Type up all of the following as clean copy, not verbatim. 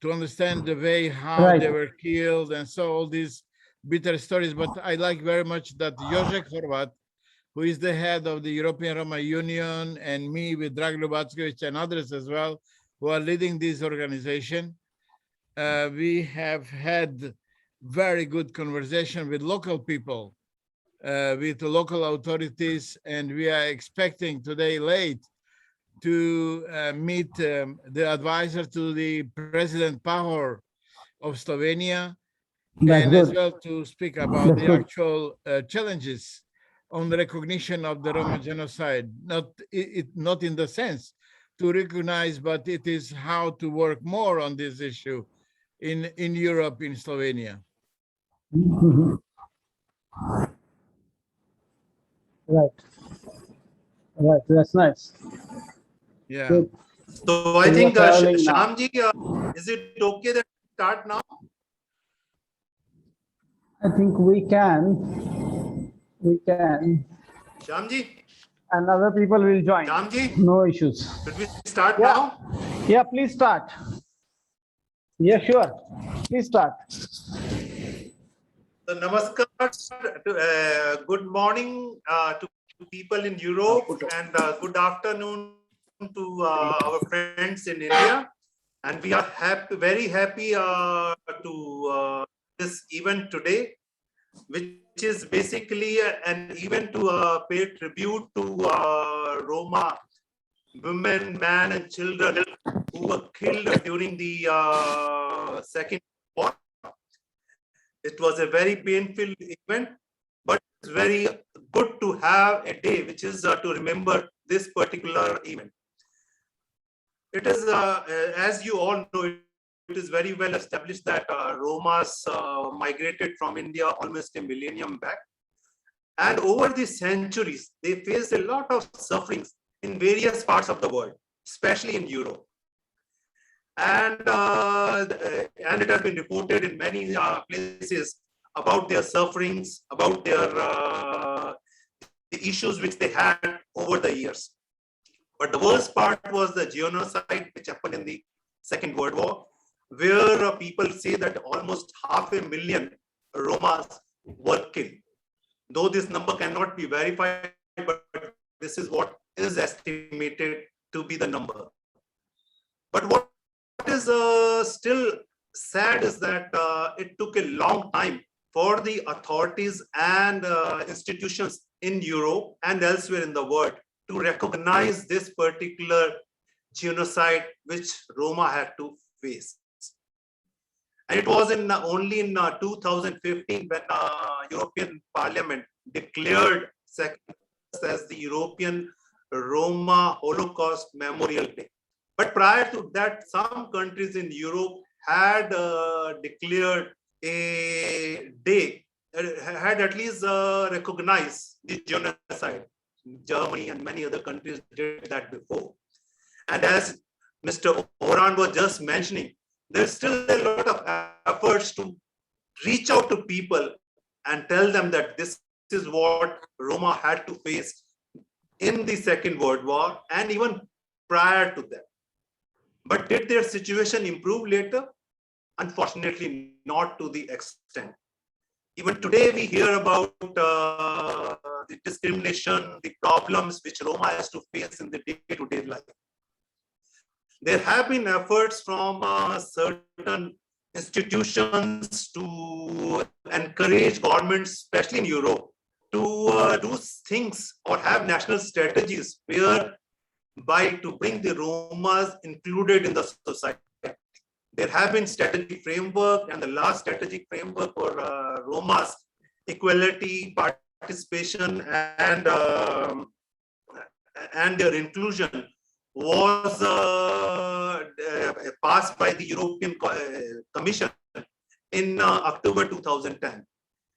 to understand the way how they were killed and so all these bitter stories. But I like very much that Jožek Horvat, who is the head of the European Roma Union, and me with Dragoli and others as well, who are leading this organization. We have had very good conversation with local people, with the local authorities, and we are expecting today late to meet the advisor to the President Pahor of Slovenia, and as well to speak about the actual challenges on the recognition of the Roma genocide, not in the sense to recognize, but it is how to work more on this issue in Europe, in Slovenia. Right, that's nice. Yeah. Good. So I think, Shyamji, is it okay that we start now? I think we can. Shyamji? And other people will join. Shyamji? No issues. Should we start now? Yeah, please start. Yeah, sure. Please start. So, namaskar. Good morning to people in Europe, and good afternoon to our friends in India. And we are very happy to this event today, which is basically an event to pay tribute to Roma women, men, and children who were killed during the Second War. It was a very painful event, but it's very good to have a day which is to remember this particular event. It is, as you all know, it is very well established that Romas migrated from India almost a millennium back. And over the centuries, they faced a lot of sufferings in various parts of the world, especially in Europe. And it has been reported in many places about their sufferings, about their the issues which they had over the years. But the worst part was the genocide which happened in the Second World War, where people say that almost 500,000 Romas were killed. Though this number cannot be verified, but this is what is estimated to be the number. But what is still sad is that it took a long time for the authorities and institutions in Europe and elsewhere in the world to recognize this particular genocide which Roma had to face. And it was only in 2015 when European Parliament declared as the European Roma Holocaust Memorial Day. But prior to that, some countries in Europe had declared a day, had at least recognized the genocide. Germany and many other countries did that before. And as Mr. Orhan was just mentioning, there's still a lot of efforts to reach out to people and tell them that this is what Roma had to face in the Second World War and even prior to that. But did their situation improve later? Unfortunately, not to the extent. Even today, we hear about the discrimination, the problems which Roma has to face in the day-to-day life. There have been efforts from certain institutions to encourage governments, especially in Europe, to do things or have national strategies whereby to bring the Romas included in the society. There have been strategic framework, and the last strategic framework for Romas, equality, participation, and their inclusion was passed by the European Commission in October 2010.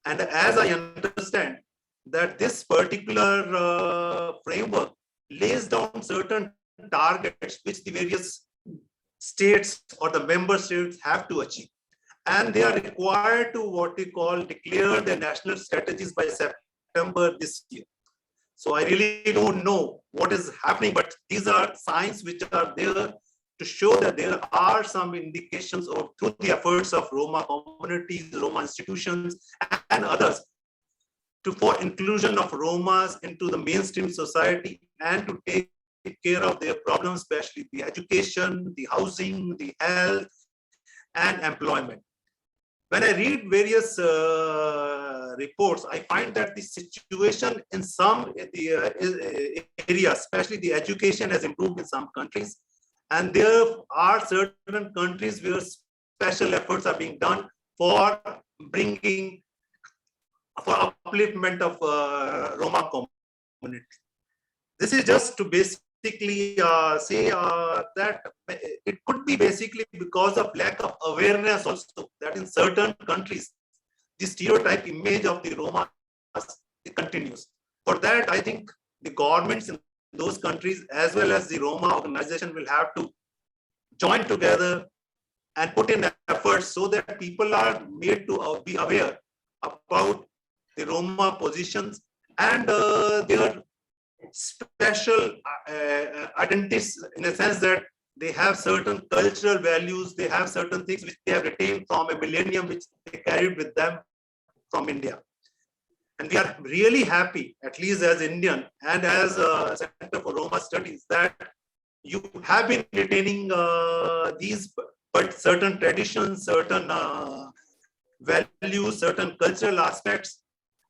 And as I understand that this particular framework lays down certain targets which the various states or the member states have to achieve. And they are required to what we call declare their national strategies by September this year. So I really don't know what is happening, but these are signs which are there to show that there are some indications of through the efforts of Roma communities, Roma institutions, and others for inclusion of Romas into the mainstream society and to take care of their problems, especially the education, the housing, the health, and employment. When I read various reports, I find that the situation in some areas, especially the education, has improved in some countries. And there are certain countries where special efforts are being done for bringing, for upliftment of Roma community. This is just to basically say that it could be basically because of lack of awareness also, that in certain countries, the stereotype image of the Roma continues. For that, I think the governments in those countries as well as the Roma organization will have to join together and put in efforts so that people are made to be aware about the Roma positions and their special identities, in a sense that they have certain cultural values, they have certain things which they have retained from a millennium, which they carried with them from India. And we are really happy, at least as Indian and as a Center for Roma Studies, that you have been retaining these but certain traditions, certain values, certain cultural aspects,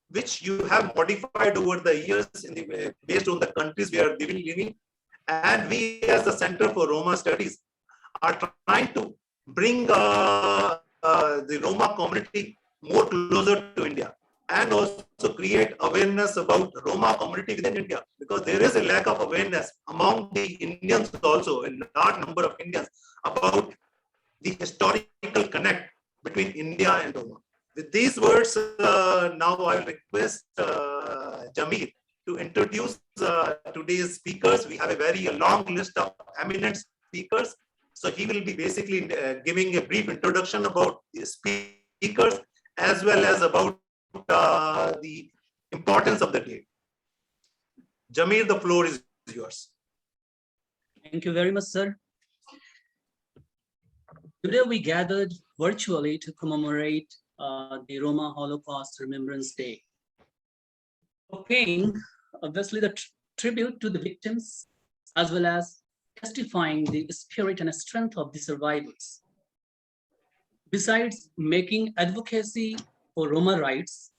which you have modified over the years based on the countries we are living. And we as the Center for Roma Studies are trying to bring the Roma community more closer to India and also create awareness about Roma community within India, because there is a lack of awareness among the Indians also, a large number of Indians, about the historical connect between India and Roma. With these words, now I'll request Jamil to introduce today's speakers. We have a very long list of eminent speakers. So he will be basically giving a brief introduction about the speakers as well as about the importance of the day. Jamil, the floor is yours. Thank you very much, sir. Today we gathered virtually to commemorate the Roma Holocaust Remembrance Day, for paying obviously the tribute to the victims, as well as testifying the spirit and strength of the survivors. Besides making advocacy for Roma rights,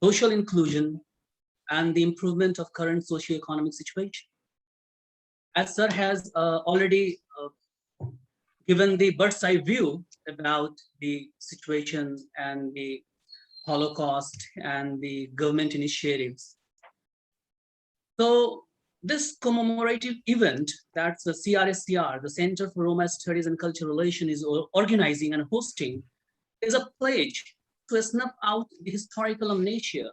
social inclusion, and the improvement of current socio-economic situation. As sir has already given the bird's eye view about the situation and the Holocaust and the government initiatives. So this commemorative event that the CRSCR, the Center for Roma Studies and Cultural Relations, is organizing and hosting is a pledge to snuff out the historical amnesia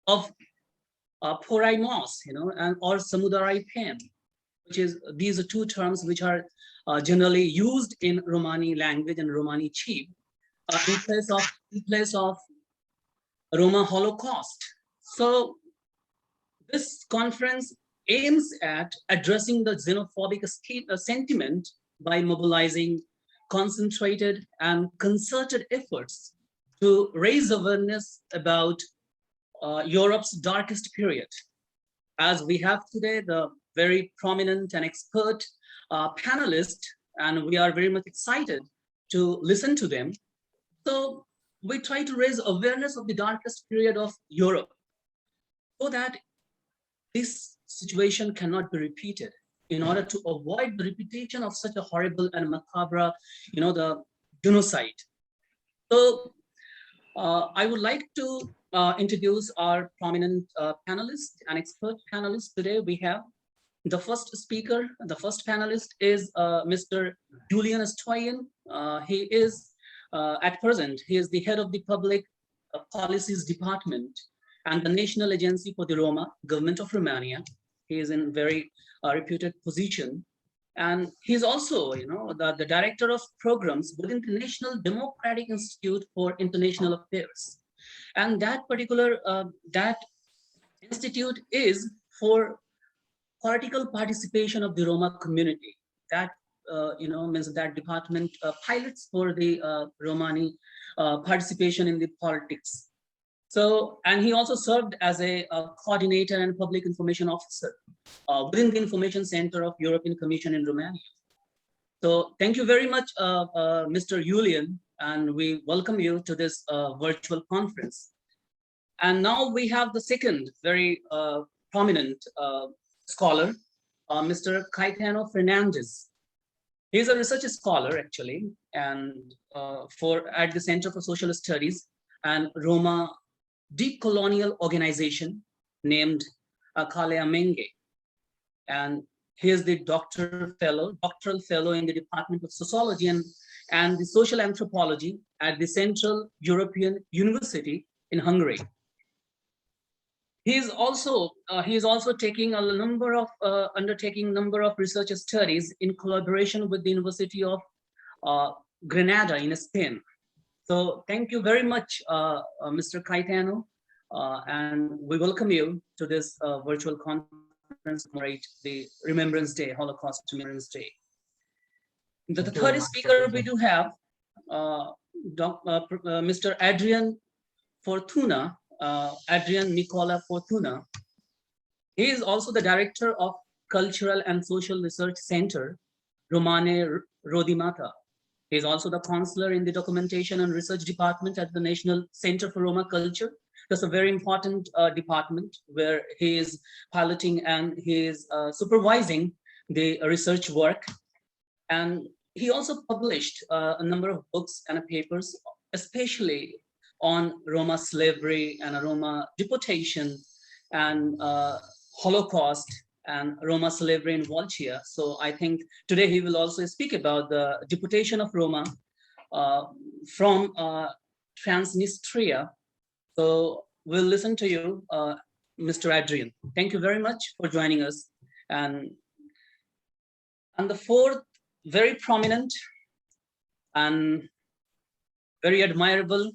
of Poraimos, and or Samudarai Pen, which is, these are two terms which are generally used in Romani language and Romani chief in place of Roma Holocaust. So this conference aims at addressing the xenophobic sentiment by mobilizing concentrated and concerted efforts to raise awareness about Europe's darkest period. As we have today the very prominent and expert panelist, and we are very much excited to listen to them. So we try to raise awareness of the darkest period of Europe so that this situation cannot be repeated, in order to avoid the repetition of such a horrible and macabre, the genocide. So I would like to introduce our prominent panelists and expert panelists today. We have the first speaker, the first panelist is Mr. Julian Estoyan. He is, at present, he is the head of the Public Policies Department and the National Agency for the Roma, Government of Romania. He is in very reputed position. And he's also, the director of programs within the National Democratic Institute for International Affairs. And that particular, that Institute is for political participation of the Roma community. That means that department pilots for the Romani participation in the politics. So, and he also served as a coordinator and public information officer within the Information Center of European Commission in Romania. So thank you very much, Mr. Julian, and we welcome you to this virtual conference. And now we have the second very prominent scholar, Mr. Caetano Fernandez. He's a research scholar, actually, and at the Center for Social Studies and Roma deep colonial organization named Kalea Menge. And he is the doctoral fellow in the Department of Sociology and the Social Anthropology at the Central European University in Hungary. He is also taking undertaking a number of research studies in collaboration with the University of Granada in Spain. So thank you very much, Mr. Caetano, and we welcome you to this virtual conference to commemorate the Remembrance Day, Holocaust Remembrance Day. The third speaker we do have, Mr. Adrian Fortuna, Adrian Nicola Fortuna. He is also the director of Cultural and Social Research Center, Romane Rodimata. He is also the counselor in the Documentation and Research Department at the National Center for Roma Culture. That's a very important department where he is piloting and he is supervising the research work. And he also published a number of books and papers, especially on Roma slavery and Roma deportation and Holocaust and Roma slavery in Volchia. So I think today he will also speak about the deportation of Roma from Transnistria. So we'll listen to you, Mr. Adrian. Thank you very much for joining us. And the fourth, very prominent and very admirable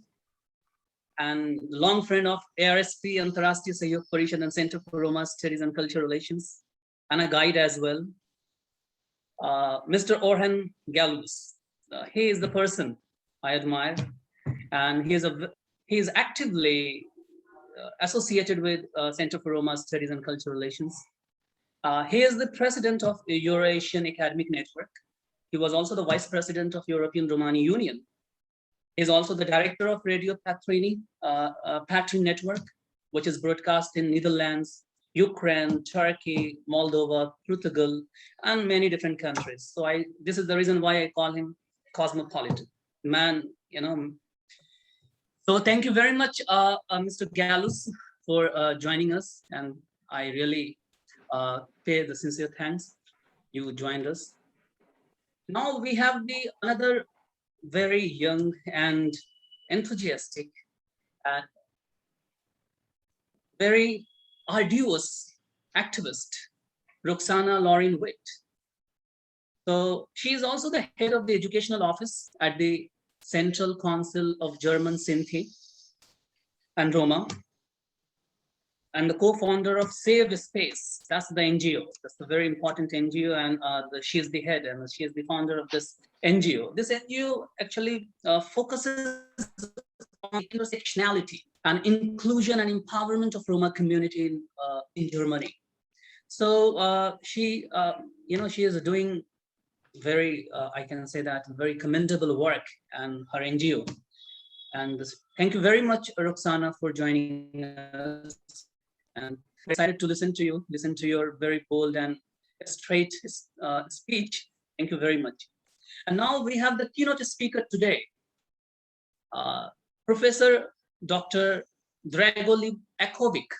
and long friend of ARSP, Antarashtriya Sahyog Parishad and Center for Roma Studies and Cultural Relations, and a guide as well, Mr. Orhan Galvez. He is the person I admire, and he is actively associated with Center for Roma Studies and Cultural Relations. He is the president of the Eurasian Academic Network. He was also the vice president of European Romani Union. He's also the director of Radio Patrini, Patrin Network, which is broadcast in Netherlands, Ukraine, Turkey, Moldova, Portugal, and many different countries. So this is the reason why I call him cosmopolitan man, So thank you very much, Mr. Gallus, for joining us. And I really pay the sincere thanks you joined us. Now we have another very young and enthusiastic and very arduous activist, Roxanna Lauren Witt. So she is also the head of the educational office at the Central Council of German Sinti and Roma, and the co-founder of Save Space. That's the NGO. That's a very important NGO, and she is the head, and she is the founder of this NGO. This NGO actually focuses on intersectionality and inclusion and empowerment of Roma community in Germany. So she is doing very, I can say that, very commendable work, and her NGO. And thank you very much, Roxana, for joining us. And excited to listen to your very bold and straight speech. Thank you very much. And now we have the keynote speaker today, Professor Dr. Dragoli Ekovic.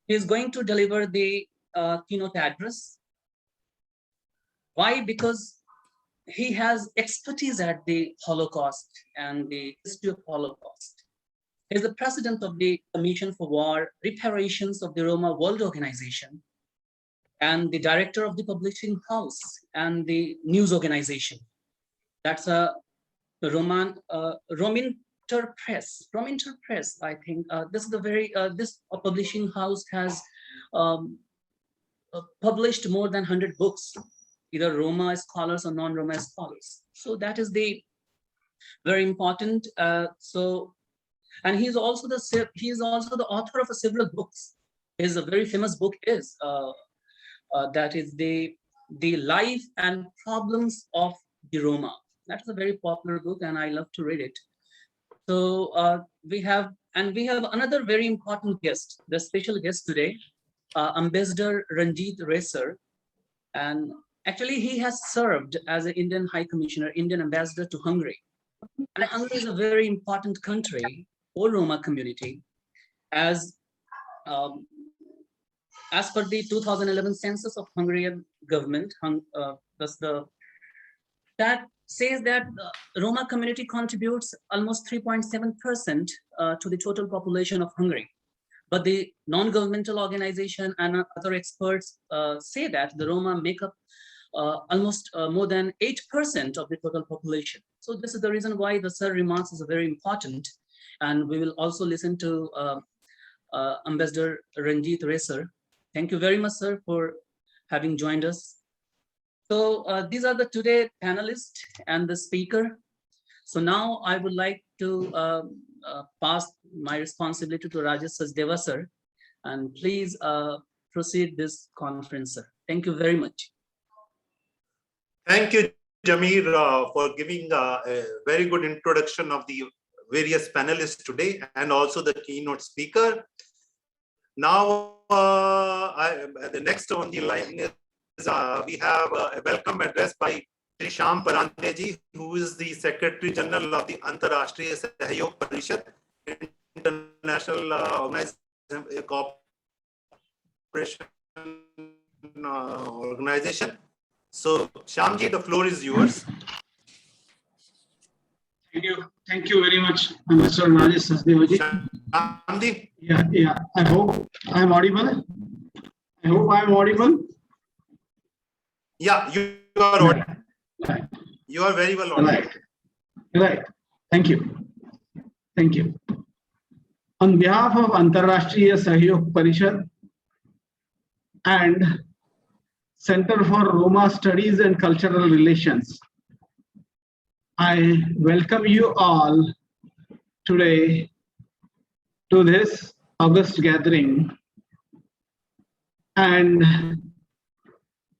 He is going to deliver the keynote address. Why? Because he has expertise at the Holocaust and the history of Holocaust. He is the president of the Commission for War Reparations of the Roma World Organization and the director of the publishing house and the news organization. That's a Roman Interpress, from Interpress, I think this is the very, this publishing house has published more than 100 books, either Roma scholars or non-Roma scholars. So that is the very important. And he's also the author of several books. His very famous book is that is the life and problems of the Roma. That's a very popular book, and I love to read it. So we have another very important guest, the special guest today, Ambassador Ranjit Reser, and actually he has served as an Indian High Commissioner, Indian Ambassador to Hungary. And Hungary is a very important country for Roma community, as per the 2011 census of Hungarian government, that says that Roma community contributes almost 3.7% to the total population of Hungary. But the non-governmental organization and other experts say that the Roma make up almost more than 8% of the total population. So this is the reason why the sir remarks is very important. And we will also listen to Ambassador Ranjit Reser. Thank you very much, sir, for having joined us. So these are the today panelists and the speaker. So now I would like to pass my responsibility to Rajesh Sachdeva, sir, and please proceed this conference, sir. Thank you very much. Thank you, Jamir, for giving a very good introduction of the various panelists today and also the keynote speaker. Now, the next on the line is we have a welcome address by Shri Shyam Parande ji, who is the Secretary General of the Antarashtriya Sahyog Parishad, International Organization. So, Shyam ji, the floor is yours. Thank you very much, Mr. Rajesh Sachdeva ji. Shyam ji? Yeah. I hope I'm audible. Yeah, you are audible. Right. You are very well audible. Right. Thank you. On behalf of Antarashtriya Sahyog Parishad and Center for Roma Studies and Cultural Relations, I welcome you all today to this August gathering. And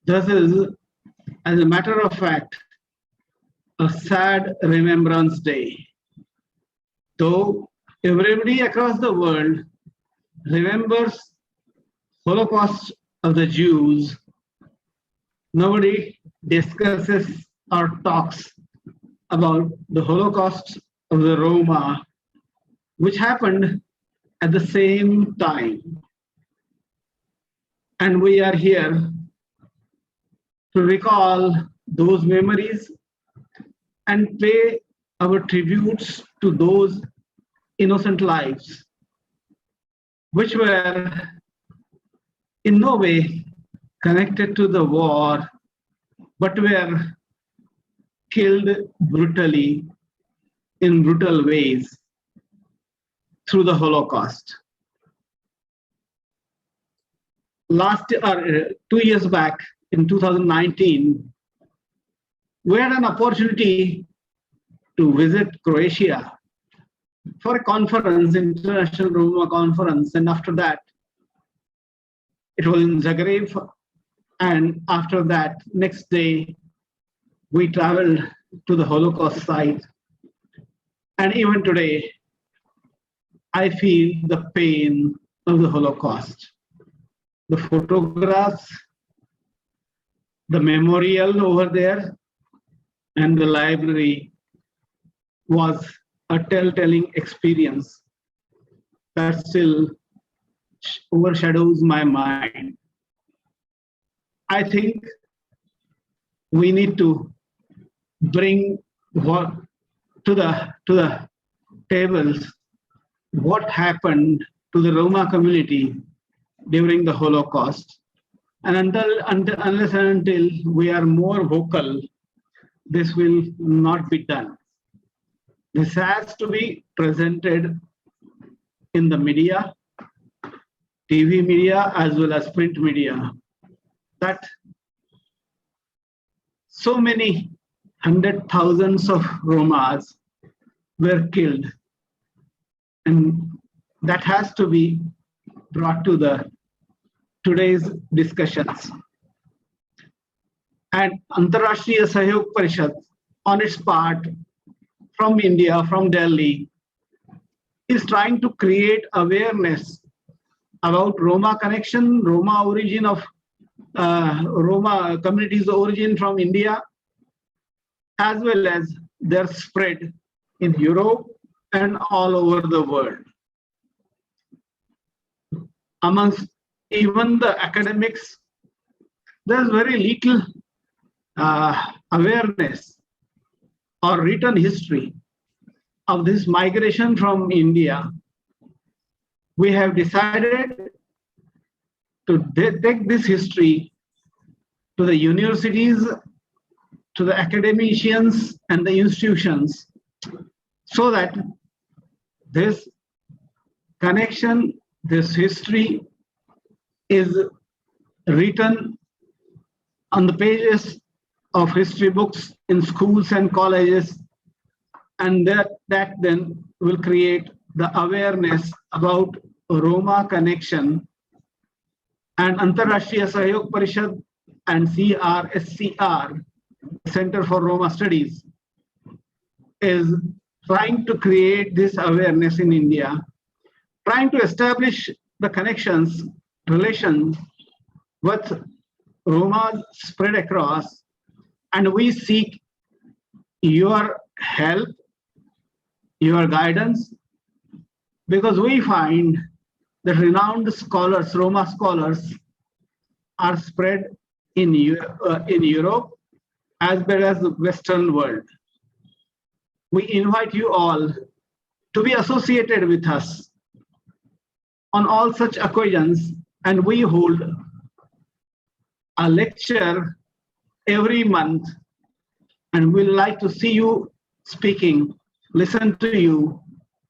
this is, as a matter of fact, a sad Remembrance Day. Though everybody across the world remembers Holocaust of the Jews, nobody discusses or talks about the Holocaust of the Roma, which happened at the same time. And we are here to recall those memories and pay our tributes to those innocent lives, which were in no way connected to the war, but were killed brutally in brutal ways through the Holocaust. 2 years back, in 2019, we had an opportunity to visit Croatia for a conference, International Roma Conference, and after that, it was in Zagreb, and after that, next day, we traveled to the Holocaust site. And even today, I feel the pain of the Holocaust. The photographs, the memorial over there, and the library was a telltale experience that still overshadows my mind. I think we need to bring to the tables what happened to the Roma community during the Holocaust. And unless and until we are more vocal, this will not be done. This has to be presented in the media, TV media, as well as print media, that so many hundred thousands of Romas were killed. And that has to be brought to the today's discussions. And Antarashtriya Sahyog Parishad, on its part, from India, from Delhi, is trying to create awareness about Roma connection, Roma origin of Roma communities' origin from India, as well as their spread in Europe and all over the world. Amongst even the academics, there's very little awareness or written history of this migration from India. We have decided to take this history to the universities, to the academicians and the institutions, so that this connection, this history is written on the pages of history books in schools and colleges, and that then will create the awareness about Roma connection. And Antarashtriya Sahyog Parishad and CRSCR, Center for Roma Studies, is trying to create this awareness in India, trying to establish the connections, relations with Roma spread across, and we seek your help, your guidance, because we find that renowned scholars, Roma scholars, are spread in Europe as well as the Western world. We invite you all to be associated with us on all such occasions, and we hold a lecture every month, and we'd like to see you speaking, listen to you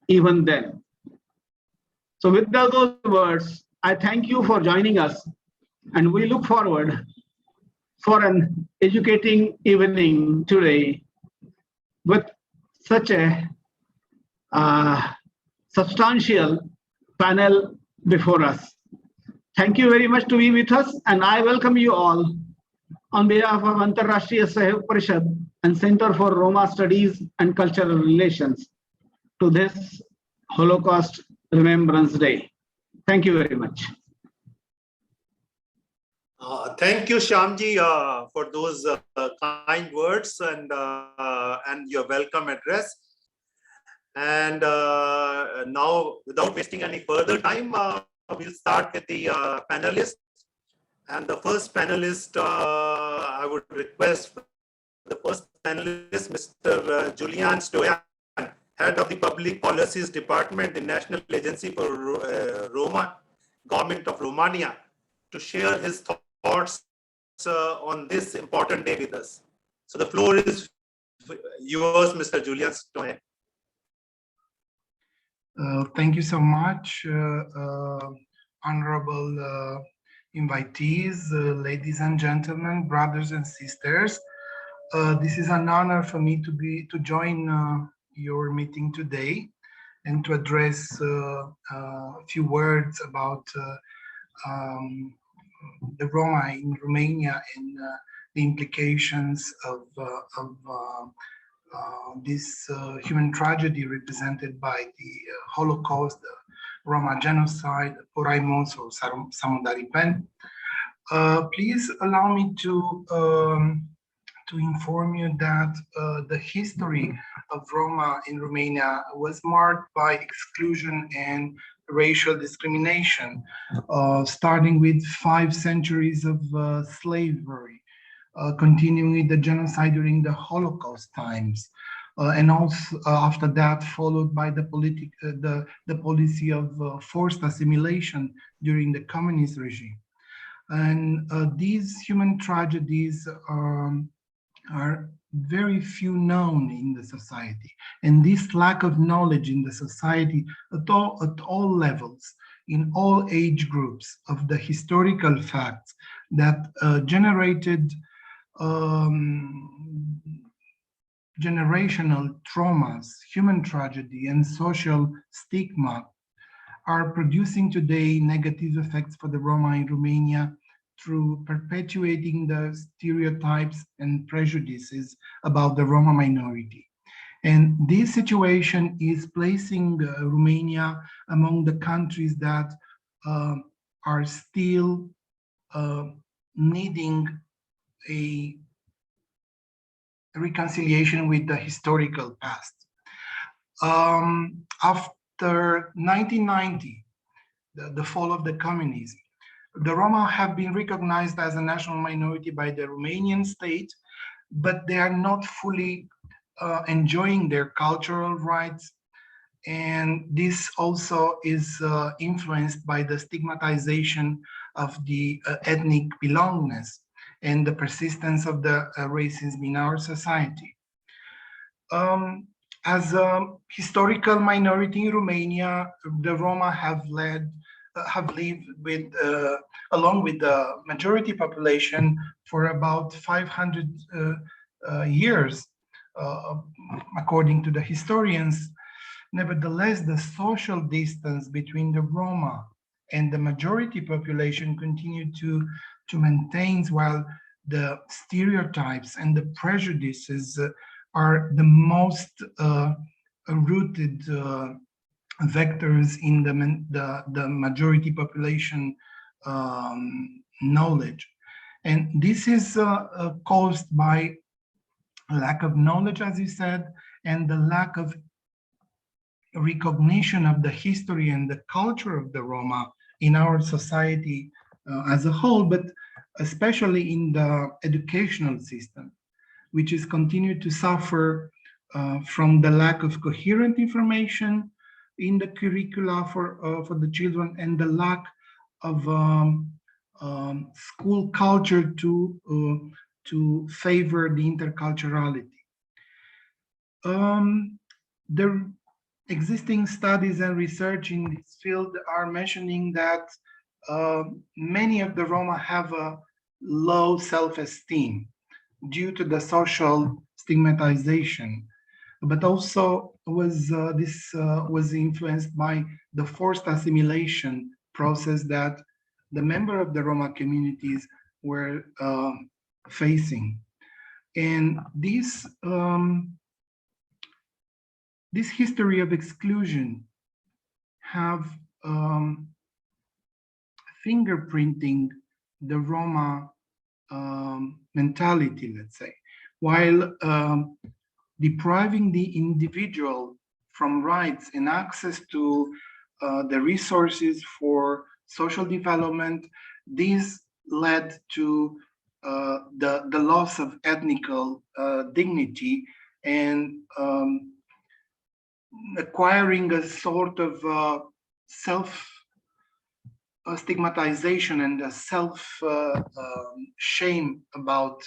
even then. So with those words, I thank you for joining us, and we look forward for an educating evening today with such a substantial panel before us. Thank you very much to be with us, and I welcome you all on behalf of Antarashtriya Sahyog Parishad and Center for Roma Studies and Cultural Relations to this Holocaust Remembrance Day. Thank you very much. Thank you, Shyamji, for those kind words and your welcome address. And now, without wasting any further time, we'll start with the panelists. And the first panelist, I would request the first panelist, Mr. Julian Estoyan, Head of the Public Policies Department, the National Agency for Roma, Government of Romania, to share his thoughts on this important day with us. So the floor is yours, Mr. Julian Estoyan. Thank you so much, honorable invitees, ladies and gentlemen, brothers and sisters. This is an honor for me to join your meeting today and to address a few words about the Roma in Romania and the implications of this human tragedy represented by the Holocaust, the Roma genocide, Poraimos or Samudaripen. Please allow me to inform you that the history of Roma in Romania was marked by exclusion and racial discrimination, starting with 5 centuries of slavery, continuing with the genocide during the Holocaust times, and also after that followed by the policy of forced assimilation during the communist regime. And these human tragedies are very few known in the society. And this lack of knowledge in the society at all levels, in all age groups, of the historical facts that generated generational traumas, human tragedy, and social stigma, are producing today negative effects for the Roma in Romania through perpetuating the stereotypes and prejudices about the Roma minority. And this situation is placing Romania among the countries that are still needing a reconciliation with the historical past. After 1990, the fall of the communism, the Roma have been recognized as a national minority by the Romanian state, but they are not fully enjoying their cultural rights. And this also is influenced by the stigmatization of the ethnic belongingness and the persistence of the racism in our society. As a historical minority in Romania, the Roma have lived with, along with the majority population for about 500 years, according to the historians. Nevertheless, the social distance between the Roma and the majority population continue to maintain, while the stereotypes and the prejudices are the most rooted vectors in the majority population knowledge. And this is caused by lack of knowledge, as you said, and the lack of recognition of the history and the culture of the Roma in our society as a whole, but especially in the educational system, which is continued to suffer from the lack of coherent information in the curricula for the children, and the lack of school culture to favor the interculturality. The existing studies and research in this field are mentioning that many of the Roma have a low self-esteem due to the social stigmatization, but also this was influenced by the forced assimilation process that the member of the Roma communities were facing. And this history of exclusion have fingerprinting the Roma mentality, let's say, while depriving the individual from rights and access to the resources for social development. This led to the loss of ethnic dignity and acquiring a sort of self-stigmatization and a self-shame about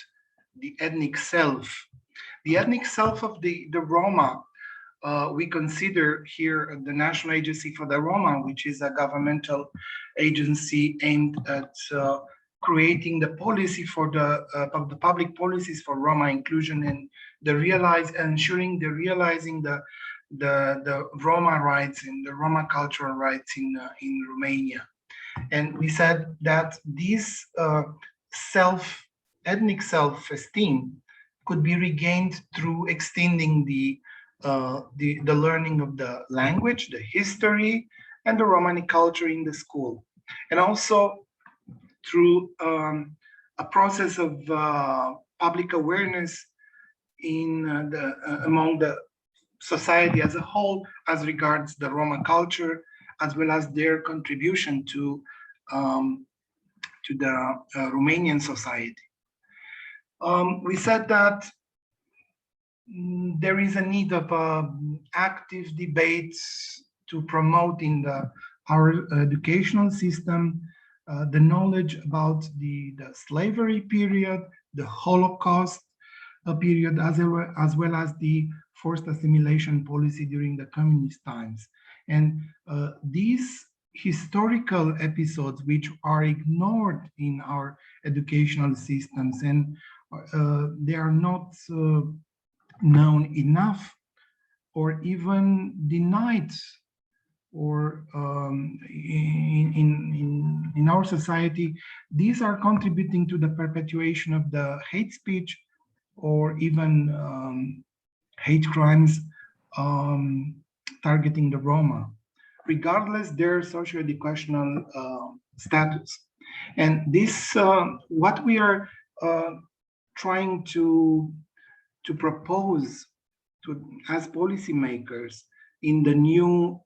the ethnic self. The ethnic self of the Roma, we consider here the National Agency for the Roma, which is a governmental agency aimed at creating the policy for the public policies for Roma inclusion and ensuring the realizing the Roma rights and the Roma cultural rights in Romania. And we said that this ethnic self-esteem could be regained through extending the learning of the language, the history, and the Romani culture in the school, and also through a process of public awareness among the society as a whole as regards the Roma culture, as well as their contribution to the Romanian society. We said that there is a need of active debates to promote in our educational system the knowledge about the slavery period, the Holocaust, period, as well as the forced assimilation policy during the communist times. And these historical episodes, which are ignored in our educational systems, and they are not known enough, or even denied, or in our society, these are contributing to the perpetuation of the hate speech, or even hate crimes targeting the Roma, regardless their socio-educational status. And this, what we are trying to propose as policymakers in the new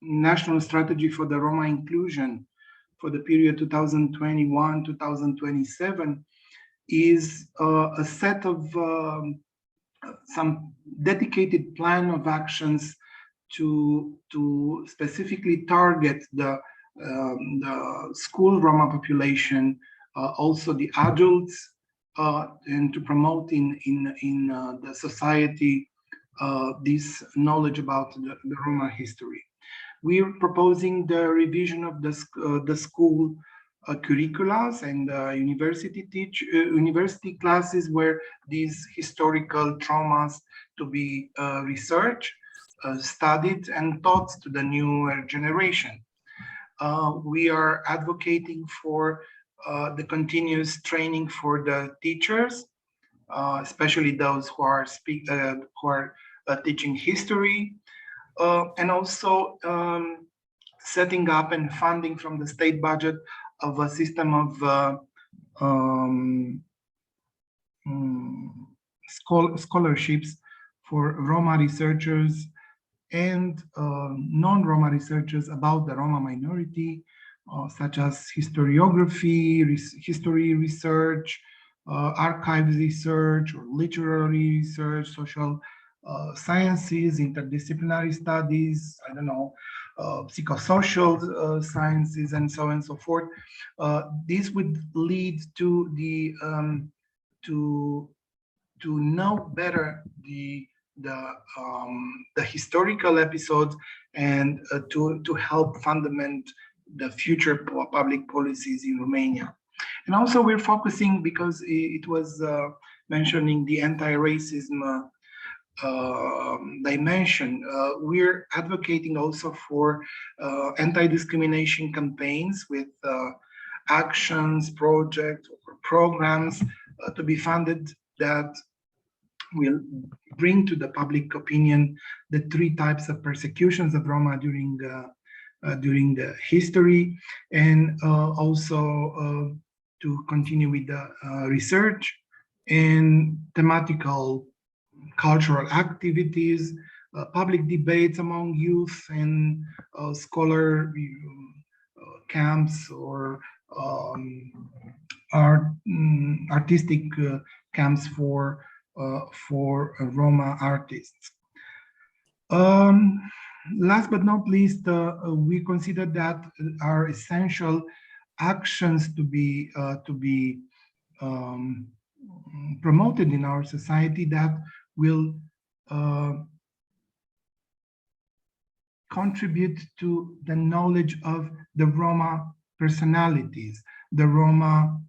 national strategy for the Roma inclusion for the period 2021-2027 is a set of some dedicated plan of actions to specifically target the school Roma population, also the adults, and to promote in the society this knowledge about the Roma history. We're proposing the revision of the school curricula and university classes, where these historical traumas to be researched, studied, and taught to the newer generation. We are advocating for the continuous training for the teachers, especially those who are teaching history, and also setting up and funding from the state budget of a system of scholarships for Roma researchers and non-Roma researchers about the Roma minority, such as historiography, history research, archives research, or literary research, social sciences, interdisciplinary studies, I don't know, psychosocial sciences, and so on and so forth. This would lead to the to know better the historical episodes, and to help fundament the future public policies in Romania. And also we're focusing, because it was mentioning the anti-racism dimension, we're advocating also for anti-discrimination campaigns with actions, projects, or programs to be funded that will bring to the public opinion the three types of persecutions of Roma during the history, and also to continue with the research and thematical cultural activities, public debates among youth, and scholar camps, or artistic camps for Roma artists. Last but not least, we consider that are essential actions to be promoted in our society that will contribute to the knowledge of the Roma personalities, the Roma,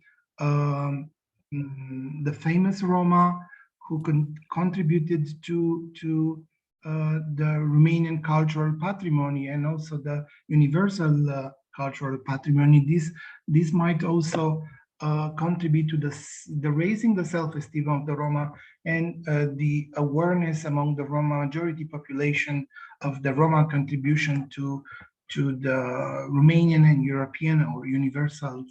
the famous Roma who contributed to the Romanian cultural patrimony, and also the universal cultural patrimony. This might also contribute to the raising the self-esteem of the Roma, and the awareness among the Roma majority population of the Roma contribution to the Romanian and European or universal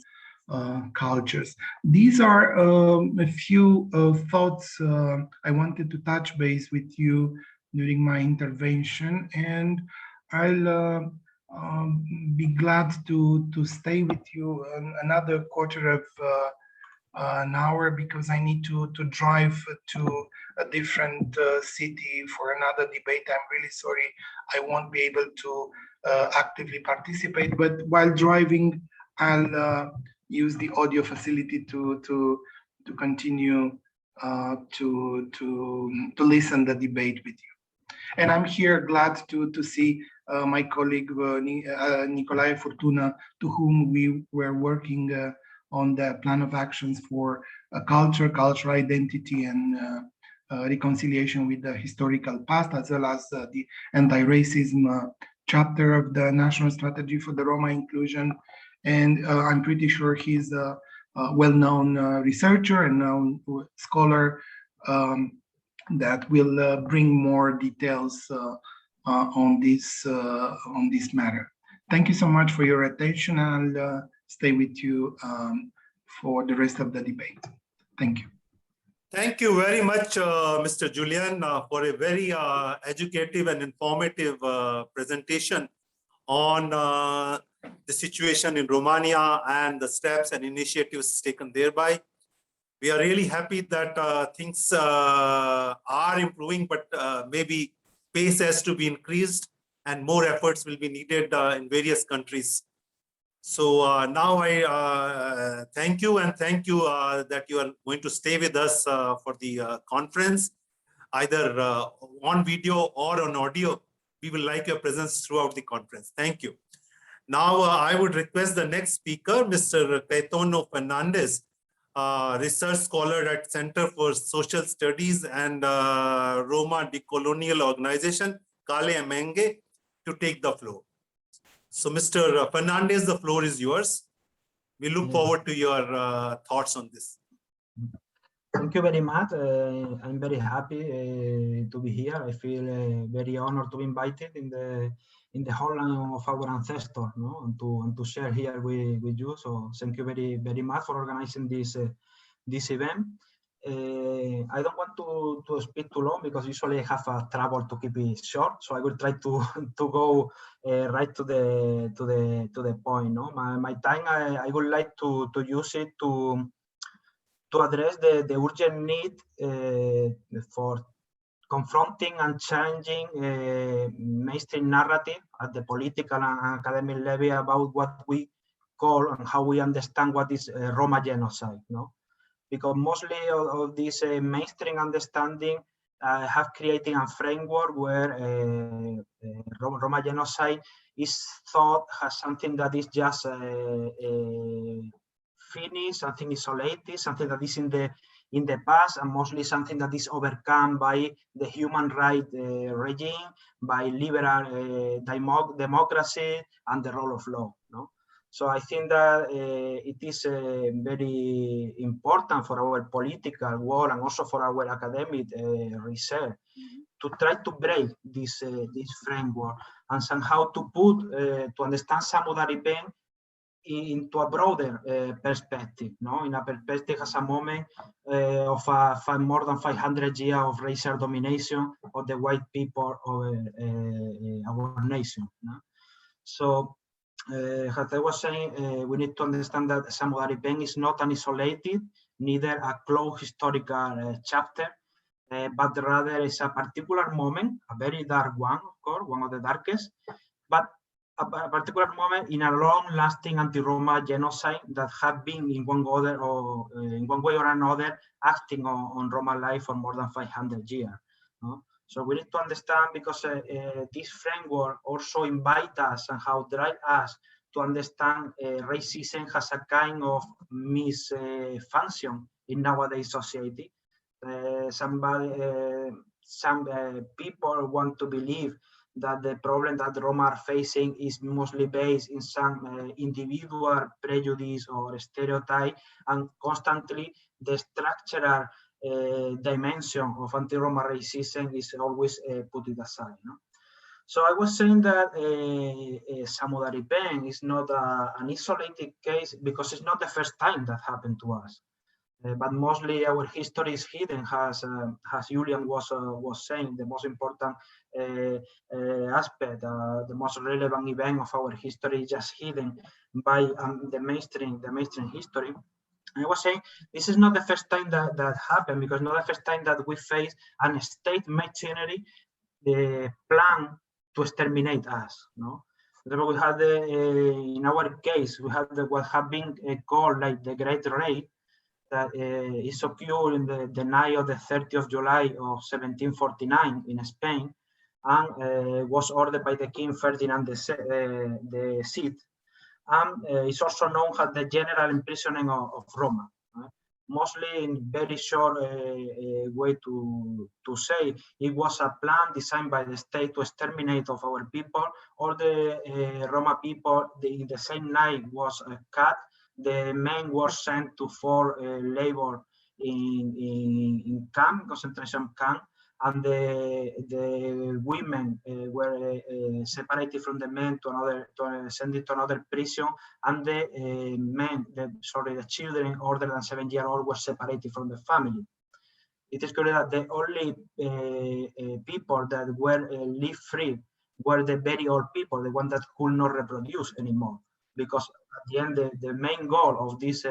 cultures. These are a few thoughts I wanted to touch base with you during my intervention, and I'll be glad to stay with you another quarter of an hour, because I need to drive to a different city for another debate. I'm really sorry I won't be able to actively participate, but while driving, I'll use the audio facility to continue to listen the debate with you. And I'm here glad to see my colleague Nicolae Fortuna, to whom we were working on the plan of actions for cultural identity and reconciliation with the historical past, as well as the anti-racism chapter of the National Strategy for the Roma Inclusion. And I'm pretty sure he's a well-known researcher and known scholar that will bring more details on this matter. Thank you so much for your attention. I'll stay with you for the rest of the debate. Thank you. Thank you very much, Mr. Julian, for a very educative and informative presentation on the situation in Romania and the steps and initiatives taken thereby. We are really happy that things are improving, but maybe pace has to be increased and more efforts will be needed in various countries. So now I thank you that you are going to stay with us for the conference, either on video or on audio. We will like your presence throughout the conference. Thank you. Now I would request the next speaker, Mr. Caetano Fernandez, research scholar at Center for Social Studies and Roma Decolonial Organization, Kale Menge, to take the floor. So Mr. Fernandez, the floor is yours. We look forward to your thoughts on this. Thank you very much. I'm very happy to be here. I feel very honored to be invited in the homeland of our ancestors, no? and to share here with you. So thank you very much for organizing this event. I don't want to speak too long because usually I have trouble to keep it short. So I will try to go right to the point. No, my time I would like to use it to address the urgent need for confronting and changing mainstream narrative at the political and academic level about what we call and how we understand what is Roma genocide. No, because mostly of this mainstream understanding have created a framework where Roma genocide is thought as something that is just finished, something isolated, something that is in the past, and mostly something that is overcome by the human rights regime, by liberal democracy and the rule of law. No? So I think that it is very important for our political world and also for our academic research to try to break this framework and somehow to put to understand some of that event into a broader perspective, no? In a perspective as a moment of more than 500 years of racial domination of the white people of our nation. No? So, as I was saying, we need to understand that Samudari Pen is not an isolated, neither a closed historical chapter, but rather is a particular moment, a very dark one, of course, one of the darkest, but a particular moment in a long-lasting anti-Roma genocide that have been in one way or another acting on Roma life for more than 500 years. No? So we need to understand, because this framework also invites us and how drive us to understand racism has a kind of misfunction in nowadays society. Some people want to believe that the problem that Roma are facing is mostly based in some individual prejudice or stereotype, and constantly the structural dimension of anti-Roma racism is always put it aside. No? So I was saying that Samudari Pen is not an isolated case because it's not the first time that happened to us. But mostly our history is hidden, as Julian was saying. The most important aspect, the most relevant event of our history is just hidden by the mainstream history. I was saying this is not the first time that happened, because not the first time that we face a state machinery plan to exterminate us. No, we had in our case we had what have been called like the Great Raid. that is occurred in the night of the 30th of July of 1749 in Spain, and was ordered by the King Ferdinand the Sixth. And it's also known as the general imprisoning of Roma. Mostly in very short way to say, it was a plan designed by the state to exterminate of our people. All the Roma people in the same night was cut. The men were sent to for labor in camp, concentration camp, and the women were separated from the men to another, sent to another prison, and the men, the children older than 7-year-old were separated from the family. It is clear that the only people that were live free were the very old people, the ones that could not reproduce anymore, because at the end, the main goal of this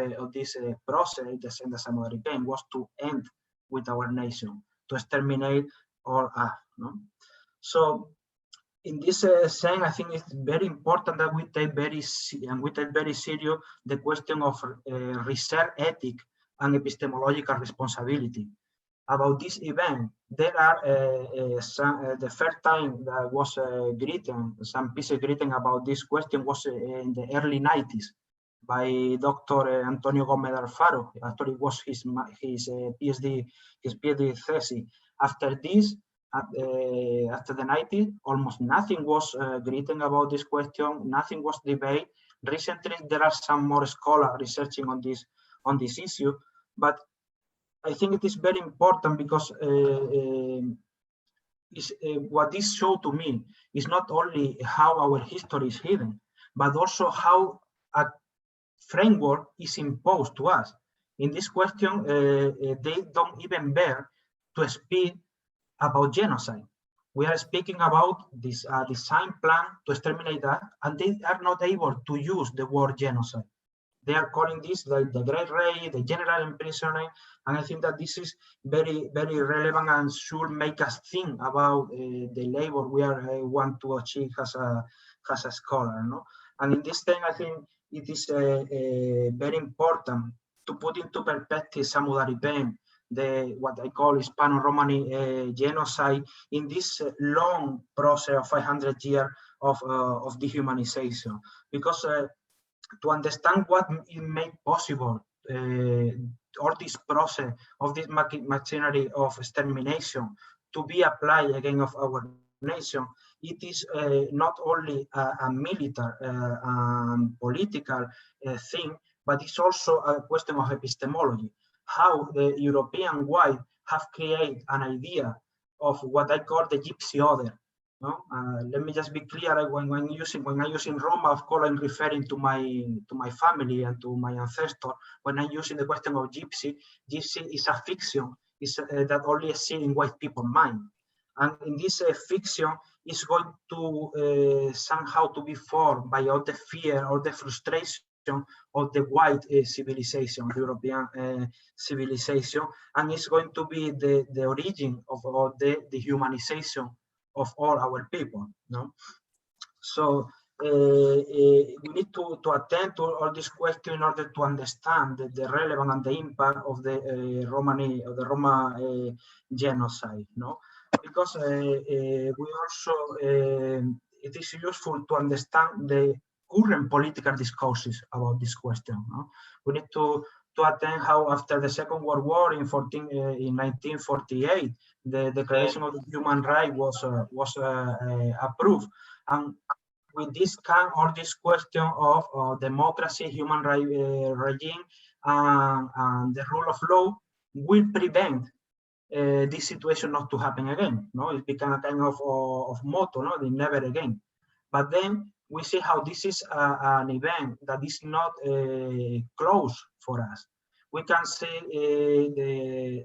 process, the Senda Samudaripen, was to end with our nation, to exterminate all us. No? So, in this sense, I think it's very important that we take very serious the question of research ethic and epistemological responsibility. About this event, there are the first time that was written, some pieces written about this question was in the early 90s by Dr. Antonio Gómez Alfaro. Actually, it was his PhD thesis. After this, after the 90s, almost nothing was written about this question. Nothing was debated. Recently, there are some more scholars researching on this issue, but I think it is very important because what this showed to me is not only how our history is hidden, but also how a framework is imposed to us. In this question, they don't even bear to speak about genocide. We are speaking about this design plan to exterminate that, and they are not able to use the word genocide. They are calling this the Great Raid, the general imprisoning, and I think that this is very, very relevant and should make us think about the labor we are want to achieve as a scholar. No? And in this thing, I think it is very important to put into perspective Samudaripen, what I call Hispano-Romani genocide, in this long process of 500 years of dehumanization, because to understand what it made possible, or this process of this machinery of extermination to be applied against of our nation, it is not only a military political thing, but it's also a question of epistemology. How the European white have created an idea of what I call the gypsy other. No? Let me just be clear. When I'm using Roma, of course, I'm referring to my family and to my ancestor. When I'm using the question of gypsy is a fiction. Is that only exists in white people's mind, and in this fiction is going to somehow to be formed by all the fear or the frustration of the white civilization, the European civilization, and it's going to be the origin of the humanization of all our people. No, so we need to attend to all these questions in order to understand the relevance and the impact of the Roma genocide. No, because we also it is useful to understand the current political discourses about this question. No? We need to attend how after the Second World War in 1948, the Declaration of Human Rights was approved, and with this this question of democracy, human rights regime, and the rule of law will prevent this situation not to happen again. No, it became a kind of motto, no, never again. But then we see how this is an event that is not close for us. We can see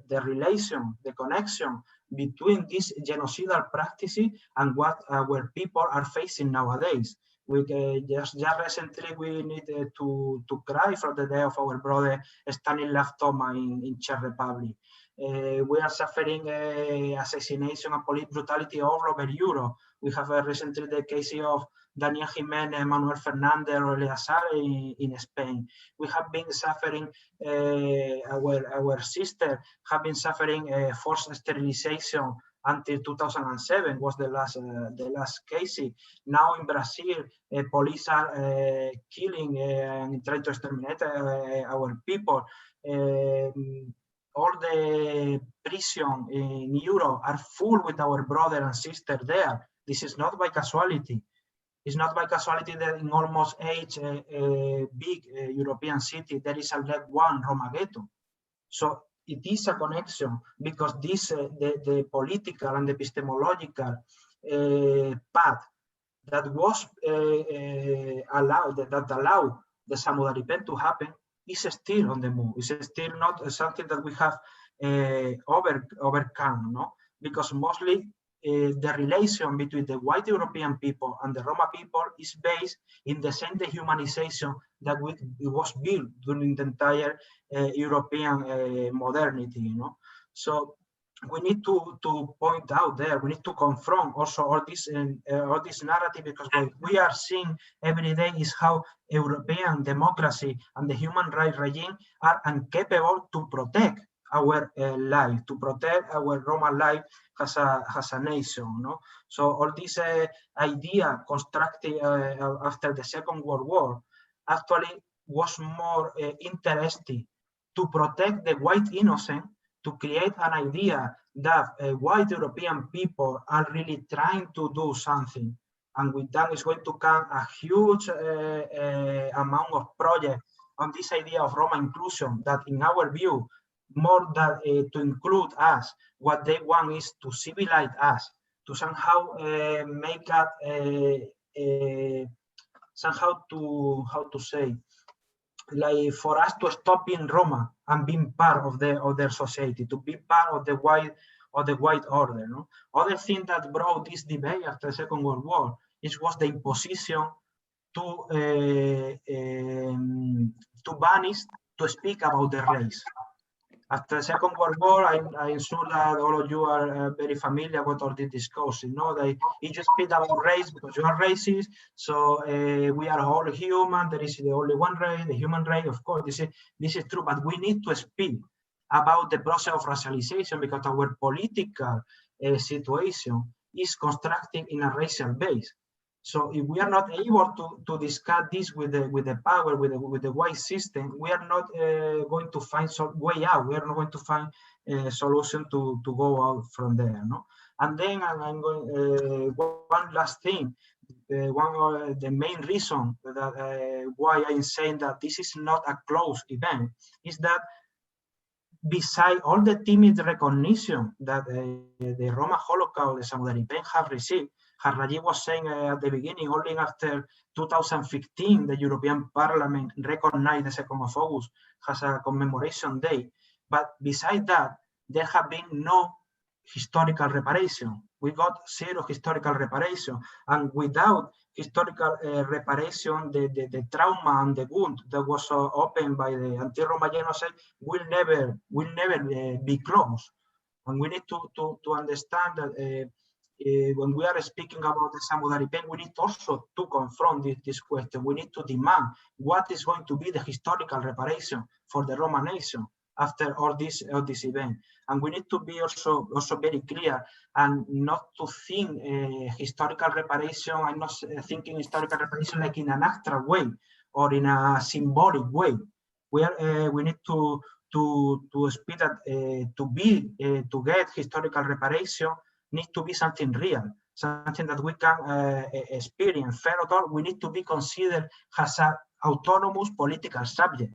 the relation, the connection between these genocidal practices and what our people are facing nowadays. We just recently we needed to cry for the death of our brother Stanislav Toma in Czech Republic. We are suffering assassination and police brutality all over Europe. We have recently the case of Daniel Jimenez, Manuel Fernandez, or Eleazar in Spain. We have been suffering, our sister have been suffering forced sterilization until 2007 was the last case. Now in Brazil, police are killing and trying to exterminate our people. All the prison in Europe are full with our brother and sister there. This is not by casualty. It's not by casualty that in almost each big European city there is at least one Roma ghetto. So it is a connection because this the political and epistemological path that was allowed the Samudaripen to happen is still on the move. It's still not something that we have overcome, no? Because mostly the relation between the white European people and the Roma people is based in the same dehumanization that was built during the entire European modernity, you know. So we need to point out there, we need to confront also all this narrative, because what we are seeing every day is how European democracy and the human rights regime are incapable to protect our life, to protect our Roma life as a nation, no? So all this idea constructed after the Second World War actually was more interesting to protect the white innocent, to create an idea that white European people are really trying to do something. And with that is going to come a huge amount of projects on this idea of Roma inclusion that in our view, more than to include us, what they want is to civilize us, to somehow make that somehow to, how to say, like for us to stop being Roma and being part of their society, to be part of the white order. No? Other thing that brought this debate after the Second World War was the imposition to banish to speak about the race. After the Second World War, I'm sure that all of you are very familiar with all this discussion. You know, you just speak about race because you are racist. So we are all human. There is the only one race, the human race. Of course, this is true. But we need to speak about the process of racialization because our political situation is constructed in a racial base. So if we are not able to discuss this with the power, with the white system, we are not going to find some way out. We are not going to find a solution to go out from there. No? And then I'm going one last thing. One of the main reason that why I'm saying that this is not a closed event is that beside all the timid recognition that the Roma Holocaust, the Samudaripen have received, Ranjit was saying at the beginning, only after 2015, the European Parliament recognized the 2nd of August as a commemoration day. But beside that, there have been no historical reparation. We got zero historical reparation. And without historical reparation, the trauma and the wound that was opened by the anti-Roma genocide will never be closed. And we need to understand that when we are speaking about the Samudaripen, we need also to confront this question. We need to demand what is going to be the historical reparation for the Roma nation after all this event. And we need to be also very clear and not to think historical reparation. I'm not thinking historical reparation like in an abstract way or in a symbolic way. We need to speak that to get historical reparation needs to be something real, something that we can experience. Furthermore, we need to be considered as an autonomous political subject.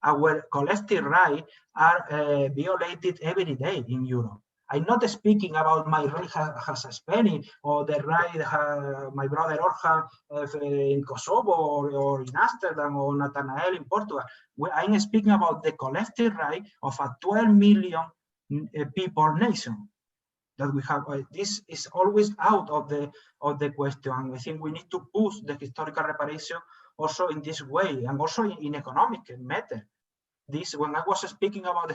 Our collective rights are violated every day in Europe. I'm not speaking about my right as a Spanish or the right my brother Orhan in Kosovo or in Amsterdam or Nathanael in Portugal. I'm speaking about the collective right of a 12 million people nation that we have. This is always out of the question. And I think we need to push the historical reparation also in this way and also in economic matter. This, when I was speaking about the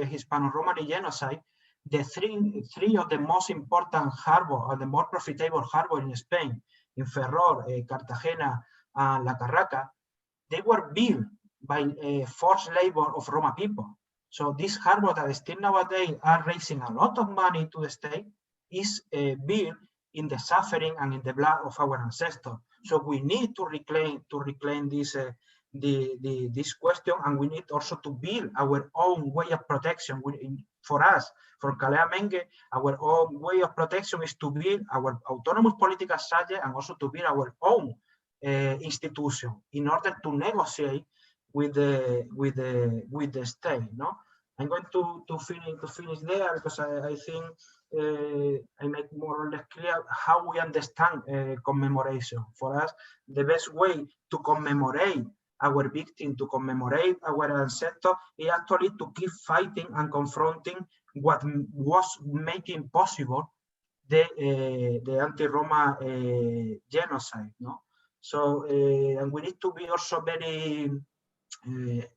Hispano-Romani genocide, the three of the most important harbor or the more profitable harbor in Spain Ferrol, Cartagena, and La Carraca, they were built by forced labor of Roma people. So this harbor that still nowadays are raising a lot of money to the state is built in the suffering and in the blood of our ancestors. So we need to reclaim this this question, and we need also to build our own way of protection. For us, for Kalea Menge, our own way of protection is to build our autonomous political subject and also to build our own institution in order to negotiate with the state. No, I'm going to finish there because I think I make more or less clear how we understand commemoration. For us, the best way to commemorate our victim, to commemorate our ancestors, is actually to keep fighting and confronting what was making possible the anti-Roma genocide. No, so and we need to be also very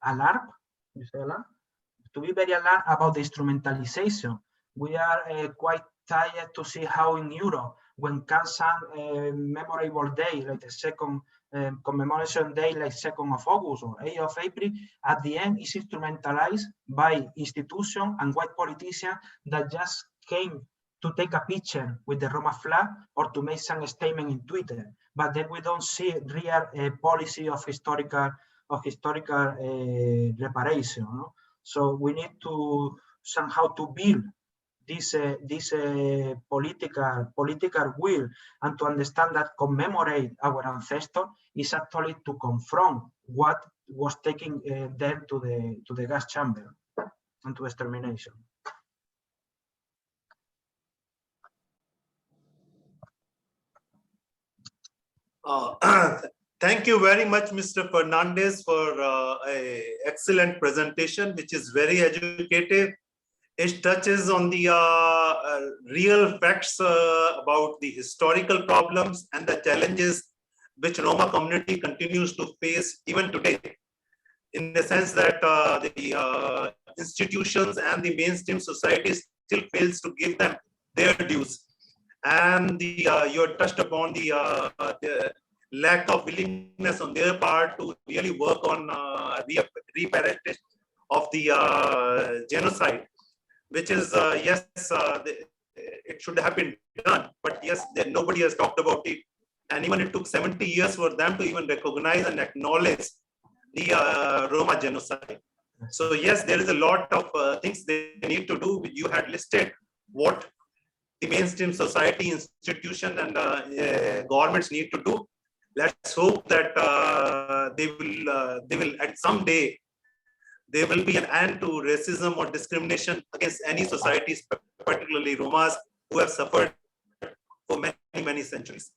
alarmed. You say alarm? To be very alarmed about the instrumentalization. We are quite tired to see how in Europe, when comes some memorable day, like the second commemoration day, like 2nd of August or 8th of April, at the end is instrumentalized by institutions and white politicians that just came to take a picture with the Roma flag or to make some statement in Twitter. But then we don't see real policy of historical reparation. No? So we need to somehow to build this political will, and to understand that commemorate our ancestors is actually to confront what was taking them to the gas chamber and to extermination. Thank you very much, Mr. Fernandez, for an excellent presentation, which is very educative. It touches on the real facts about the historical problems and the challenges which Roma community continues to face even today, in the sense that the institutions and the mainstream society still fails to give them their dues. And you touched upon the lack of willingness on their part to really work on reparation of the genocide, which is, yes, it should have been done, but yes, nobody has talked about it. And even it took 70 years for them to even recognize and acknowledge the Roma genocide. So yes, there is a lot of things they need to do. You had listed what the mainstream society, institution, and governments need to do. Let's hope that they will at some day, there will be an end to racism or discrimination against any societies, particularly Romas, who have suffered for many, many centuries.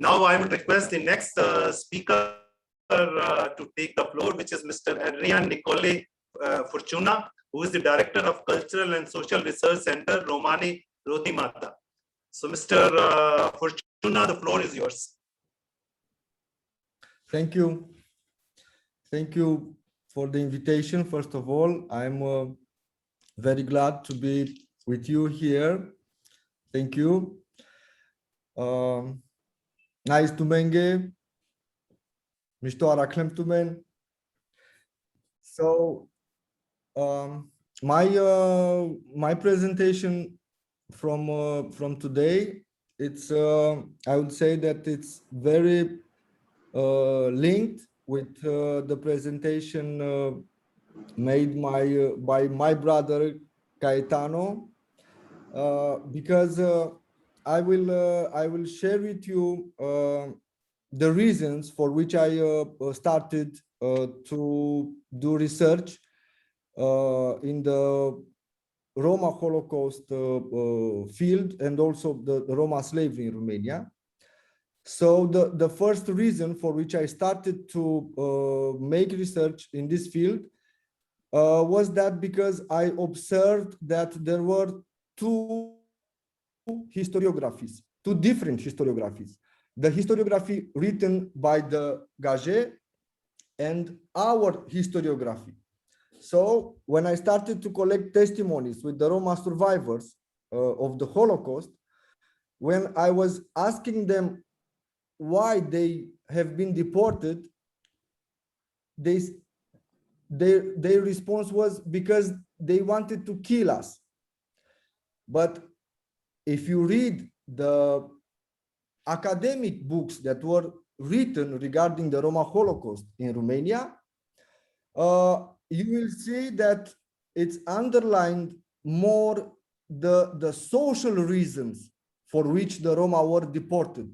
Now I would request the next speaker to take the floor, which is Mr. Adrian Nicole Fortuna, who is the Director of Cultural and Social Research Center, Romani Rodimata. So Mr. Fortuna, the floor is yours. Thank you. Thank you for the invitation. First of all, I'm very glad to be with you here. Thank you. Nice to menge. Mișto tumen. So my presentation from today, it's I would say that it's very linked with the presentation made by my brother Caetano, because I will share with you the reasons for which I started to do research in the Roma Holocaust field and also the Roma slavery in Romania. So the first reason for which I started to make research in this field was that because I observed that there were two historiographies, two different historiographies. The historiography written by the Gage and our historiography. So when I started to collect testimonies with the Roma survivors of the Holocaust, when I was asking them why they have been deported, their response was because they wanted to kill us. But if you read the academic books that were written regarding the Roma Holocaust in Romania, you will see that it's underlined more the social reasons for which the Roma were deported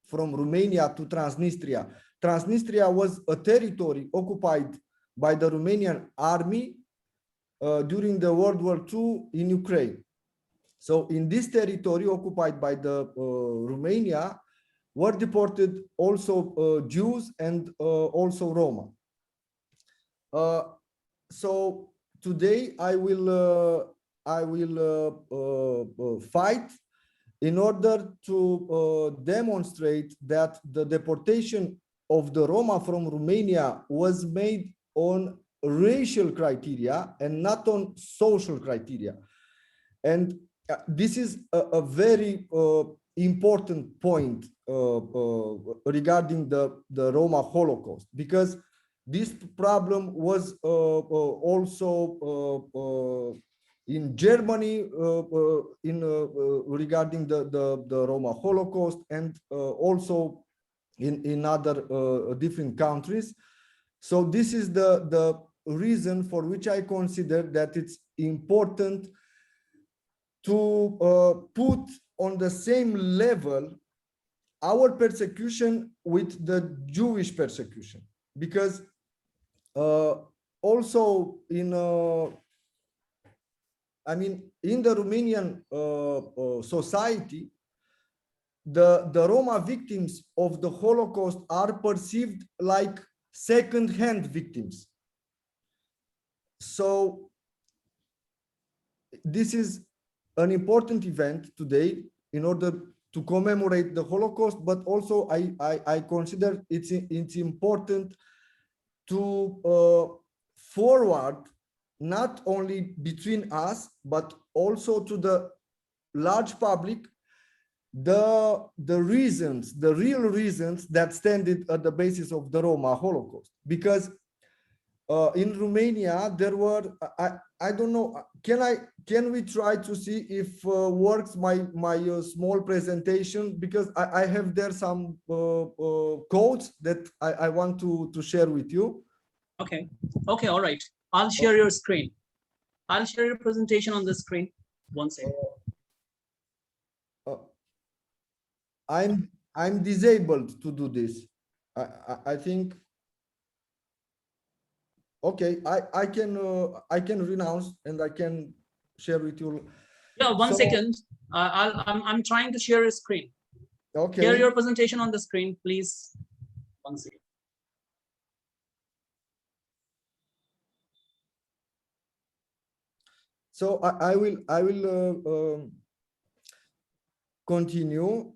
from Romania to Transnistria. Transnistria was a territory occupied by the Romanian army during the World War II in Ukraine. So in this territory occupied by the Romania were deported also Jews and also Roma. So today I will fight in order to demonstrate that the deportation of the Roma from Romania was made on racial criteria and not on social criteria. And this is a very important point regarding the Roma Holocaust, because this problem was also in Germany regarding the Roma Holocaust, and also in other different countries. So this is the reason for which I consider that it's important to put on the same level our persecution with the Jewish persecution, because also in in the Romanian society, the Roma victims of the Holocaust are perceived like second-hand victims. So this is an important event today in order to commemorate the Holocaust, but also I consider it's important to forward not only between us, but also to the large public, the reasons, the real reasons that stand at the basis of the Roma Holocaust. Because in Romania there were, I don't know, can we try to see if works my small presentation, because I have there some codes that I want to share with you. Okay, all right. I'll share your screen. I'll share your presentation on the screen. One second. I'm disabled to do this. I think. Okay, I can renounce and I can share with you. Yeah, one second. I'm trying to share your screen. Okay. Share your presentation on the screen, please. One second. So I will continue.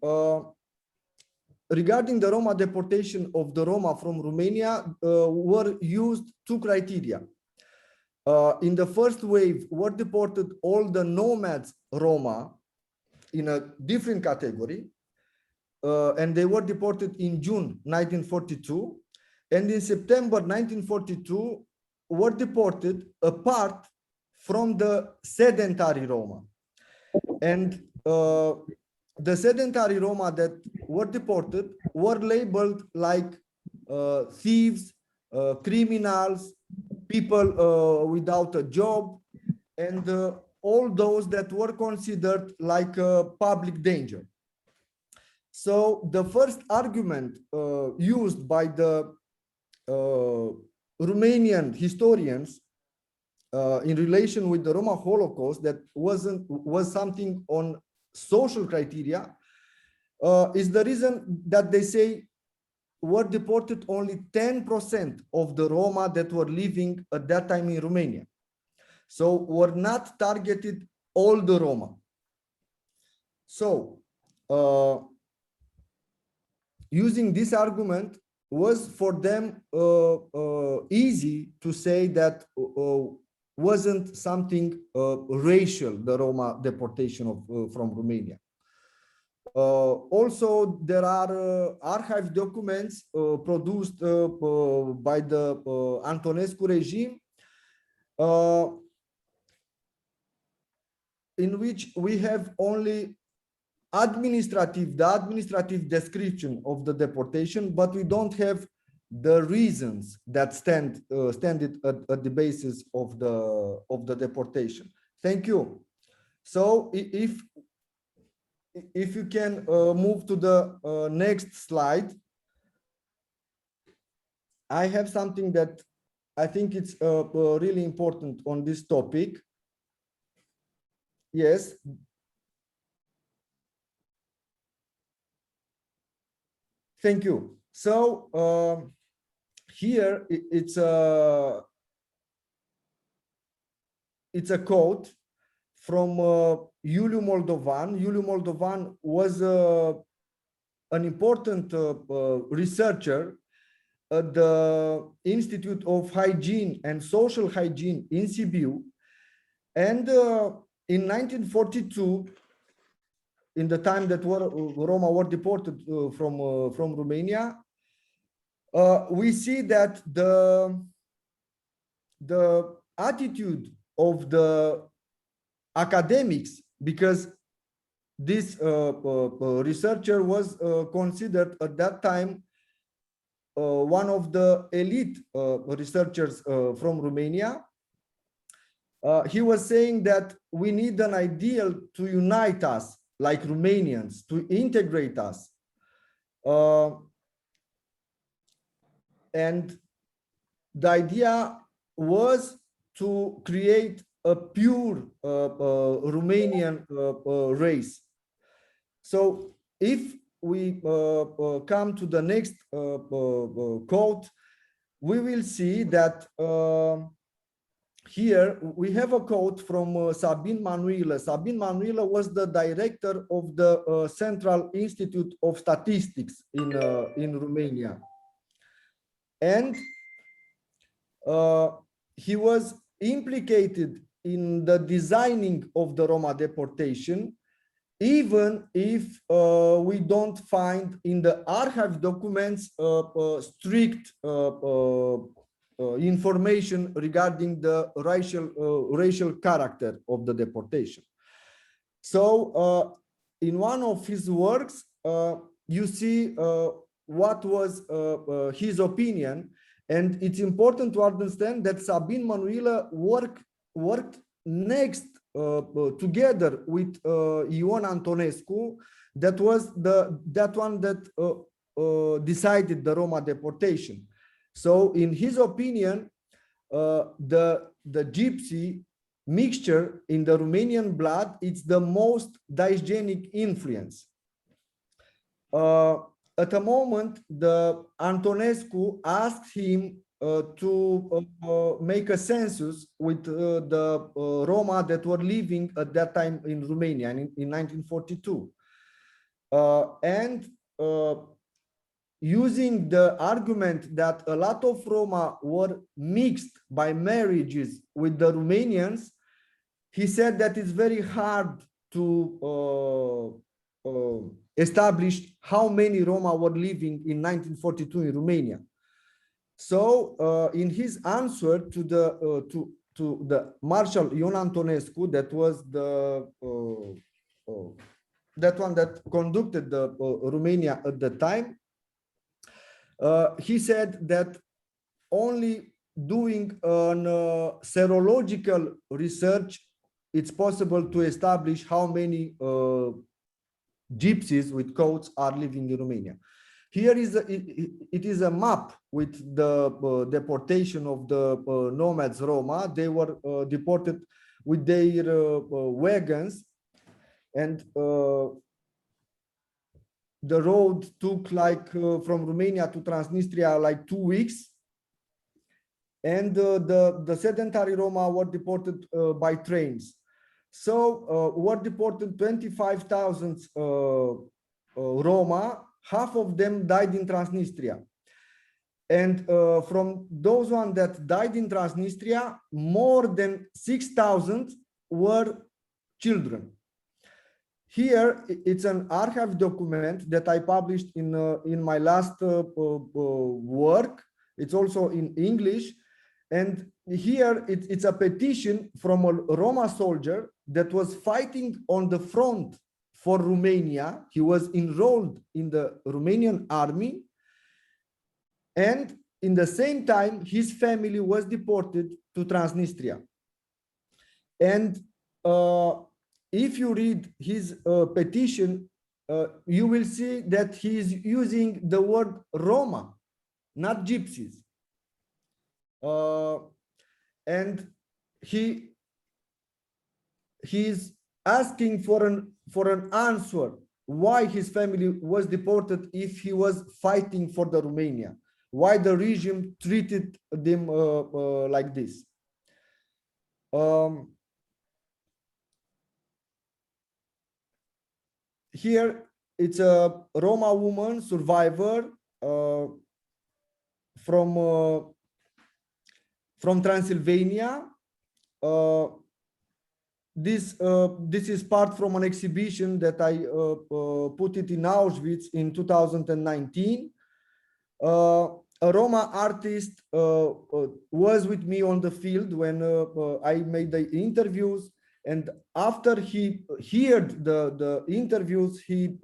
Regarding the Roma deportation of the Roma from Romania, were used two criteria. In the first wave, were deported all the nomads Roma in a different category, and they were deported in June 1942, and in September 1942 were deported apart from the sedentary Roma. And the sedentary Roma that were deported were labeled like thieves, criminals, people without a job, and all those that were considered like a public danger. So the first argument used by the Romanian historians in relation with the Roma Holocaust, that was something on social criteria, is the reason that they say were deported only 10% of the Roma that were living at that time in Romania. So were not targeted all the Roma. So using this argument was for them easy to say that wasn't something racial, the Roma deportation from Romania. Also, there are archive documents produced by the Antonescu regime, in which we have only the administrative description of the deportation, but we don't have the reasons that stand at the basis of the deportation. Thank you. So if you can move to the next slide, I have something that I think it's really important on this topic. Yes. Thank you. So here it's a quote from Iuliu Moldovan. Iuliu Moldovan was an important researcher at the Institute of Hygiene and Social Hygiene in Sibiu. And in 1942, in the time that Roma were deported from Romania, we see that the attitude of the academics, because this researcher was considered at that time one of the elite researchers from Romania. He was saying that we need an ideal to unite us like Romanians, to integrate us. And the idea was to create a pure Romanian race. So if we come to the next quote, we will see that here we have a quote from Sabin Manuilă. Sabin Manuilă was the director of the Central Institute of Statistics in Romania. And he was implicated in the designing of the Roma deportation, even if we don't find in the archive documents strict information regarding the racial character of the deportation. So in one of his works, you see what was his opinion, and it's important to understand that Sabin Manuilă worked next together with Ion Antonescu. That was that one that decided the Roma deportation. So in his opinion, the gypsy mixture in the Romanian blood, it's the most dysgenic influence. At a moment, the Antonescu asked him to make a census with the Roma that were living at that time in Romania in 1942. And using the argument that a lot of Roma were mixed by marriages with the Romanians, he said that it's very hard to establish how many Roma were living in 1942 in Romania. So in his answer to the Marshal Ion Antonescu, that was that one that conducted the Romania at the time, he said that only doing an serological research, it's possible to establish how many gypsies with coats are living in Romania. Here it is a map with the deportation of the nomads Roma. They were deported with their wagons, and the road took like from Romania to Transnistria like 2 weeks, and the sedentary Roma were deported by trains. So were deported 25,000 Roma. Half of them died in Transnistria. And from those ones that died in Transnistria, more than 6,000 were children. here it's an archive document that I published in my last work. It's also in English. And here it's a petition from a Roma soldier that was fighting on the front for Romania. He was enrolled in the Romanian army. And in the same time, his family was deported to Transnistria. And if you read his petition, you will see that he is using the word Roma, not gypsies. And he is asking for an answer why his family was deported if he was fighting for the Romania, why the regime treated them like this. Here it's a Roma woman survivor from Transylvania. This is part from an exhibition that I put it in Auschwitz in 2019. A Roma artist was with me on the field when I made the interviews, and after he heard the interviews, he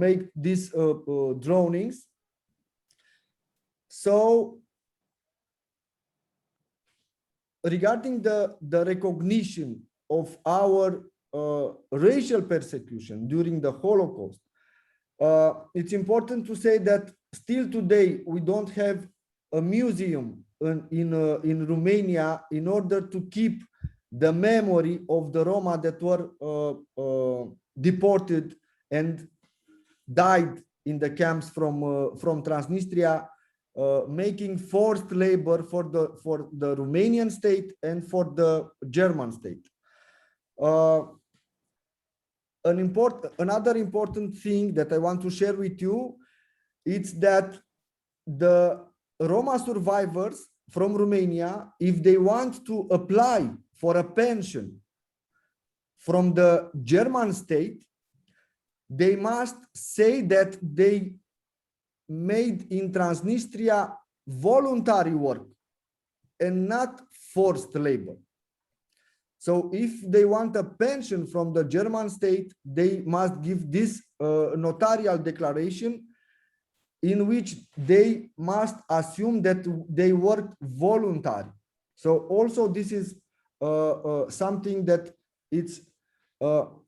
made these drawings. So regarding the recognition of our racial persecution during the Holocaust, it's important to say that still today we don't have a museum in Romania in order to keep the memory of the Roma that were deported and died in the camps from Transnistria, making forced labor for the Romanian state and for the German state. Another important thing that I want to share with you is that the Roma survivors from Romania, if they want to apply for a pension from the German state, they must say that they made in Transnistria voluntary work and not forced labor. So if they want a pension from the German state, they must give this notarial declaration in which they must assume that they worked voluntary. So also this is something that it's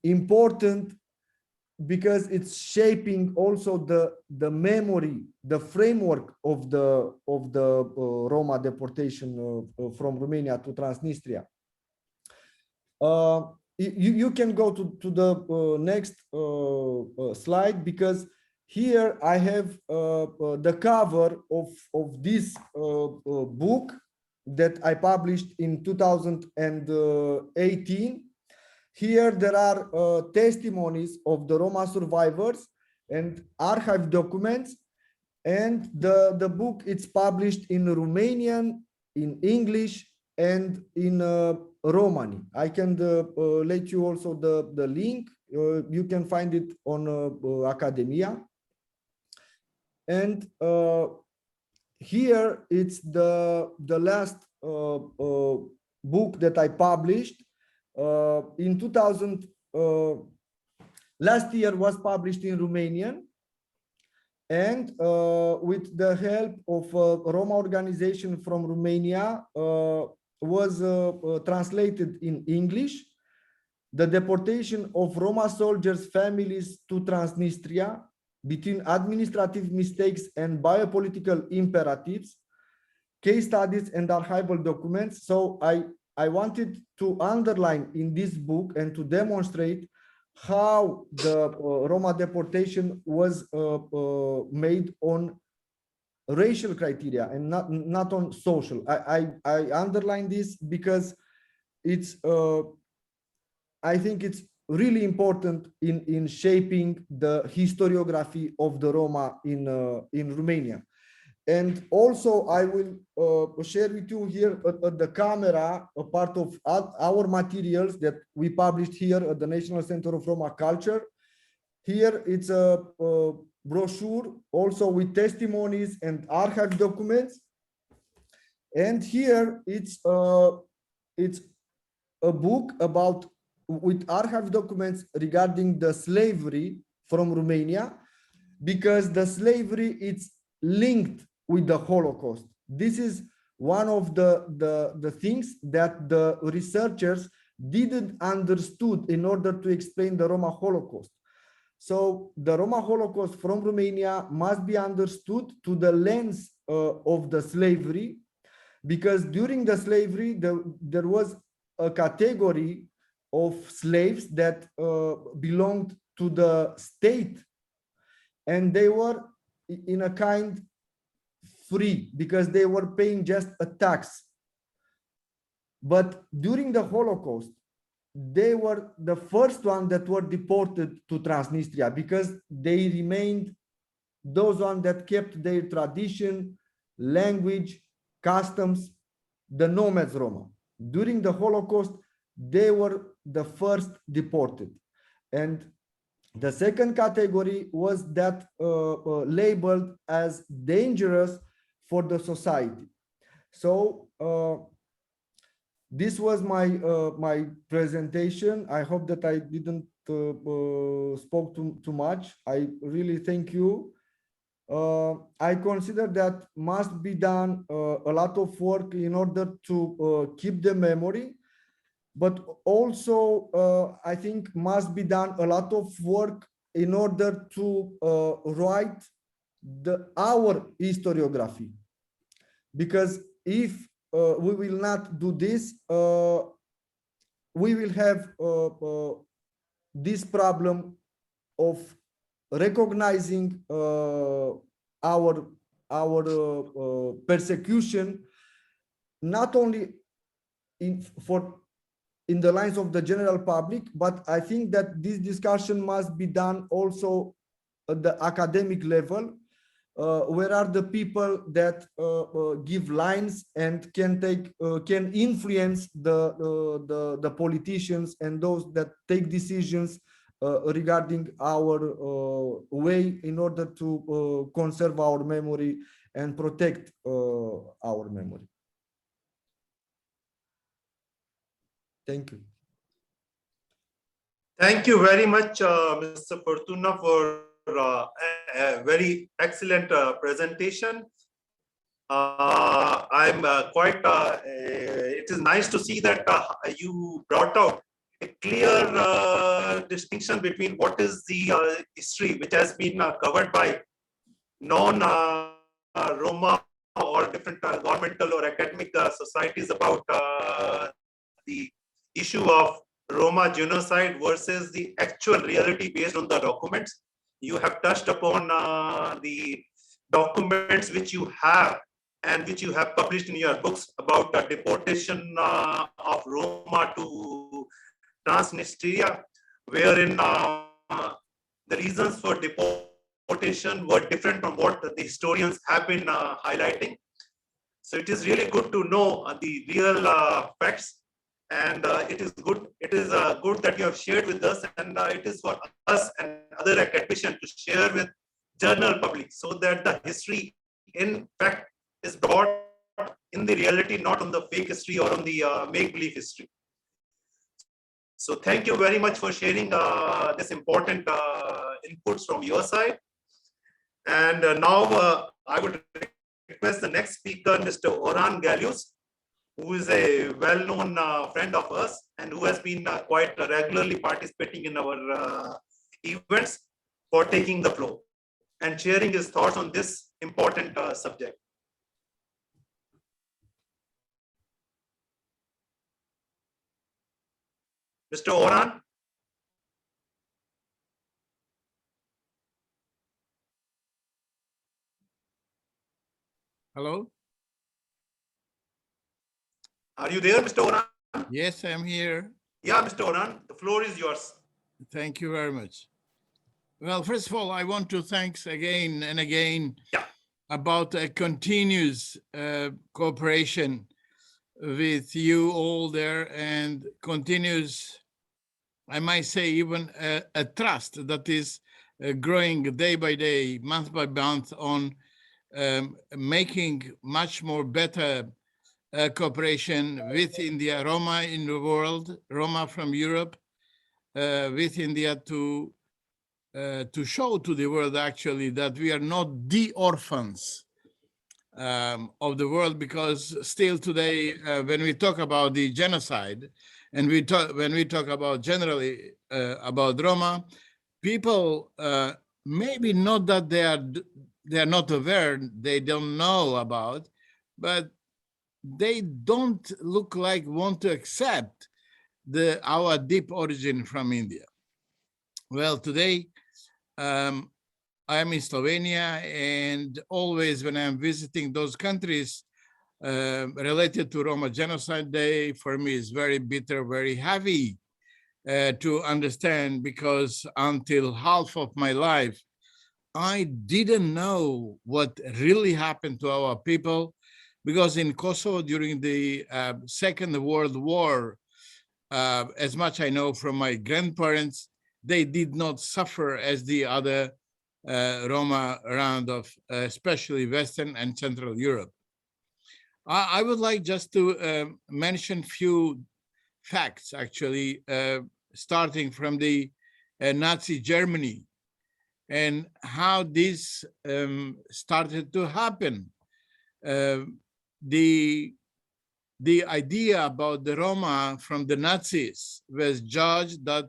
important because it's shaping also the memory, the framework of the Roma deportation from Romania to Transnistria. You can go to the next slide, because here I have the cover of this book that I published in 2018. Here there are testimonies of the Roma survivors and archive documents, and the book it's published in Romanian, in English, and in Romani. I can let you also the link. You can find it on Academia. And here it's the last book that I published. In 2000, last year was published in Romanian, and with the help of a Roma organization from Romania, was translated in English. The deportation of Roma soldiers' families to Transnistria between administrative mistakes and biopolitical imperatives, case studies and archival documents. So I wanted to underline in this book and to demonstrate how the Roma deportation was made on racial criteria and not on social. I underline this because it's I think it's really important in shaping the historiography of the Roma in Romania. And also I will share with you here at the camera a part of our materials that we published here at the National Center of Roma Culture. Here it's a brochure also with testimonies and archive documents. And here it's a book about with archive documents regarding the slavery from Romania, because the slavery is linked with the Holocaust. This is one of the things that the researchers didn't understood in order to explain the Roma Holocaust. So the Roma Holocaust from Romania must be understood to the lens of the slavery, because during the slavery, there was a category of slaves that belonged to the state, and they were in a kind free because they were paying just a tax. But during the Holocaust, they were the first one that were deported to Transnistria because they remained those ones that kept their tradition, language, customs, the nomads Roma. During the Holocaust, they were the first deported. And the second category was that labeled as dangerous for the society. So this was my presentation. I hope that I didn't spoke too much. I really thank you. I consider that must be done a lot of work in order to keep the memory, but also I think must be done a lot of work in order to write our historiography. Because if we will not do this, we will have this problem of recognizing our persecution, not only in the lines of the general public, but I think that this discussion must be done also at the academic level. Where are the people that give lines and can influence the politicians and those that take decisions regarding our way in order to conserve our memory and protect our memory. Thank you. Thank you very much, Mr. Fortuna, for a very excellent presentation. I'm quite, it is nice to see that you brought out a clear distinction between what is the history which has been covered by non-Roma or different governmental or academic societies about the issue of Roma genocide versus the actual reality based on the documents. You have touched upon the documents which you have and which you have published in your books about the deportation of Roma to Transnistria, wherein the reasons for deportation were different from what the historians have been highlighting. So it is really good to know the real facts. And it is good. It is good that you have shared with us, and it is for us and other academicians to share with general public, so that the history, in fact, is brought in the reality, not on the fake history or on the make-believe history. So thank you very much for sharing this important inputs from your side. And now I would request the next speaker, Mr. Orhan Galvez, who is a well-known friend of us and who has been quite regularly participating in our events, for taking the floor and sharing his thoughts on this important subject. Mr. Orhan? Hello? Are you there, Mr. Orhan? Yes, I'm here. Yeah, Mr. Orhan, the floor is yours. Thank you very much. Well, first of all, I want to thank again and again about a continuous cooperation with you all there, and continues, I might say, even a trust that is growing day by day, month by month, on making much more better cooperation with India, Roma in the world, Roma from Europe, with India, to show to the world actually that we are not the orphans of the world, because still today, when we talk about the genocide, and when we talk about generally about Roma, people maybe not that they are not aware, they don't know about, but they don't look like want to accept our deep origin from India. Well, today I am in Slovenia, and always when I'm visiting those countries related to Roma Genocide Day, for me is very bitter, very heavy to understand, because until half of my life, I didn't know what really happened to our people, because in Kosovo during the Second World War, as much I know from my grandparents, they did not suffer as the other Roma around of especially Western and Central Europe. I would like just to mention few facts, actually, starting from the Nazi Germany and how this started to happen. The idea about the Roma from the Nazis was judged that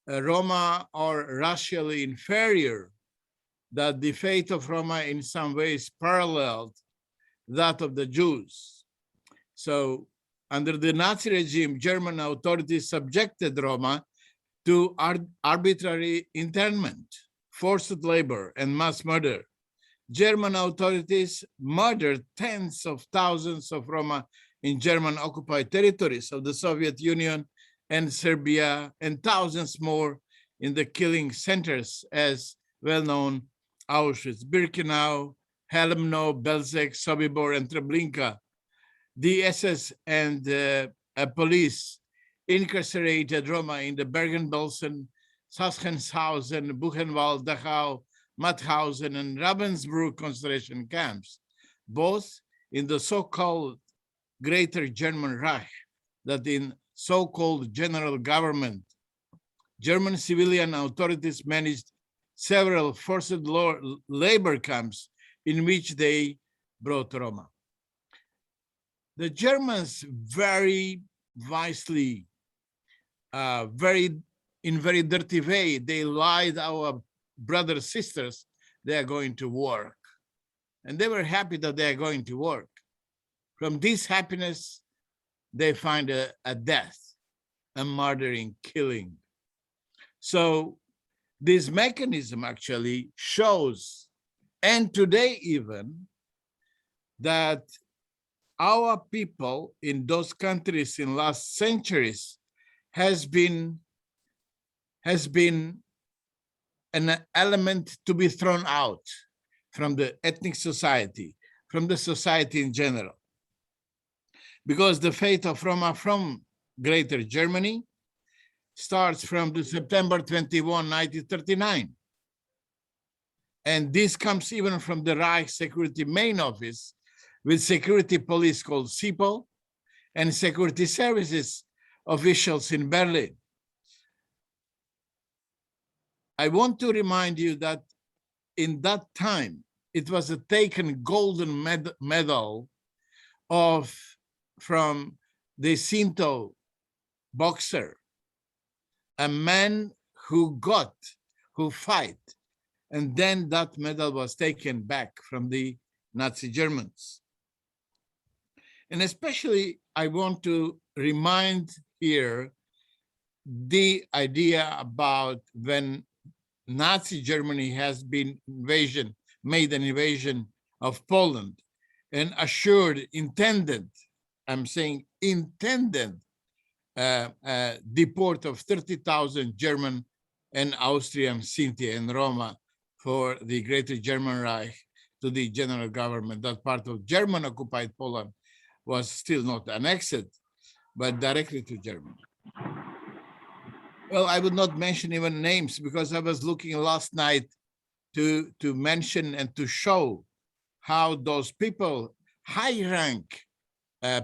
Roma are racially inferior, that the fate of Roma in some ways paralleled that of the Jews. So under the Nazi regime, German authorities subjected Roma to arbitrary internment, forced labor, and mass murder. German authorities murdered tens of thousands of Roma in German occupied territories of the Soviet Union and Serbia, and thousands more in the killing centers as well-known Auschwitz, Birkenau, Helmno, Belzec, Sobibor, and Treblinka. The SS and police incarcerated Roma in the Bergen-Belsen, Sachsenhausen, Buchenwald, Dachau, Mauthausen, and Ravensbrück concentration camps, both in the so-called Greater German Reich, that in so-called general government. German civilian authorities managed several forced labor camps in which they brought Roma. The Germans very wisely, in very dirty way, they lied our brothers, sisters, they are going to work. And they were happy that they are going to work. From this happiness, they find a death, a murdering, killing. So this mechanism actually shows, and today even, that our people in those countries in last centuries has been an element to be thrown out from the ethnic society, from the society in general. Because the fate of Roma from Greater Germany starts from the September 21, 1939. And this comes even from the Reich Security Main Office, with security police called SIPO and security services officials in Berlin. I want to remind you that in that time, it was a taken golden medal from the Sinto boxer, a man who fight, and then that medal was taken back from the Nazi Germans. And especially, I want to remind here the idea about when Nazi Germany has been made an invasion of Poland and intended deport of 30,000 German and Austrian Sinti and Roma for the Greater German Reich. to the general government. That part of German-occupied Poland was still not annexed, but directly to Germany. Well, I would not mention even names because I was looking last night to mention and to show how those people, high rank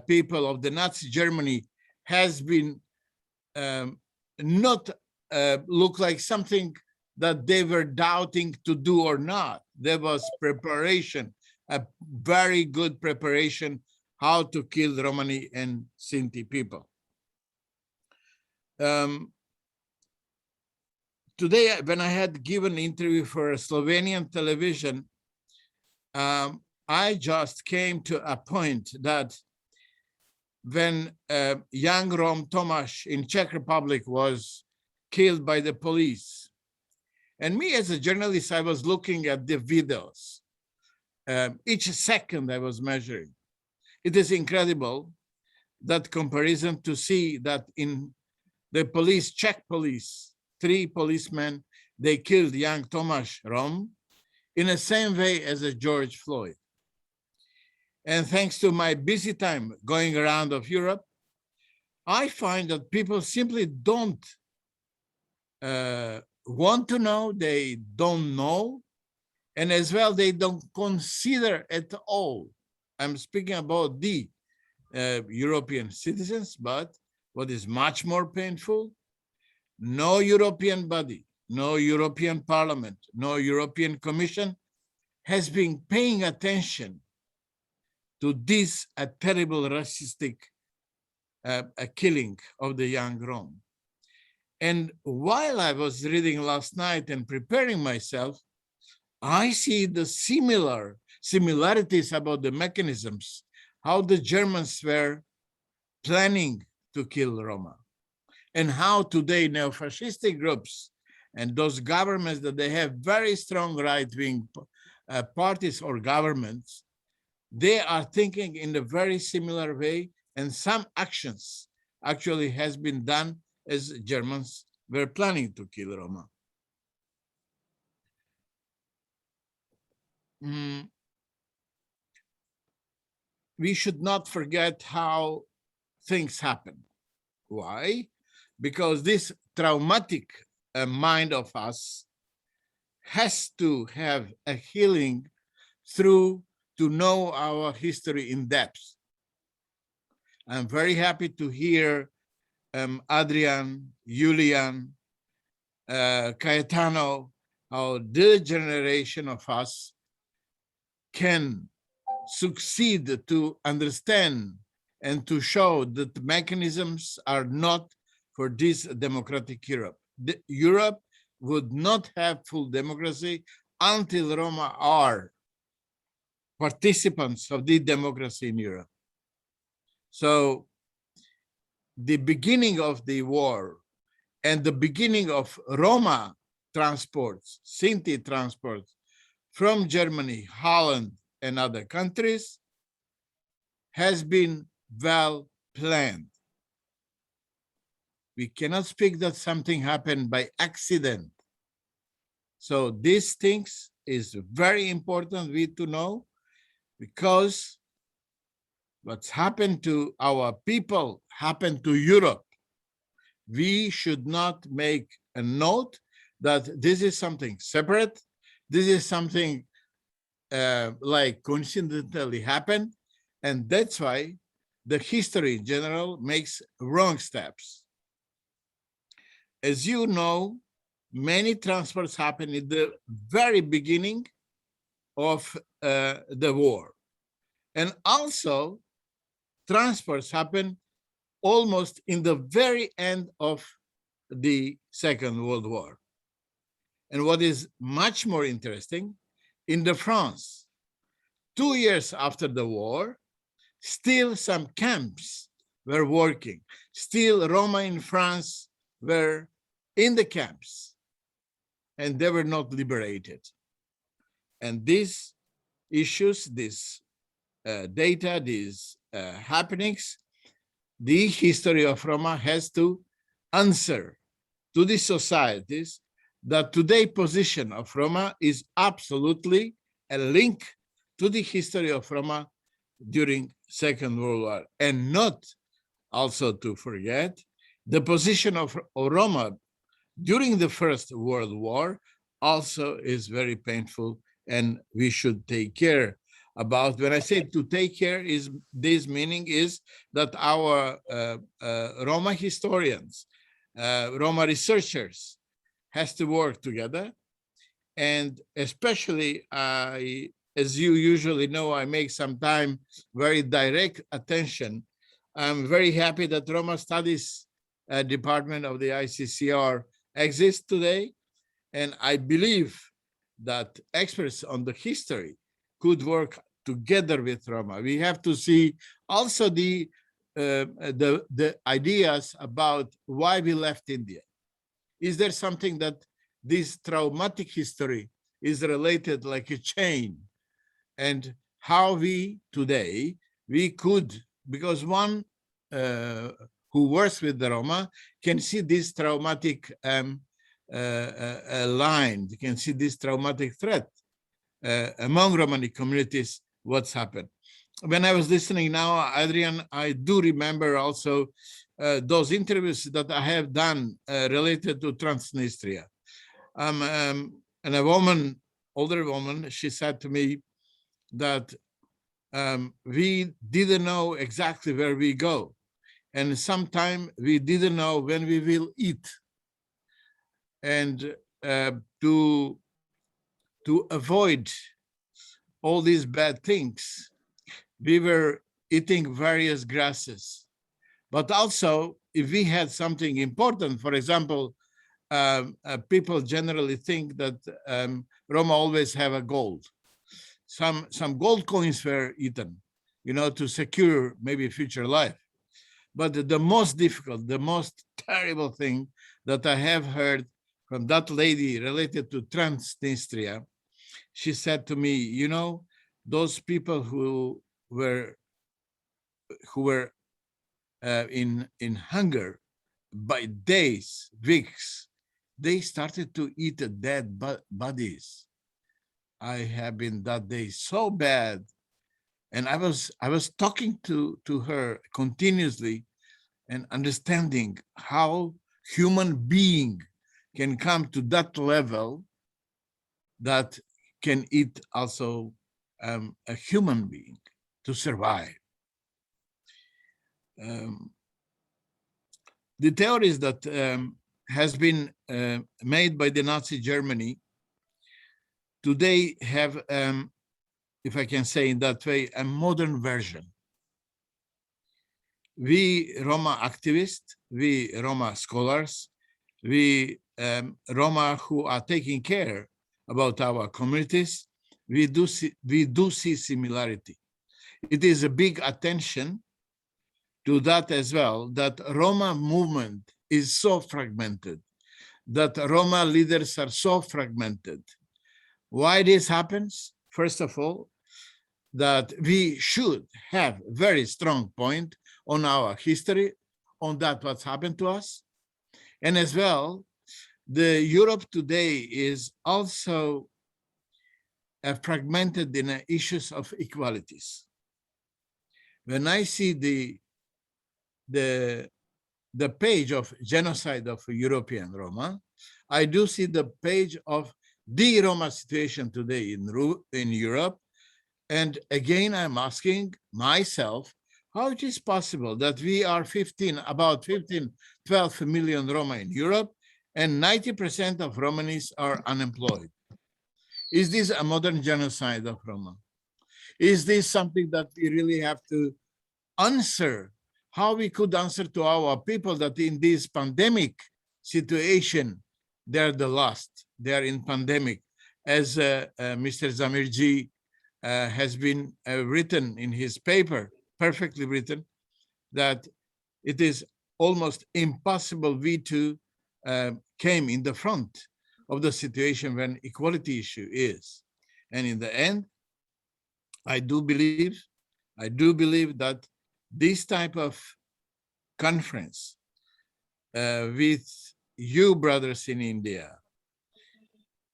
people of the Nazi Germany, has been not look like something that they were doubting to do or not. There was preparation, a very good preparation how to kill Romani and Sinti people. Today, when I had given an interview for a Slovenian television, I just came to a point that when young Rom Tomáš in Czech Republic was killed by the police, and me as a journalist, I was looking at the videos. Each second I was measuring. It is incredible, that comparison, to see that in the police, Czech police, 3 policemen, they killed young Tomáš Rom in the same way as a George Floyd. And thanks to my busy time going around of Europe, I find that people simply don't want to know, they don't know, and as well, they don't consider at all. I'm speaking about the European citizens, but what is much more painful, no European body, no European Parliament, no European Commission has been paying attention to this terrible racistic killing of the young Rom. And while I was reading last night and preparing myself, I see the similarities about the mechanisms, how the Germans were planning to kill Roma, and how today neo-fascistic groups and those governments that they have very strong right-wing parties or governments, they are thinking in a very similar way, and some actions actually has been done as Germans were planning to kill Roma. We should not forget how things happen. Why? Because this traumatic mind of us has to have a healing through to know our history in depth. I'm very happy to hear Adrian, Julian, Cayetano, how the generation of us can succeed to understand and to show that the mechanisms are not for this democratic Europe. Europe would not have full democracy until Roma are participants of the democracy in Europe. So the beginning of the war and the beginning of Roma transports, Sinti transports from Germany, Holland, and other countries has been well planned. We cannot speak that something happened by accident. So these things is very important we to know, because what's happened to our people happened to Europe. We should not make a note that this is something separate. This is something like coincidentally happened. And that's why the history in general makes wrong steps. As you know, many transfers happened in the very beginning of the war. And also transfers happen almost in the very end of the Second World War. And what is much more interesting, in the France, 2 years after the war, still some camps were working. Still Roma in France were in the camps, and they were not liberated. And these issues, this data, these happenings, the history of Roma has to answer to the societies that today's position of Roma is absolutely a link to the history of Roma during Second World War, and not also to forget the position of Roma during the First World War also is very painful, and we should take care about. When I say to take care, is this meaning is that our Roma historians, Roma researchers has to work together. And especially, as you usually know, I make some time very direct attention. I'm very happy that Roma Studies Department of the ICCR exists today. And I believe that experts on the history could work together with Roma. We have to see also the ideas about why we left India. Is there something that this traumatic history is related like a chain? And how we today, we could, because one who works with the Roma can see this traumatic line, you can see this traumatic threat among Romani communities, what's happened. When I was listening now, Adrian, I do remember also those interviews that I have done related to Transnistria. And a woman, older woman, she said to me that we didn't know exactly where we go. And sometimes we didn't know when we will eat. And to avoid all these bad things, we were eating various grasses. But also, if we had something important, for example, people generally think that Roma always have a gold. Some gold coins were eaten, you know, to secure maybe future life. But the most difficult, the most terrible thing that I have heard from that lady related to Transnistria, she said to me, you know, those people who were in hunger by days, weeks, they started to eat the dead bodies. I have been that day so bad, and I was talking to her continuously and understanding how human being can come to that level that can eat also a human being to survive. The theories that has been made by the Nazi Germany today have, if I can say in that way, a modern version. We Roma activists, we Roma scholars, we Roma who are taking care about our communities, we do see similarity. It is a big attention to that as well, that Roma movement is so fragmented, that Roma leaders are so fragmented. Why this happens? First of all, that we should have very strong point on our history, on that what's happened to us. And as well, the Europe today is also fragmented in issues of equalities. When I see the page of genocide of European Roma, I do see the page of the Roma situation today in Europe. And again, I'm asking myself, how it is possible that we are about 12 million Roma in Europe, and 90% of Romanis are unemployed? Is this a modern genocide of Roma? Is this something that we really have to answer? How we could answer to our people that in this pandemic situation, they're the last, they're in pandemic. As Mr. Zamirji has been written in his paper, perfectly written, that it is almost impossible we two came in the front of the situation when equality issue is. And in the end, I do believe that this type of conference with you brothers in India,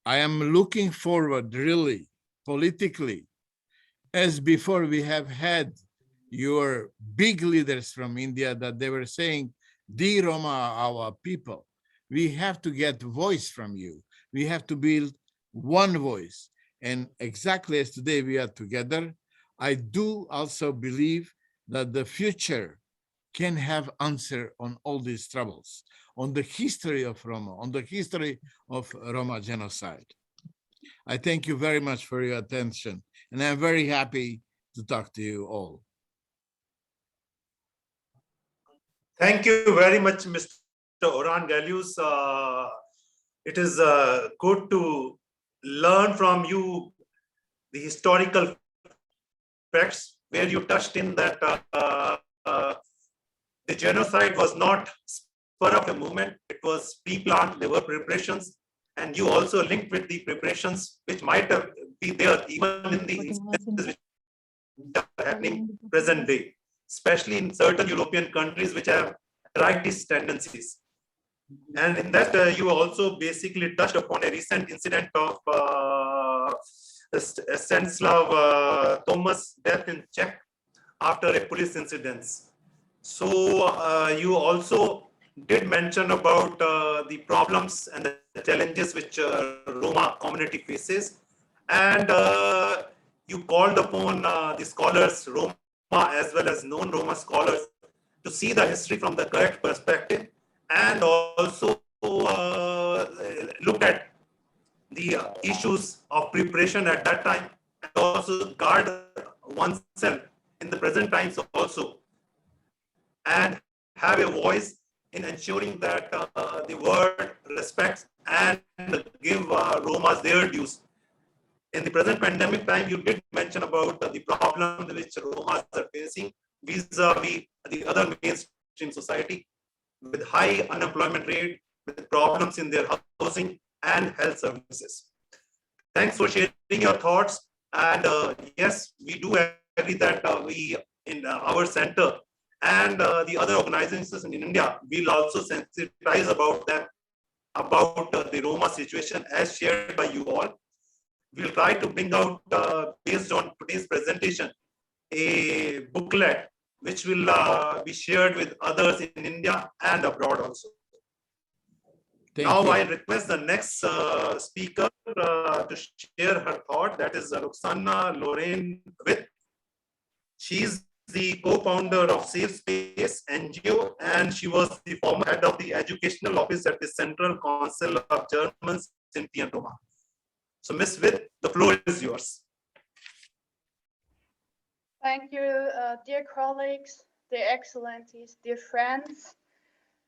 I am looking forward really politically as before we have had your big leaders from India that they were saying, the Roma are our people. We have to get voice from you. We have to build one voice. And exactly as today we are together, I do also believe that the future can have answer on all these troubles, on the history of Roma, on the history of Roma genocide. I thank you very much for your attention, and I'm very happy to talk to you all. Thank you very much, Mr. Orhan Galvez. It is good to learn from you the historical facts where you touched in that the genocide was not spur of a movement. It was pre-planned. There were preparations, and you also linked with the preparations which might have be there even in the instances which are happening present day, especially in certain European countries which have rightist tendencies. And in that, you also basically touched upon a recent incident of Stanislav Thomas' death in Czech after a police incident. So you also did mention about the problems and the challenges which Roma community faces, and you called upon the scholars, Roma as well as non-Roma scholars, to see the history from the correct perspective, and also look at the issues of preparation at that time, and also guard oneself in the present times also, and have a voice in ensuring that the world respects and give Romas their dues. In the present pandemic time, you did mention about the problems which Romas are facing vis-a-vis the other mainstream society, with high unemployment rate, with problems in their housing and health services. Thanks for sharing your thoughts. And yes, we do agree that we in our center and the other organizations in India will also sensitize about them, about the Roma situation as shared by you all. We'll try to bring out, based on today's presentation, a booklet which will be shared with others in India and abroad also. Now I request the next speaker to share her thought, that is Roxanna Lorraine Witt. She's the co-founder of Safe Space NGO, and she was the former head of the educational office at the Central Council of German Sinti and Roma. So Ms. Witt, the floor is yours. Thank you, dear colleagues, dear excellencies, dear friends.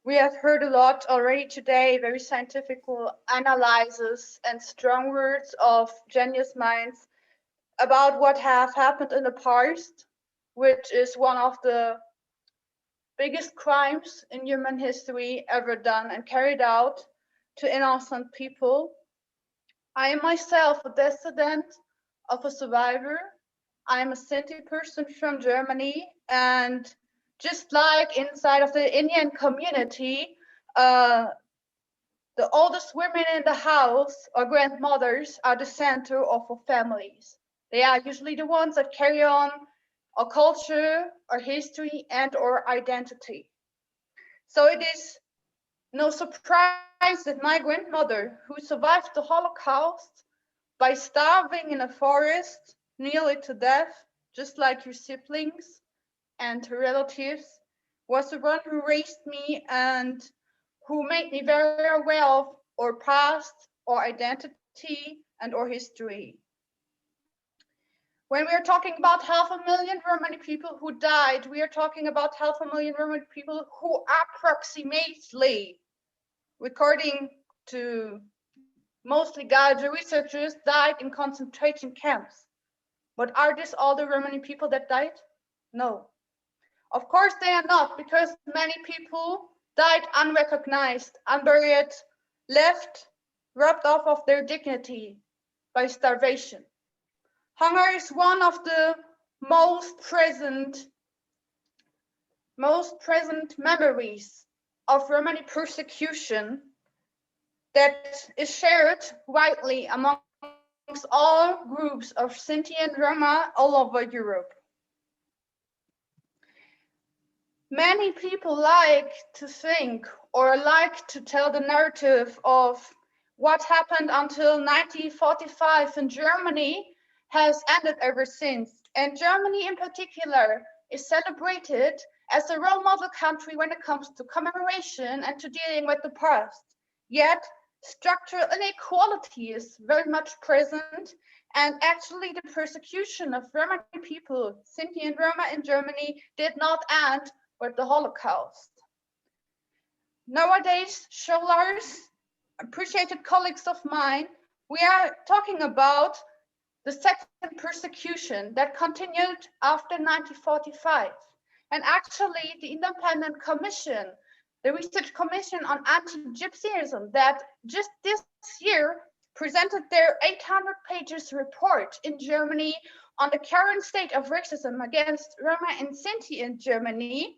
We have heard a lot already today, very scientific analysis and strong words of genius minds about what have happened in the past, which is one of the biggest crimes in human history ever done and carried out to innocent people. I am myself a descendant of a survivor. I am a Sinti person from Germany, and just like inside of the Indian community, the oldest women in the house or grandmothers are the center of our families. They are usually the ones that carry on our culture, our history, and our identity. So it is no surprise that my grandmother, who survived the Holocaust by starving in a forest nearly to death, just like her siblings and her relatives, was the one who raised me and who made me very aware of our past, our identity, and our history. When we are talking about 500,000 Romani people who died, we are talking about 500,000 Romani people who approximately, according to mostly Gallagher researchers, died in concentration camps. But are these all the Romani people that died? No. Of course they are not, because many people died unrecognized, unburied, left, robbed off of their dignity by starvation. Hunger is one of the most present memories of Romani persecution that is shared widely among all groups of Sinti and Roma all over Europe. Many people like to think or like to tell the narrative of what happened until 1945 in Germany has ended ever since. And Germany in particular is celebrated as a role model country when it comes to commemoration and to dealing with the past. Yet, structural inequality is very much present, and actually the persecution of Roma people, Sinti and Roma in Germany, did not end with the Holocaust. Nowadays, scholars, appreciated colleagues of mine, we are talking about the second persecution that continued after 1945. And actually, the Independent Commission, the Research Commission on Anti-Gypsyism, that just this year presented their 800 pages report in Germany on the current state of racism against Roma and Sinti in Germany,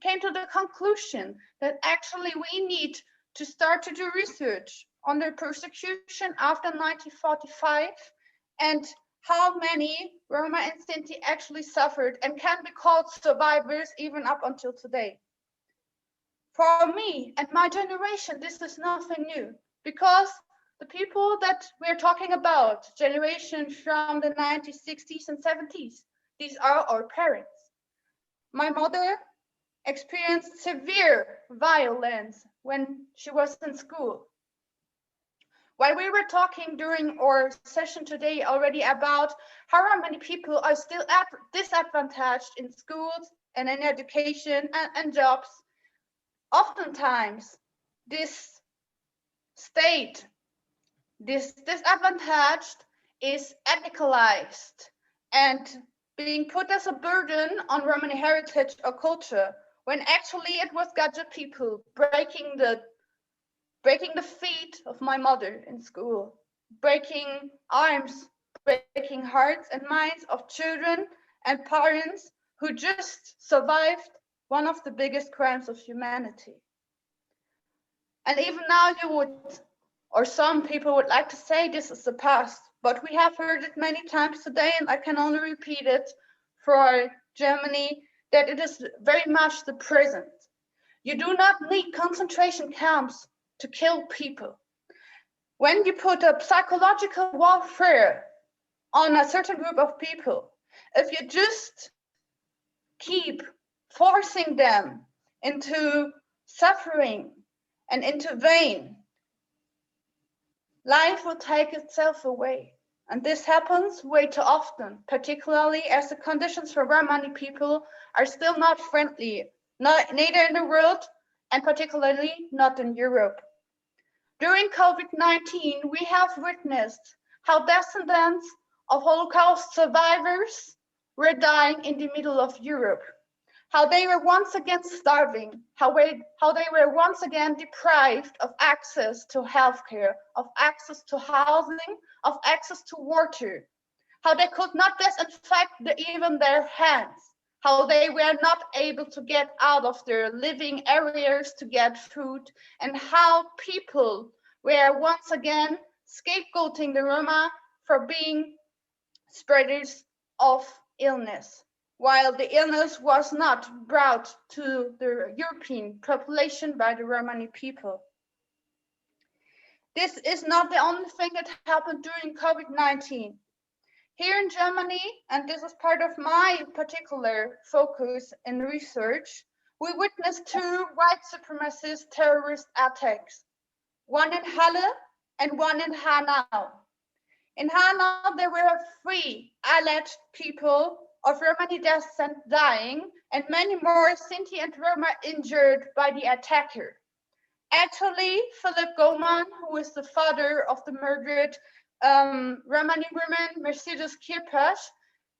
came to the conclusion that actually we need to start to do research on the persecution after 1945 and how many Roma and Sinti actually suffered and can be called survivors even up until today. For me and my generation, this is nothing new, because the people that we're talking about, generation from the 1960s and 70s, these are our parents. My mother experienced severe violence when she was in school. While we were talking during our session today already about how many people are still disadvantaged in schools and in education and jobs, oftentimes this state, this disadvantaged is ethnicalized and being put as a burden on Romani heritage or culture, when actually it was Gadget people breaking the feet of my mother in school, breaking arms, breaking hearts and minds of children and parents who just survived one of the biggest crimes of humanity. And even now you would, or some people would like to say this is the past, but we have heard it many times today, and I can only repeat it for Germany, that it is very much the present. You do not need concentration camps to kill people. When you put a psychological warfare on a certain group of people, if you just keep forcing them into suffering and into vain, life will take itself away. And this happens way too often, particularly as the conditions for Romani people are still not friendly, neither in the world and particularly not in Europe. During COVID-19, we have witnessed how descendants of Holocaust survivors were dying in the middle of Europe, how they were once again starving, how they were once again deprived of access to healthcare, of access to housing, of access to water, how they could not disinfect even their hands, how they were not able to get out of their living areas to get food, and how people were once again scapegoating the Roma for being spreaders of illness, while the illness was not brought to the European population by the Romani people. This is not the only thing that happened during COVID-19. Here in Germany, and this is part of my particular focus in research, we witnessed 2 white supremacist terrorist attacks, one in Halle and one in Hanau. In Hanau, there were 3 alleged people of Romani descent dying and many more Sinti and Roma injured by the attacker. Actually, Philip Goldman, who is the father of the murdered Romani woman Mercedes Kirpas,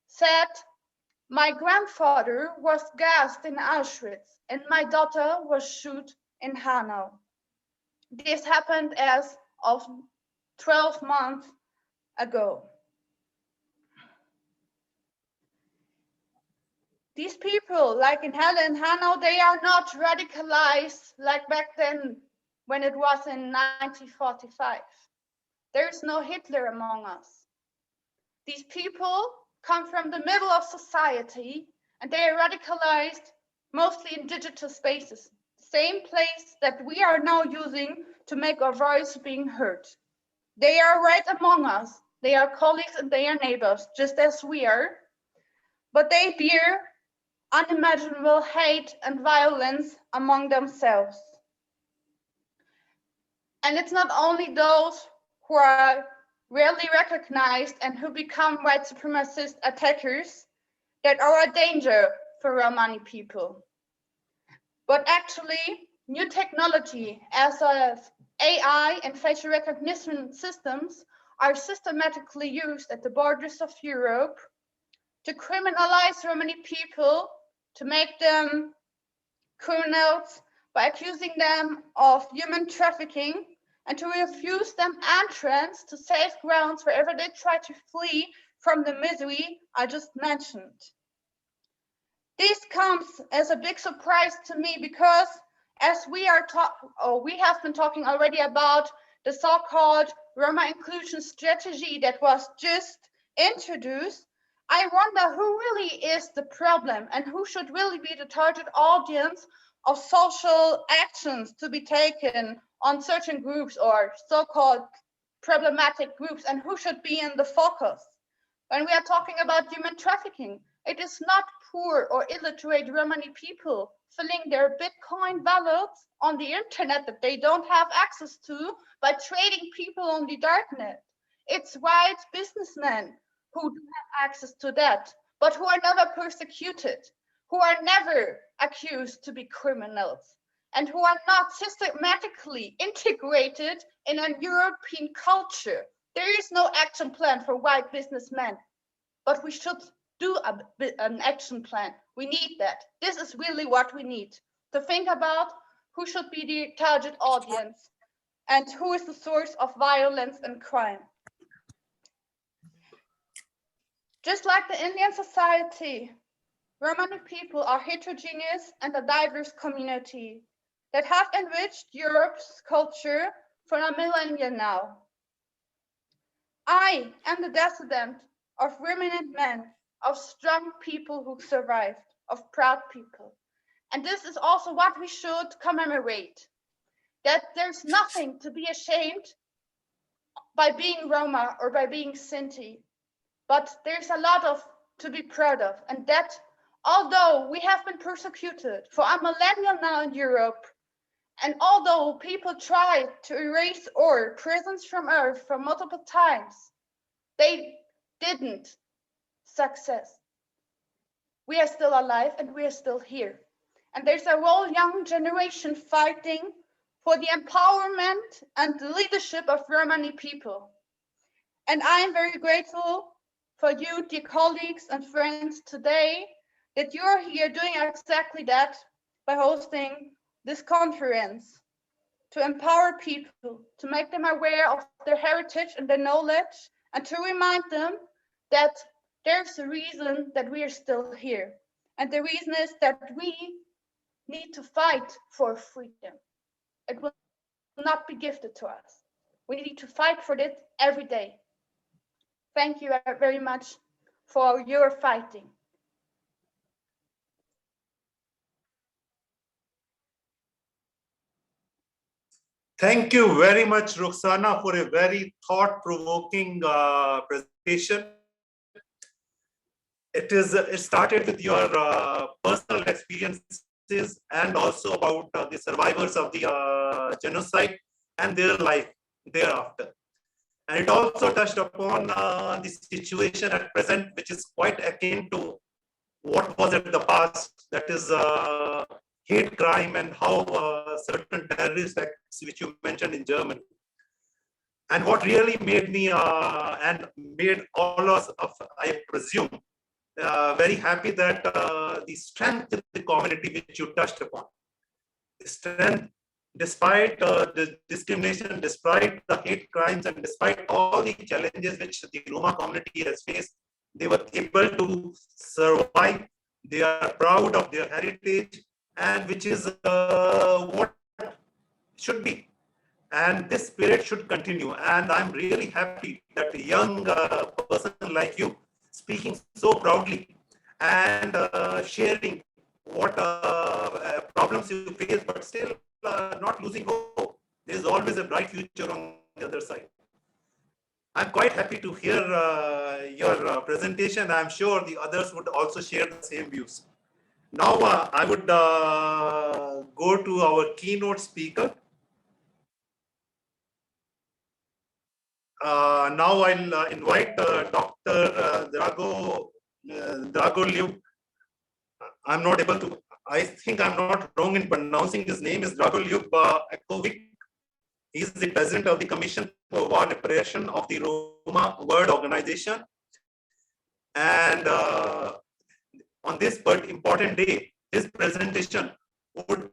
said, "My grandfather was gassed in Auschwitz and my daughter was shot in Hanau." This happened as of 12 months ago. These people, like in Halle and Hanau, they are not radicalized like back then when it was in 1945. There is no Hitler among us. These people come from the middle of society and they are radicalized mostly in digital spaces, same place that we are now using to make our voice being heard. They are right among us. They are colleagues and they are neighbors, just as we are, but they bear unimaginable hate and violence among themselves. And it's not only those who are rarely recognized and who become white supremacist attackers that are a danger for Romani people. But actually, new technology as AI and facial recognition systems are systematically used at the borders of Europe to criminalize Romani people, to make them criminals by accusing them of human trafficking and to refuse them entrance to safe grounds wherever they try to flee from the misery I just mentioned. This comes as a big surprise to me because as we have been talking already about the so-called Roma inclusion strategy that was just introduced, I wonder who really is the problem and who should really be the target audience of social actions to be taken on certain groups or so-called problematic groups, and who should be in the focus. When we are talking about human trafficking, it is not poor or illiterate Romani people filling their Bitcoin wallets on the internet that they don't have access to by trading people on the darknet. It's white businessmen who do have access to that, but who are never persecuted, who are never accused to be criminals, and who are not systematically integrated in a European culture. There is no action plan for white businessmen, but we should do an action plan. We need that. This is really what we need to think about who should be the target audience and who is the source of violence and crime. Just like the Indian society, Romani people are heterogeneous and a diverse community that have enriched Europe's culture for a millennia now. I am the descendant of women and men, of strong people who survived, of proud people. And this is also what we should commemorate, that there's nothing to be ashamed by being Roma or by being Sinti, but there's a lot to be proud of, and that although we have been persecuted for a millennia now in Europe, and although people try to erase our presence from Earth for multiple times, they didn't success. We are still alive and we are still here. And there's a whole young generation fighting for the empowerment and the leadership of Romani people. And I'm very grateful for you, dear colleagues and friends, today that you're here doing exactly that by hosting this conference to empower people, to make them aware of their heritage and their knowledge, and to remind them that there's a reason that we are still here. And the reason is that we need to fight for freedom. It will not be gifted to us. We need to fight for it every day. Thank you very much for your fighting. Thank you very much, Roxanna, for a very thought-provoking presentation. It started with your personal experiences and also about the survivors of the genocide and their life thereafter. And it also touched upon the situation at present, which is quite akin to what was in the past, that is hate crime and how certain terrorist acts, which you mentioned in Germany. And what really made me and made all of us, I presume, very happy that the strength of the community which you touched upon, the strength despite the discrimination, despite the hate crimes, and despite all the challenges which the Roma community has faced, they were able to survive. They are proud of their heritage, and which is what should be. And this spirit should continue. And I'm really happy that a young person like you speaking so proudly and sharing what problems you face, but still not losing hope. There's always a bright future on the other side. I'm quite happy to hear your presentation. I'm sure the others would also share the same views. Now I would go to our keynote speaker. Now I'll invite Dr. Dragoli. I'm not able to, I think I'm not wrong in pronouncing his name, is Dragoli Ekovic. He is the president of the Commission for War Reparation of the Roma World Organization. And on this important day, his presentation would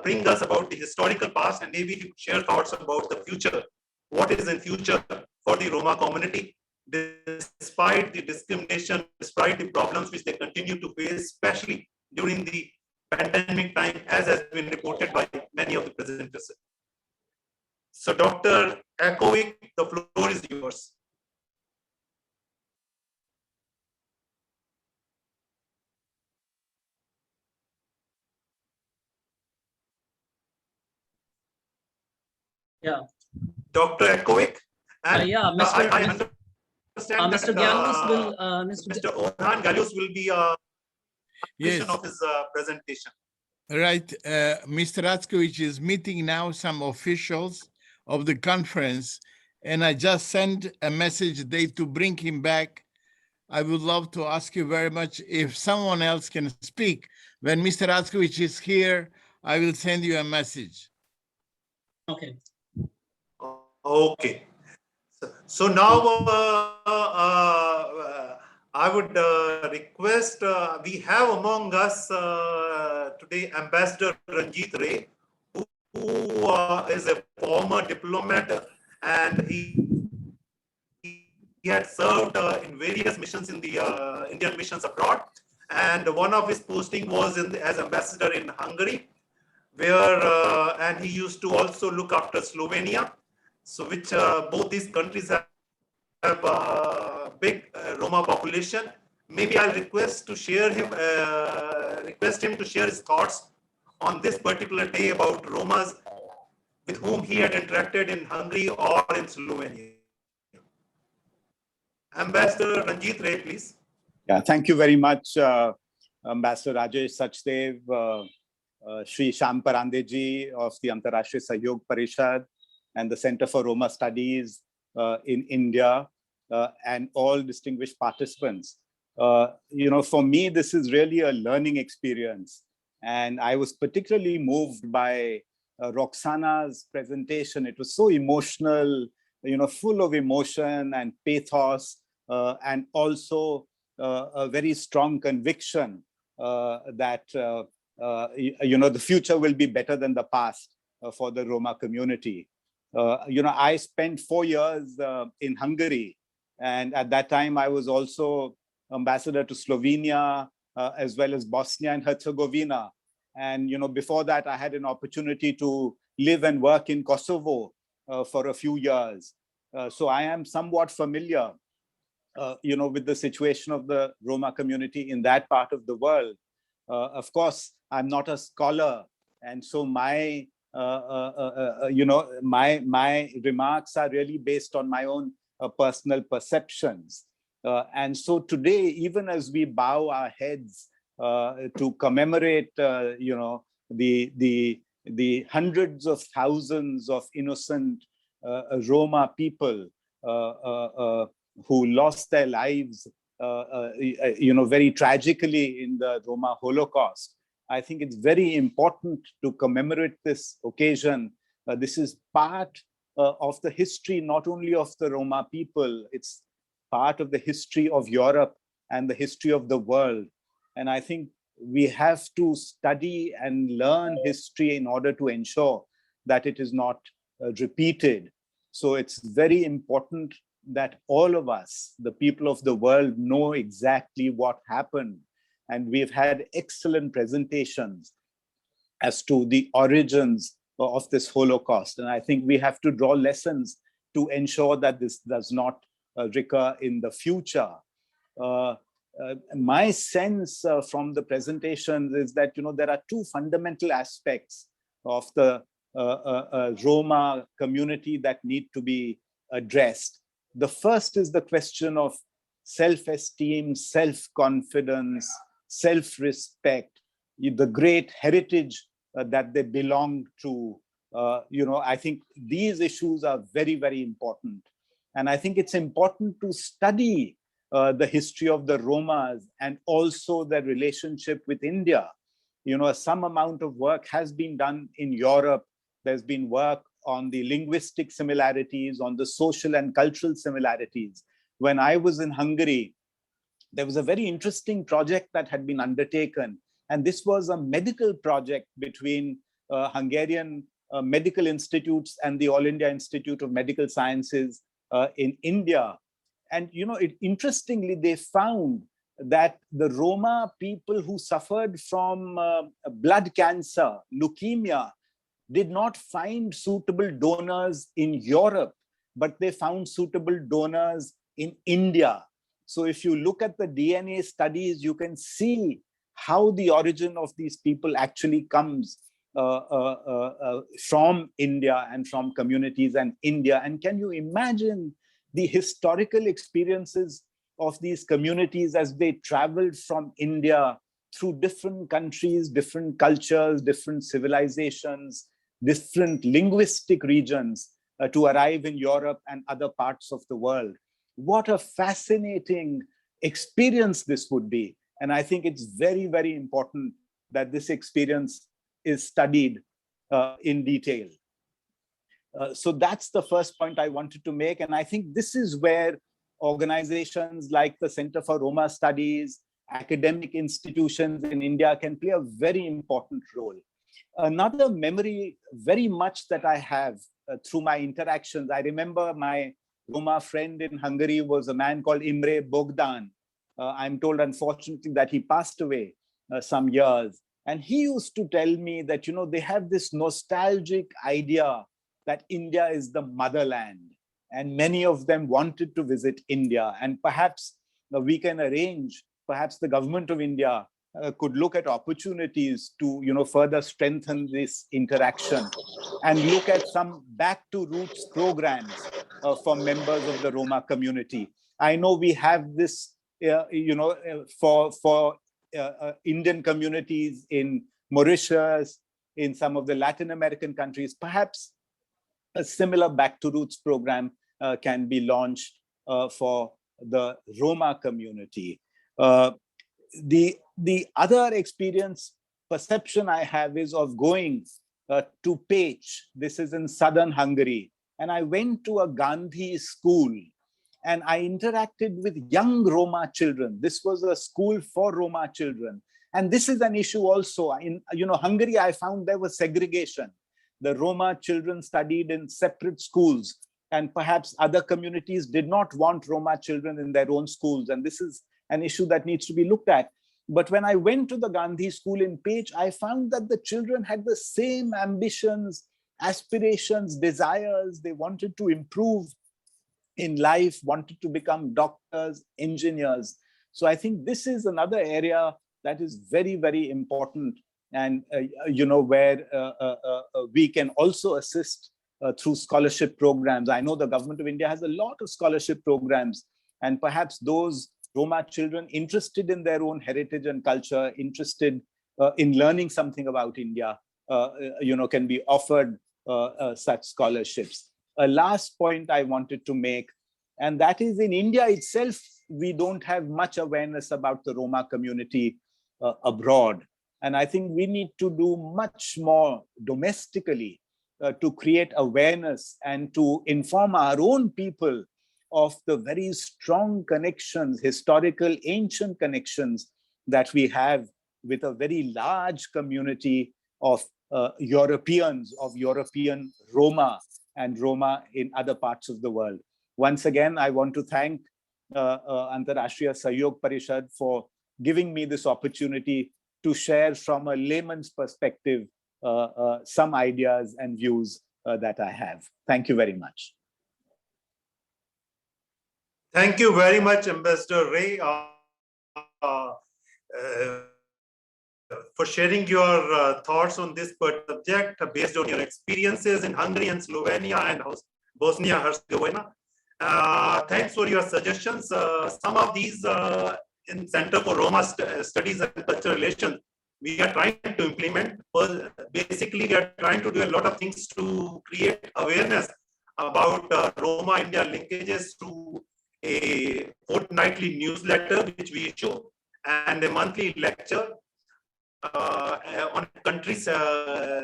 bring us about the historical past, and maybe he would share thoughts about the future. What is in future for the Roma community, despite the discrimination, despite the problems which they continue to face, especially during the pandemic time, as has been reported by many of the presenters. So Dr. Ekovic, the floor is yours. Yeah. Dr. Ekovic. Yeah, I understand Mr. Galvez will, Mr. Orhan Galvez will be Yes. of his presentation. Right. Mr. Ratkovich is meeting now some officials of the conference, and I just sent a message they to bring him back. I would love to ask you very much if someone else can speak. When Mr. Ratkovich is here, I will send you a message. Okay. Okay. So now I would request, we have among us today Ambassador Ranjit Ray, who is a former diplomat, and he had served in various missions in the Indian missions abroad. And one of his posting was as ambassador in Hungary, where and he used to also look after Slovenia. So which both these countries have a big Roma population. Maybe I'll request to share him, request him to share his thoughts on this particular day about Romas with whom he had interacted in Hungary or in Slovenia. Ambassador Ranjit Ray, please. Yeah, thank you very much, Ambassador Rajesh Sachdev, Shri Shyam Parandeji of the Antarashtriya Sahyog Parishad and the Center for Roma Studies in India, and all distinguished participants. For me, this is really a learning experience. And I was particularly moved by Roxanna's presentation. It was so emotional, full of emotion and pathos, and also a very strong conviction that, the future will be better than the past for the Roma community. I spent 4 years in Hungary, and at that time I was also ambassador to Slovenia, as well as Bosnia and Herzegovina. And before that, I had an opportunity to live and work in Kosovo for a few years. So I am somewhat familiar, with the situation of the Roma community in that part of the world. Of course, I'm not a scholar, and so my my remarks are really based on my own personal perceptions. And so today, even as we bow our heads to commemorate, the hundreds of thousands of innocent Roma people who lost their lives, very tragically in the Roma Holocaust, I think it's very important to commemorate this occasion. This is part of the history, not only of the Roma people, it's part of the history of Europe and the history of the world. And I think we have to study and learn history in order to ensure that it is not repeated. So it's very important that all of us, the people of the world, know exactly what happened. And we've had excellent presentations as to the origins of this Holocaust. And I think we have to draw lessons to ensure that this does not recur in the future. My sense from the presentation is that, there are two fundamental aspects of the Roma community that need to be addressed. The first is the question of self-esteem, self-confidence, self-respect, the great heritage that they belong to. I think these issues are very, very important. And I think it's important to study the history of the Romas and also their relationship with India. Some amount of work has been done in Europe. There's been work on the linguistic similarities, on the social and cultural similarities. When I was in Hungary, there was a very interesting project that had been undertaken. And this was a medical project between Hungarian medical institutes and the All India Institute of Medical Sciences in India. And, interestingly, they found that the Roma people who suffered from blood cancer, leukemia, did not find suitable donors in Europe, but they found suitable donors in India. So if you look at the DNA studies, you can see how the origin of these people actually comes from India and from communities and India. And can you imagine the historical experiences of these communities as they traveled from India through different countries, different cultures, different civilizations, different linguistic regions to arrive in Europe and other parts of the world? What a fascinating experience this would be. And I think it's very, very important that this experience is studied in detail. So that's the first point I wanted to make. And I think this is where organizations like the Center for Roma Studies, academic institutions in India can play a very important role. Another memory very much that I have through my interactions, I remember my Roma friend in Hungary was a man called Imre Bogdan. I'm told, unfortunately, that he passed away some years. And he used to tell me that, they have this nostalgic idea that India is the motherland. And many of them wanted to visit India. And perhaps we can arrange, perhaps the government of India could look at opportunities to, further strengthen this interaction and look at some back to roots programs for members of the Roma community. I know we have this, for Indian communities in Mauritius, in some of the Latin American countries. Perhaps a similar back to roots program can be launched for the Roma community. The other perception I have is of going to Pécs. This is in southern Hungary. And I went to a Gandhi school and I interacted with young Roma children. This was a school for Roma children. And this is an issue also. In Hungary, I found there was segregation. The Roma children studied in separate schools, and perhaps other communities did not want Roma children in their own schools. And this is an issue that needs to be looked at. But when I went to the Gandhi school in Pécs, I found that the children had the same ambitions, aspirations, desires. They wanted to improve in life, wanted to become doctors, engineers. So I think this is another area that is very, very important, and where we can also assist through scholarship programs. I know the government of India has a lot of scholarship programs, and perhaps those Roma children interested in their own heritage and culture, interested in learning something about India, can be offered such scholarships. A last point I wanted to make, and that is, in India itself, we don't have much awareness about the Roma community abroad. And I think we need to do much more domestically to create awareness and to inform our own people of the very strong connections, historical, ancient connections that we have with a very large community of Europeans, of European Roma and Roma in other parts of the world. Once again, I want to thank Antarashtriya Sahyog Parishad for giving me this opportunity to share from a layman's perspective some ideas and views that I have. Thank you very much. Thank you very much, Ambassador Ray, for sharing your thoughts on this subject based on your experiences in Hungary and Slovenia and Bosnia-Herzegovina. Thanks for your suggestions. Some of these in Center for Roma Studies and Cultural Relations, we are trying to implement. Basically, we are trying to do a lot of things to create awareness about Roma India linkages through a fortnightly newsletter which we issue and a monthly lecture on countries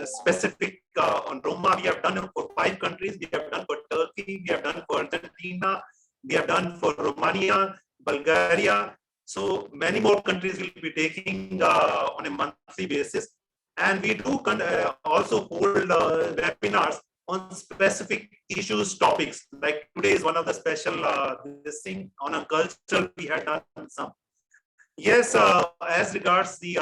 specific on Roma. We have done for 5 countries. We have done for Turkey, we have done for Argentina, we have done for Romania, Bulgaria. So many more countries will be taking on a monthly basis. And we do also hold webinars on specific issues, topics. Like today is one of the special, this thing on a culture we had done some. Yes, as regards the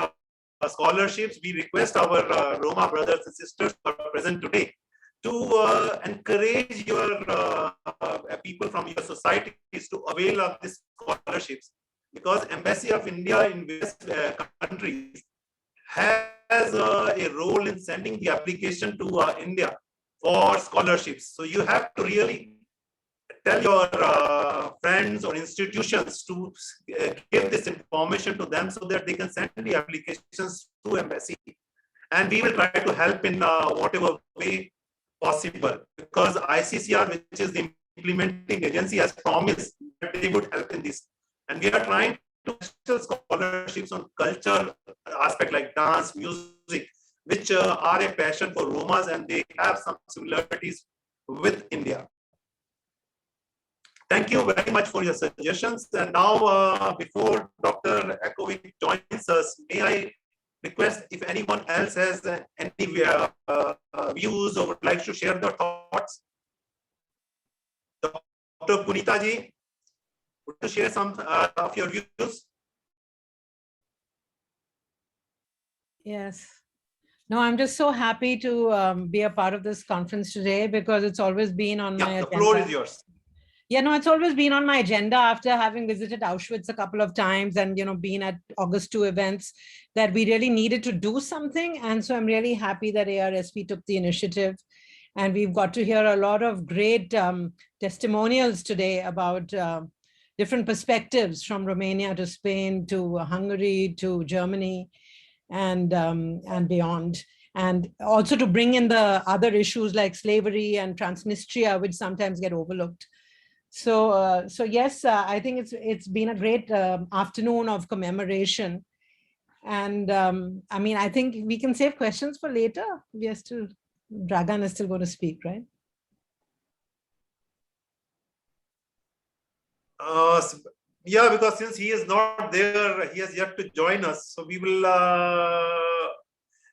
scholarships, we request our Roma brothers and sisters who are present today to encourage your people from your societies to avail of these scholarships, because Embassy of India in various countries has a role in sending the application to India for scholarships. So you have to really tell your friends or institutions to give this information to them so that they can send the applications to Embassy. And we will try to help in whatever way possible, because ICCR, which is the implementing agency, has promised that they would help in this. And we are trying to special scholarships on culture aspect like dance, music, which are a passion for Romas, and they have some similarities with India. Thank you very much for your suggestions. And now, before Dr. Ekovic joins us, may I request if anyone else has any views or would like to share their thoughts? Dr. Punita ji, would you share some of your views? Yes. No, I'm just so happy to be a part of this conference today, because it's always been on my agenda. The floor is yours. Yeah, no, it's always been on my agenda after having visited Auschwitz a couple of times and, been at August 2 events, that we really needed to do something. And so I'm really happy that ARSP took the initiative. And we've got to hear a lot of great testimonials today about different perspectives from Romania to Spain to Hungary to Germany and beyond. And also to bring in the other issues like slavery and Transnistria, which sometimes get overlooked. So yes, I think it's been a great afternoon of commemoration. And I mean, I think we can save questions for later. We are still, Dragan is still going to speak, right? Yeah, because since he is not there, he has yet to join us. So we will,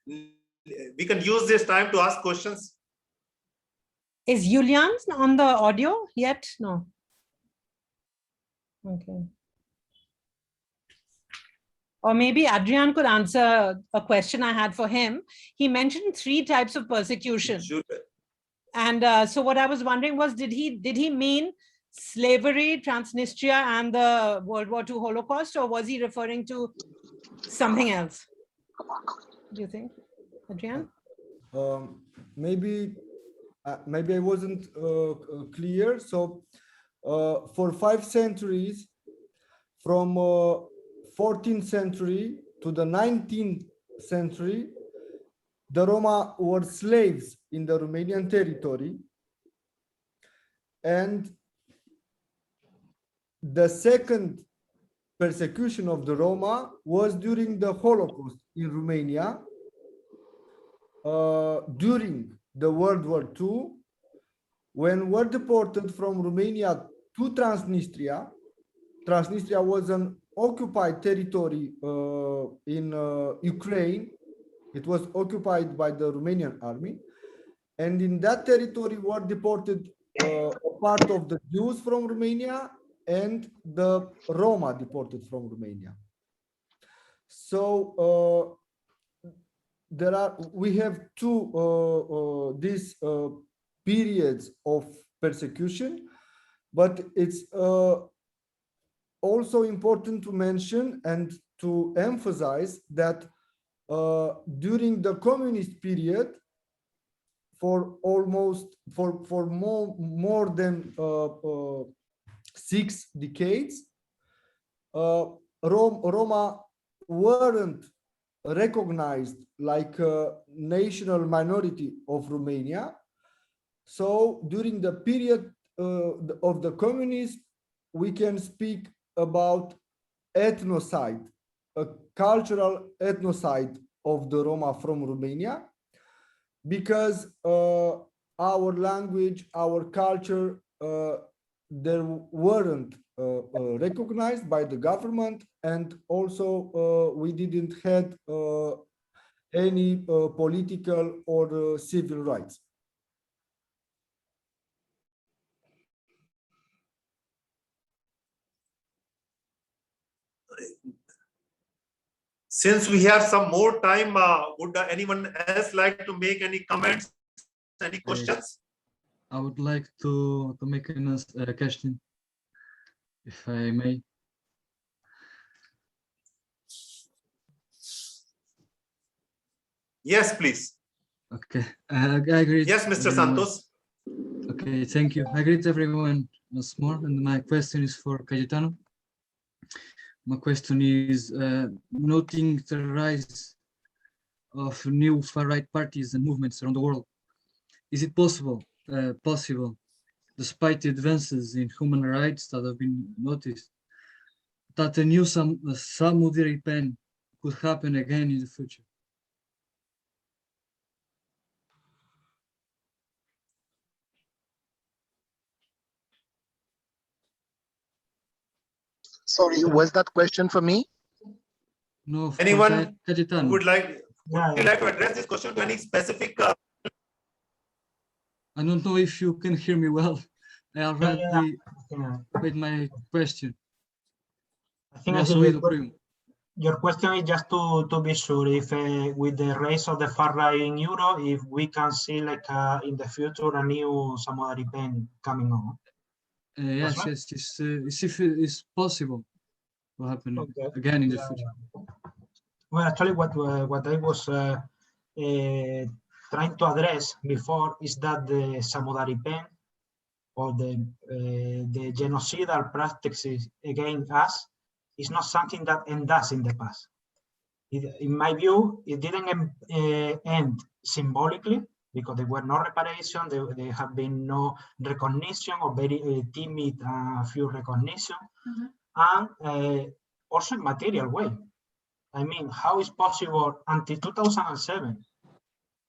we can use this time to ask questions. Is Julian on the audio yet? No. Okay. Or maybe Adrian could answer a question I had for him. He mentioned 3 types of persecution. Sure. And so what I was wondering was, did he mean slavery, Transnistria, and the World War II Holocaust, or was he referring to something else? Do you think, Adrian? Maybe I wasn't clear. So for 5 centuries, from 14th century to the 19th century, the Roma were slaves in the Romanian territory. And the second persecution of the Roma was during the Holocaust in Romania, during the World War II, when were deported from Romania to Transnistria. Transnistria was an occupied territory in Ukraine. It was occupied by the Romanian army. And in that territory were deported a part of the Jews from Romania and the Roma deported from Romania. So we have these periods of persecution, but it's also important to mention and to emphasize that during the communist period, for more than 6 decades, Roma weren't recognized like a national minority of Romania. So during the period of the communism, we can speak about ethnocide, a cultural ethnocide of the Roma from Romania, because our language, our culture, they weren't recognized by the government, and also we didn't have any political or civil rights. Since we have some more time, would anyone else like to make any comments, any questions? I would like to make a question, if I may. Yes, please. Okay. I greet. Yes, Mr. everyone. Santos. Okay, thank you. I greet everyone once more, and my question is for Cayetano. My question is, noting the rise of new far-right parties and movements around the world, is it possible, despite the advances in human rights that have been noticed, that a new Samudari pen could happen again in the future? Sorry, was that question for me? No. Anyone who would like to address this question to any specific? I don't know if you can hear me well. I already made my question. I think your question is just to be sure if with the rise of the far right in Europe, if we can see like in the future a new Samudari pen coming on. Yes, right? yes, if it's possible to happen again in the future. Well, actually, what I was trying to address before is that the Samudari pen or the genocidal practices against us is not something that ends in the past. In my view, it didn't end symbolically, because there were no reparation, there have been no recognition, or very timid few recognition, and also in material way. I mean, how is possible until 2007,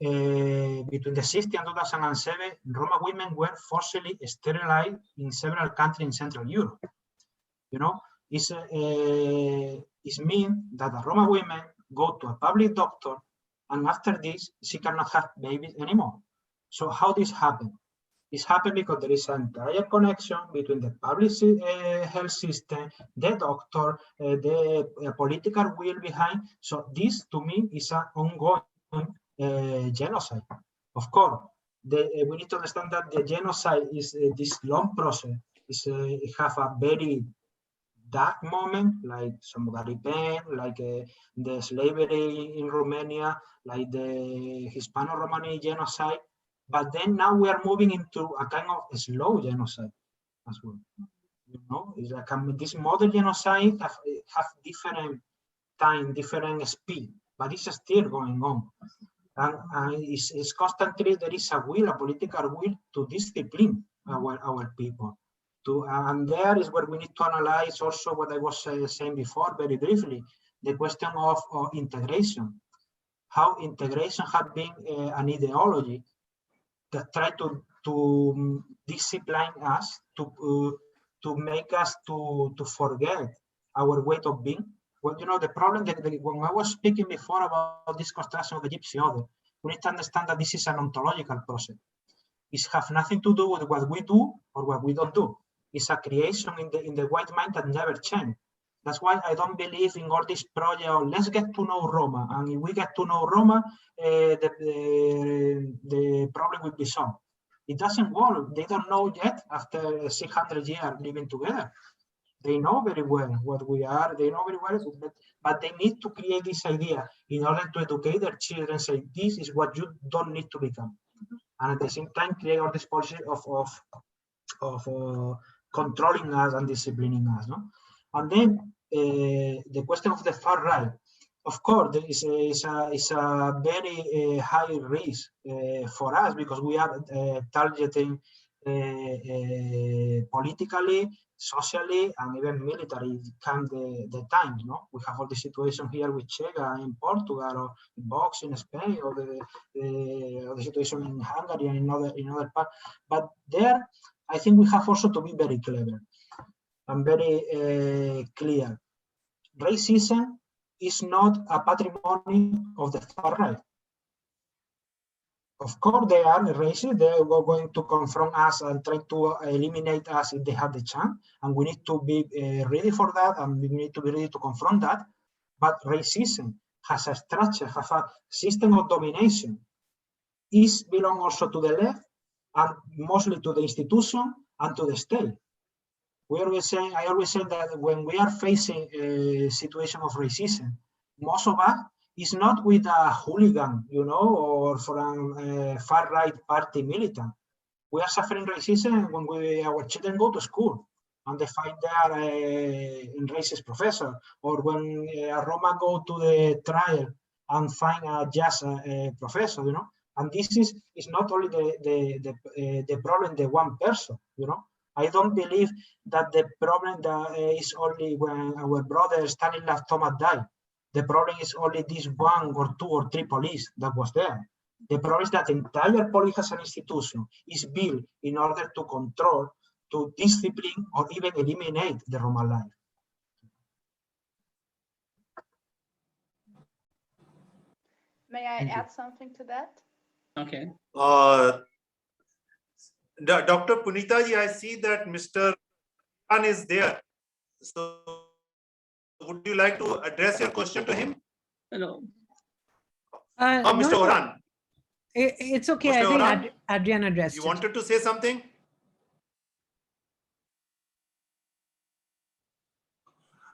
between the 60s and 2007, Roma women were forcibly sterilized in several countries in Central Europe. You know, it's mean that a Roma women go to a public doctor, and after this, she cannot have babies anymore. So how this happened? It's happened because there is an entire connection between the public health system, the doctor, the political will behind. So this, to me, is an ongoing genocide. Of course, we need to understand that the genocide is this long process. It have a very dark moment, like Samudari pen, like the slavery in Romania, like the Hispano-Romani genocide. But then now we are moving into a kind of slow genocide as well. You know, it's like this modern genocide have different time, different speed, but it's still going on. And it's constantly, there is a will, a political will to discipline our people. And there is where we need to analyze also what I was saying before, very briefly, the question of integration. How integration has been an ideology that try to discipline us, to make us to forget our way of being. Well, you know, the problem that when I was speaking before about this construction of the Gypsy Order, we need to understand that this is an ontological process. It has nothing to do with what we do or what we don't do. It's a creation in the white mind that never change. That's why I don't believe in all this project of let's get to know Roma. And if we get to know Roma, the problem will be solved. It doesn't work. They don't know yet after 600 years living together. They know very well what we are. They know very well, but they need to create this idea in order to educate their children. Say this is what you don't need to become, and at the same time create all this policy of controlling us and disciplining us. No? And then the question of the far right. Of course, there is a very high risk for us because we are targeting politically, socially, and even military come the time. No, we have all the situation here with Chega in Portugal, or Vox in Spain, or the situation in Hungary and in other parts. But there, I think we have also to be very clever and very clear. Racism is not a patrimony of the far right. Of course, they are racist. They are going to confront us and try to eliminate us if they have the chance. And we need to be ready for that, and we need to be ready to confront that. But racism has a structure, has a system of domination. It belongs also to the left, and mostly to the institution and to the state. I always say that when we are facing a situation of racism, most of us is not with a hooligan, or from a far-right party militant. We are suffering racism when our children go to school and they find there a racist professor, or when a Roma go to the trial and find a just professor, And this is not only the problem, the one person, I don't believe that the problem that is only when our brother Stanislav Tomat died. The problem is only this 1 or 2 or 3 police that was there. The problem is that the entire police as an institution is built in order to control, to discipline, or even eliminate the Roma life. May I add something to that? Okay. Dr. Punitaji, I see that Mr. Khan is there. So would you like to address your question to him? Hello. Mr. Orhan. It's okay. Mr. I think Orhan, Adrian addressed you it. wanted to say something?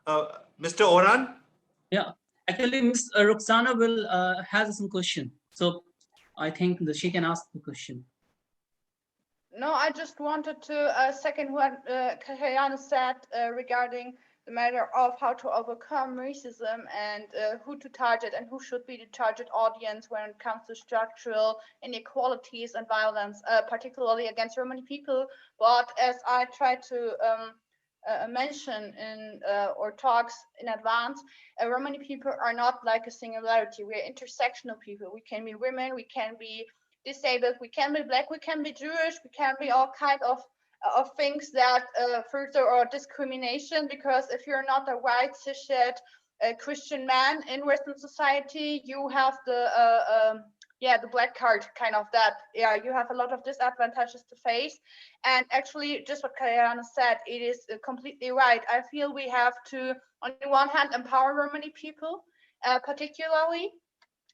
Mr. Orhan? Yeah, actually, Ms. Roxanna will has some question. So I think that she can ask the question. No, I just wanted to second what Kayana said regarding the matter of how to overcome racism and who to target and who should be the target audience when it comes to structural inequalities and violence, particularly against Romani people. But as I tried to mention in or talks in advance, Romani people are not like a singularity. We are intersectional people. We can be women, we can be disabled, we can be black, we can be Jewish, we can be all kind of things that further our discrimination, because if you're not a white cishet Christian man in Western society, you have the black card kind of that. Yeah, you have a lot of disadvantages to face. And actually, just what Kayana said, it is completely right. I feel we have to, on the one hand, empower Romani people, particularly.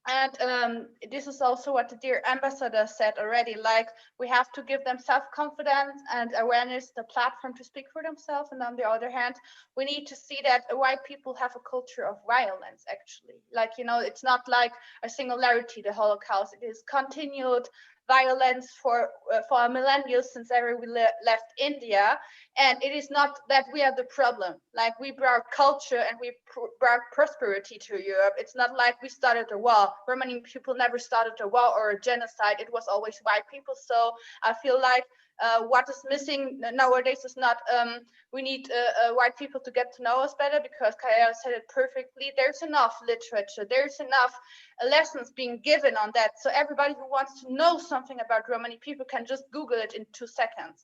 And this is also what the dear ambassador said already, like we have to give them self-confidence and awareness, the platform to speak for themselves. And on the other hand, we need to see that white people have a culture of violence, actually. Like, it's not like a singularity, the Holocaust. It is continued violence for a millennium since ever we left India. And it is not that we are the problem. Like, we brought culture and we brought prosperity to Europe. It's not like we started a war. Romani people never started a war or a genocide. It was always white people. So I feel like what is missing nowadays is not we need white people to get to know us better, because Kaya said it perfectly. There's enough literature, there's enough lessons being given on that, so everybody who wants to know something about Romani people can just Google it in 2 seconds.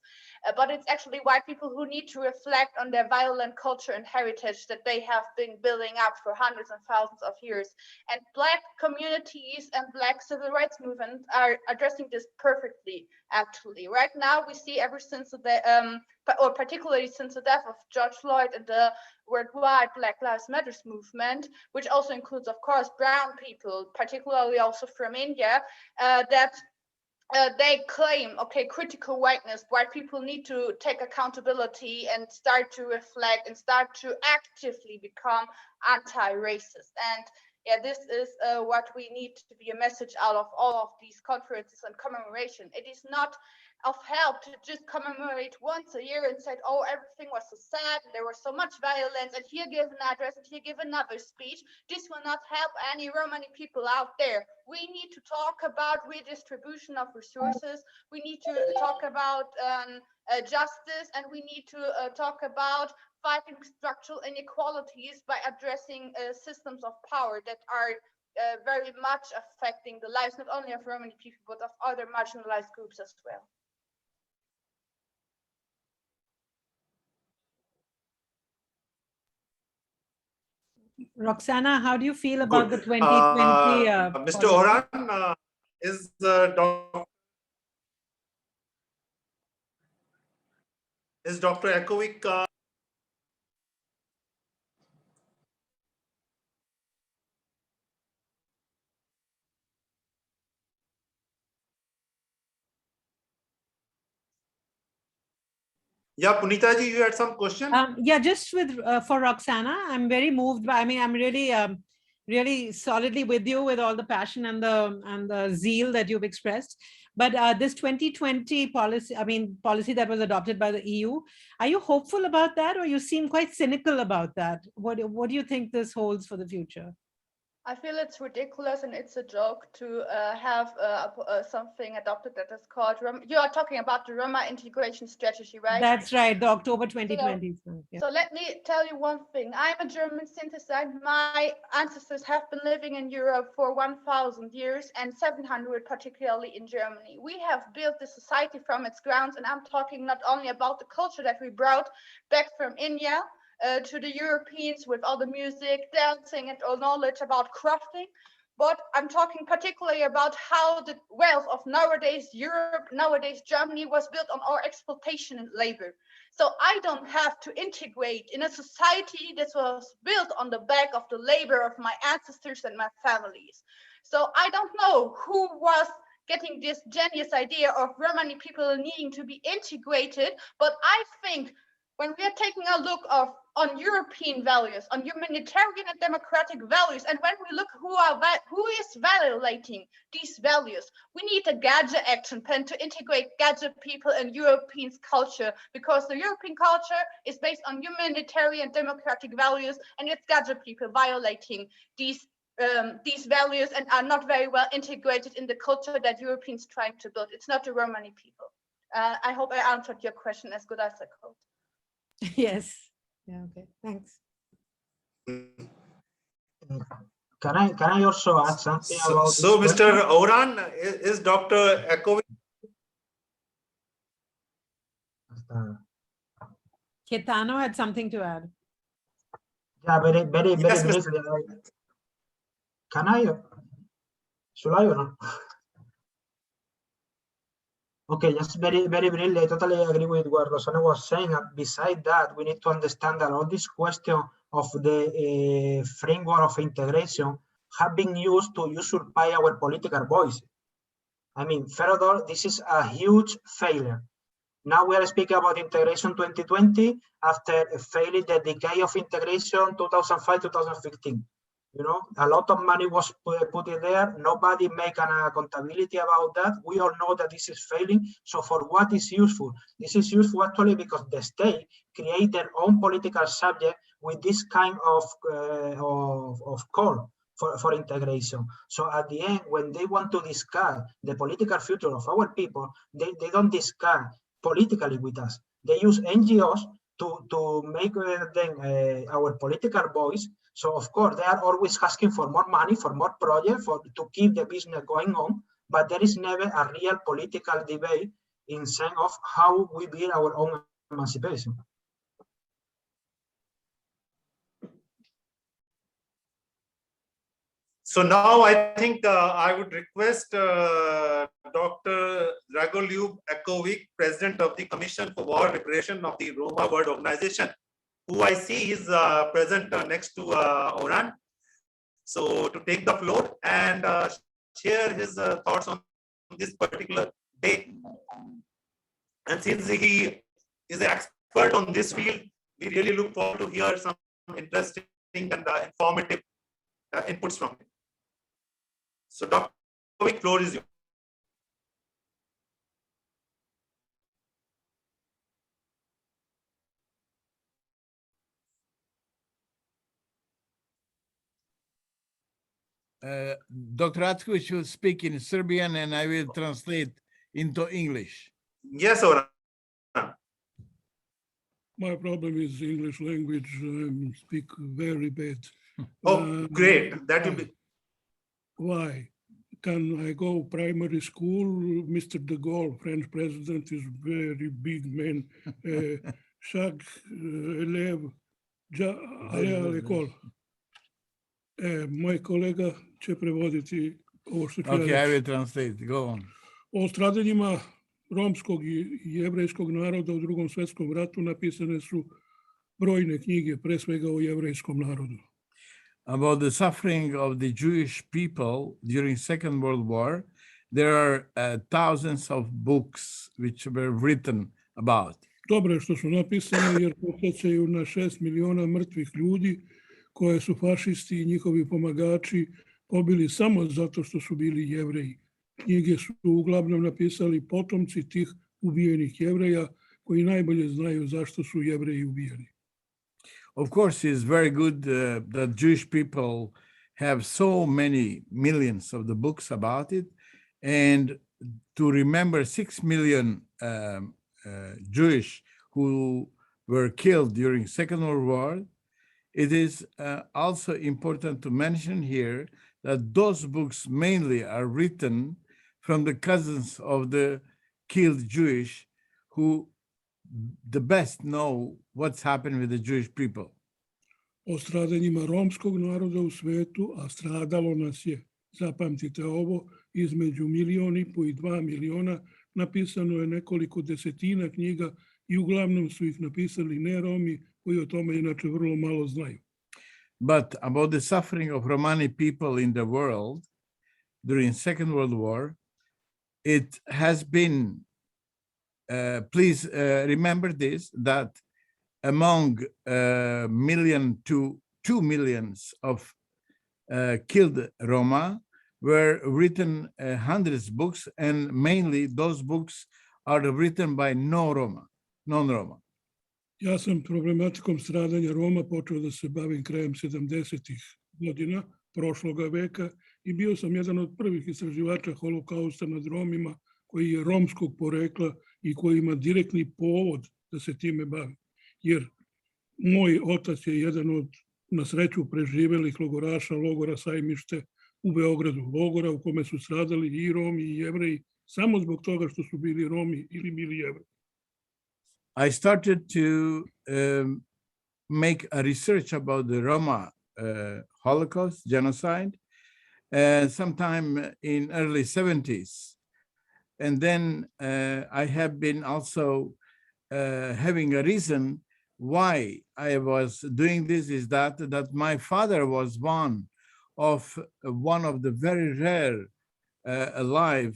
But it's actually white people who need to reflect on their violent culture and heritage that they have been building up for hundreds and thousands of years. And black communities and black civil rights movements are addressing this perfectly. actually. Right now, we see ever since or particularly since the death of George Floyd and the worldwide Black Lives Matter movement, which also includes, of course, brown people, particularly also from India, that they claim, okay, critical whiteness, white people need to take accountability and start to reflect and start to actively become anti-racist. And yeah, this is what we need to be a message out of all of these conferences and commemoration. It is not of help to just commemorate once a year and say, oh, everything was so sad, and there was so much violence, and here give an address, and here give another speech. This will not help any Romani people out there. We need to talk about redistribution of resources. We need to talk about justice, and we need to talk about fighting structural inequalities by addressing systems of power that are very much affecting the lives not only of Romani people, but of other marginalized groups as well. Roxanna, how do you feel about the 2020? Mr. Orhan, is Dr. Ekovic Yeah, Punita ji, you had some question? Yeah, just with for Roxanna, I'm very moved by. I mean, I'm really, really solidly with you with all the passion and the zeal that you've expressed. But this 2020 policy, I mean, policy that was adopted by the EU, are you hopeful about that, or you seem quite cynical about that? What do you think this holds for the future? I feel it's ridiculous and it's a joke to have something adopted that is called you are talking about the Roma integration strategy, right? That's right, the October 2020. So let me tell you one thing. I'm a German citizen. My ancestors have been living in Europe for 1,000 years and 700 particularly in Germany. We have built the society from its grounds, and I'm talking not only about the culture that we brought back from India, to the Europeans with all the music, dancing, and all knowledge about crafting. But I'm talking particularly about how the wealth of nowadays Europe, nowadays Germany was built on our exploitation and labor. So I don't have to integrate in a society that was built on the back of the labor of my ancestors and my families. So I don't know who was getting this genius idea of Romani people needing to be integrated, but I think when we are taking a look on European values, on humanitarian and democratic values, and when we look who is violating these values, we need a Gaza action plan to integrate Gaza people in European culture, because the European culture is based on humanitarian democratic values, and it's Gaza people violating these values and are not very well integrated in the culture that Europeans trying to build. It's not the Romani people. I hope I answered your question as good as I could. Yes. Yeah. Okay. Thanks. Can I also add something about so this Mr. question? Orhan, is Dr. Ekovic? Ketano had something to add. Yeah, very Yes, briefly. Can I? Should I or not? Okay, just very briefly, I totally agree with what Roxanna was saying. And beside that, we need to understand that all this question of the framework of integration have been used to usurp our political voice. I mean, further, this is a huge failure. Now we are speaking about integration 2020 after failing the decade of integration 2005-2015. You know, a lot of money was put in there. Nobody make an accountability about that. We all know that this is failing. So for what is useful? This is useful actually because the state create their own political subject with this kind of call for integration. So at the end, when they want to discuss the political future of our people, they don't discuss politically with us. They use NGOs to make them our political voice. So of course, they are always asking for more money, for more projects, to keep the business going on. But there is never a real political debate in sense of how we build our own emancipation. So now I think I would request Dr. Dragoli Ekovic, President of the Commission for War Reparation of the Roma World Organization, who I see is present next to Orhan. So to take the floor and share his thoughts on this particular day. And since he is an expert on this field, we really look forward to hear some interesting and informative inputs from him. So Dr. Ekovic, floor is yours. Dr. Atkovic will speak in Serbian and I will translate into English. Yes, Orhan. My problem is English language. I speak very bad. Oh, great. That will be. Why? Can I go primary school? Mr. de Gaulle, French president, is very big man. Chaque élève, allez à l'école. Moj kolega će prevoditi ovo što ću ja Okay, I reći. will translate. Go on. O stradanjima romskog i jevrejskog naroda u Drugom svjetskom ratu napisane su brojne knjige, pre svega o jevrejskom narodu. About the suffering of the Jewish people during Second World War, there are thousands of books which were written about. Dobro je što su napisane jer podsjećaju na 6 miliona mrtvih ljudi koje su fašisti i njihovi pomagači pobili samo zato što su bili Jevreji. Knjige su uglavnom napisali potomci tih ubijenih Jevreja koji najbolje znaju zašto su Jevreji ubijeni. Of course, it's very good that Jewish people have so many millions of the books about it, and to remember 6 million Jewish who were killed during Second World War, it is also important to mention here that those books mainly are written from the cousins of the killed Jewish who the best know what's happened with the Jewish people. O stradanjima romskog naroda u svetu, a stradalo nas je, zapamtite ovo, između 1,5 milijuna i 2 miliona, napisano je nekoliko desetina knjiga i uglavnom su ih napisali ne Romi, koji o tome inače vrlo malo znaju. But about the suffering of Romani people in the world during Second World War, it has been, please remember this, that among 1 million to 2 millions of killed Roma were written hundreds of books, and mainly those books are written by non-Roma. Ja sam problematikom stradanja Roma počeo da se bavim krajem 70-ih godina prošloga veka i bio sam jedan od prvih istraživača Holokausta nad Romima koji je romskog porekla i koji ima direktni povod da se time bavi. Jer moj otac je jedan od, na sreću, preživelih logoraša logora Sajmište u Beogradu, logora u kome su stradali i Romi i Jevreji samo zbog toga što su bili Romi ili bili Jevreji. I started to make a research about the Roma Holocaust, genocide, sometime in early 70s. And then I have been also having a reason why I was doing this is that my father was one of the very rare alive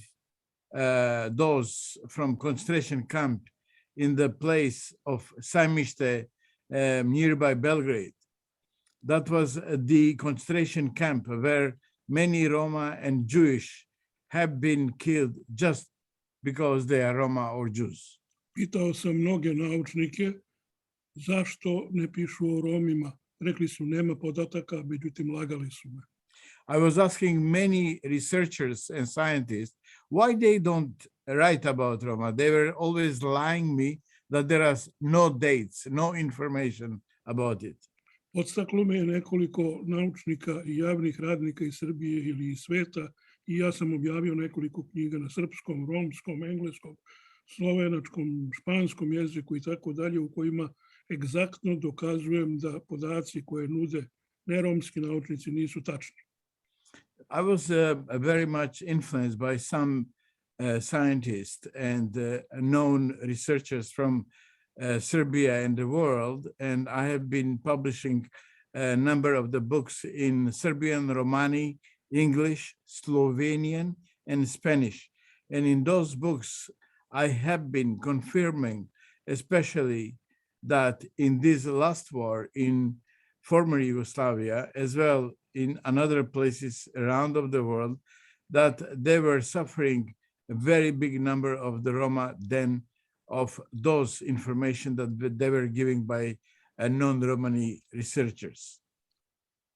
those from concentration camp in the place of Sajmište nearby Belgrade. That was the concentration camp where many Roma and Jewish have been killed just because they are Roma or Jews. Pitao sam mnoge naučnike zašto ne pišu o Romima. Rekli su nema podataka, međutim lagali su me. I was asking many researchers and scientists why they don't write about Roma. They were always lying me that there are no dates, no information about it. Podstaklo me je nekoliko naučnika i javnih radnika iz Srbije ili iz sveta i ja sam objavio nekoliko knjiga na srpskom, romskom, engleskom, slovenačkom, španskom jeziku i tako dalje, u kojima egzaktno dokazujem da podaci koje nude neromski naučnici nisu tačni. I was very much influenced by some scientists and known researchers from Serbia and the world, and I have been publishing a number of the books in Serbian, Romani, English, Slovenian, and Spanish. And in those books, I have been confirming, especially that in this last war in former Yugoslavia, as well in other places around of the world, that they were suffering a very big number of the Roma than of those information that they were giving by non-Romani researchers.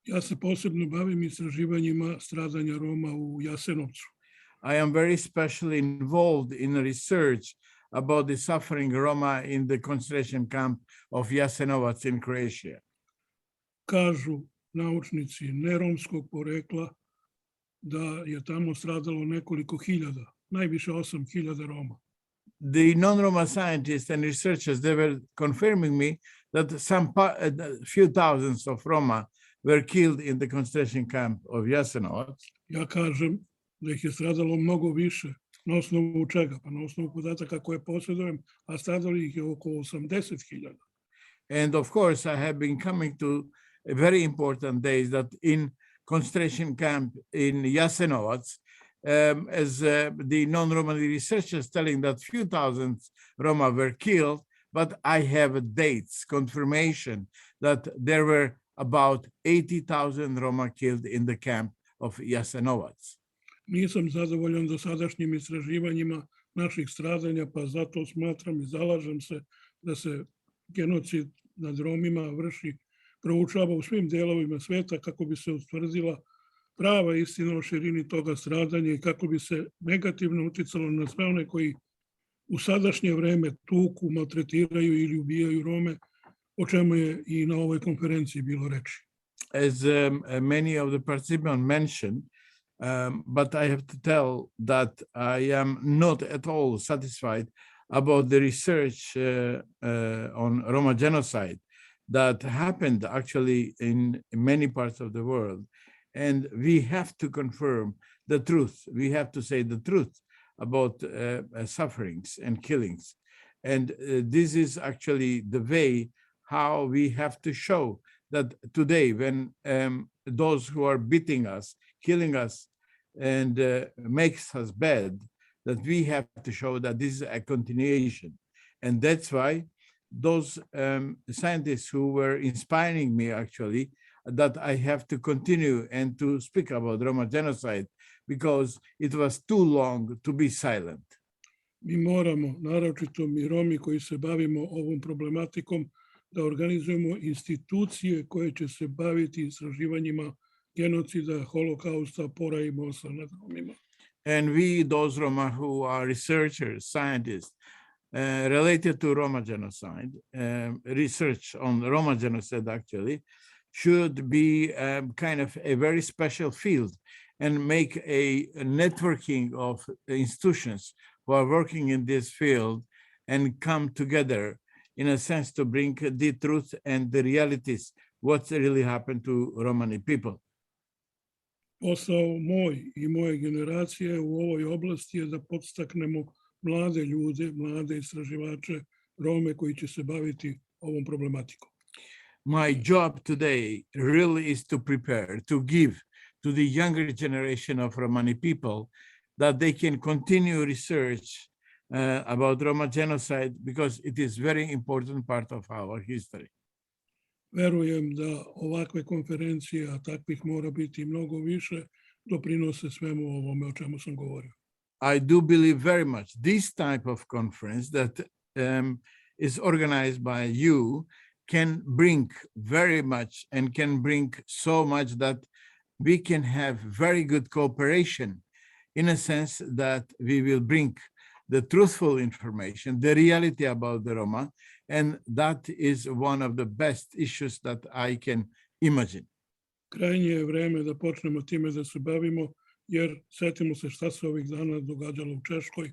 Ja se posebno bavim istraživanjima stradanja Roma u Jasenovcu. I am very specially involved in research about the suffering Roma in the concentration camp of Jasenovac in Croatia. Kažu naučnici neromskog porekla da je tamo stradalo nekoliko hiljada, najviše 8.000 Roma. The non-Roma scientists and researchers, they were confirming me that a few thousands of Roma were killed in the concentration camp of Jasenovac. Ja kažem da ih je stradalo mnogo više. Na osnovu čega? Pa na osnovu podataka koje posjedujem, a stradali ih je oko 80.000. And of course, I have been coming to a very important days that in concentration camp in Jasenovac, as the non-Romani researchers telling that few thousands Roma were killed, but I have dates, confirmation that there were about 80,000 Roma killed in the camp of Jasenovac. Nisam zadovoljan dosadašnjim istraživanjima naših stradanja, pa zato smatram i zalažem se da se genocid nad Romima vrši, proučava u svim delovima sveta kako bi se utvrdila prava istina o širini toga stradanja i kako bi se negativno uticalo na sve one koji u sadašnje vreme tuku, maltretiraju ili ubijaju Rome, o čemu je i na ovoj konferenciji bilo reči. As many of the participants mentioned, but I have to tell that I am not at all satisfied about the research on Roma genocide that happened actually in many parts of the world. And we have to confirm the truth. We have to say the truth about sufferings and killings. And this is actually the way how we have to show that today when those who are beating us, killing us, and makes us bad, that we have to show that this is a continuation. And that's why those scientists who were inspiring me actually, that I have to continue and to speak about Roma genocide because it was too long to be silent. Mi moramo, naročito mi Romi koji se bavimo ovom problematikom, da organizujemo institucije koje će se baviti istraživanjima genocida, holokausta, pora i mosa nad Romima. And we, those Roma who are researchers, scientists, related to Roma genocide, research on Roma genocide actually, should be kind of a very special field and make a networking of institutions who are working in this field and come together in a sense to bring the truth and the realities, what really happened to Romani people. Posao moj i moje generacije u ovoj oblasti je da podstaknemo mlade ljude, mlade istraživače, Rome koji će se baviti ovom problematikom. My job today really is to prepare, to give to the younger generation of Romani people that they can continue research about Roma genocide because it is very important part of our history. Verujem da ovakve konferencije, a takvih mora biti mnogo više, doprinose svemu ovome o čemu sam govorio. I do believe very much this type of conference that is organized by you can bring very much and can bring so much that we can have very good cooperation in a sense that we will bring the truthful information, the reality about the Roma, and that is one of the best issues that I can imagine. Krajnje je vreme da počnemo time da se bavimo, jer setimo se šta se ovih dana događalo u Češkoj,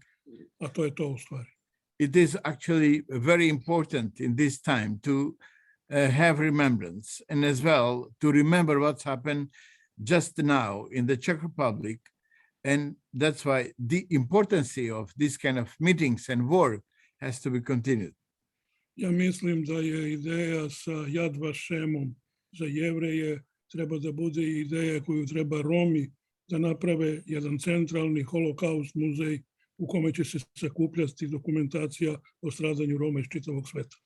a to je to u stvari. It is actually very important in this time to have remembrance and as well to remember what's happened just now in the Czech Republic. And that's why the importance of this kind of meetings and work has to be continued. Ja mislim da je ideja sa Yad Vašemom za Jevreje treba da bude ideja koju treba Romi da naprave jedan centralni holokaust muzej u kome će se sakupljati dokumentacija o stradanju Roma iz čitavog sveta.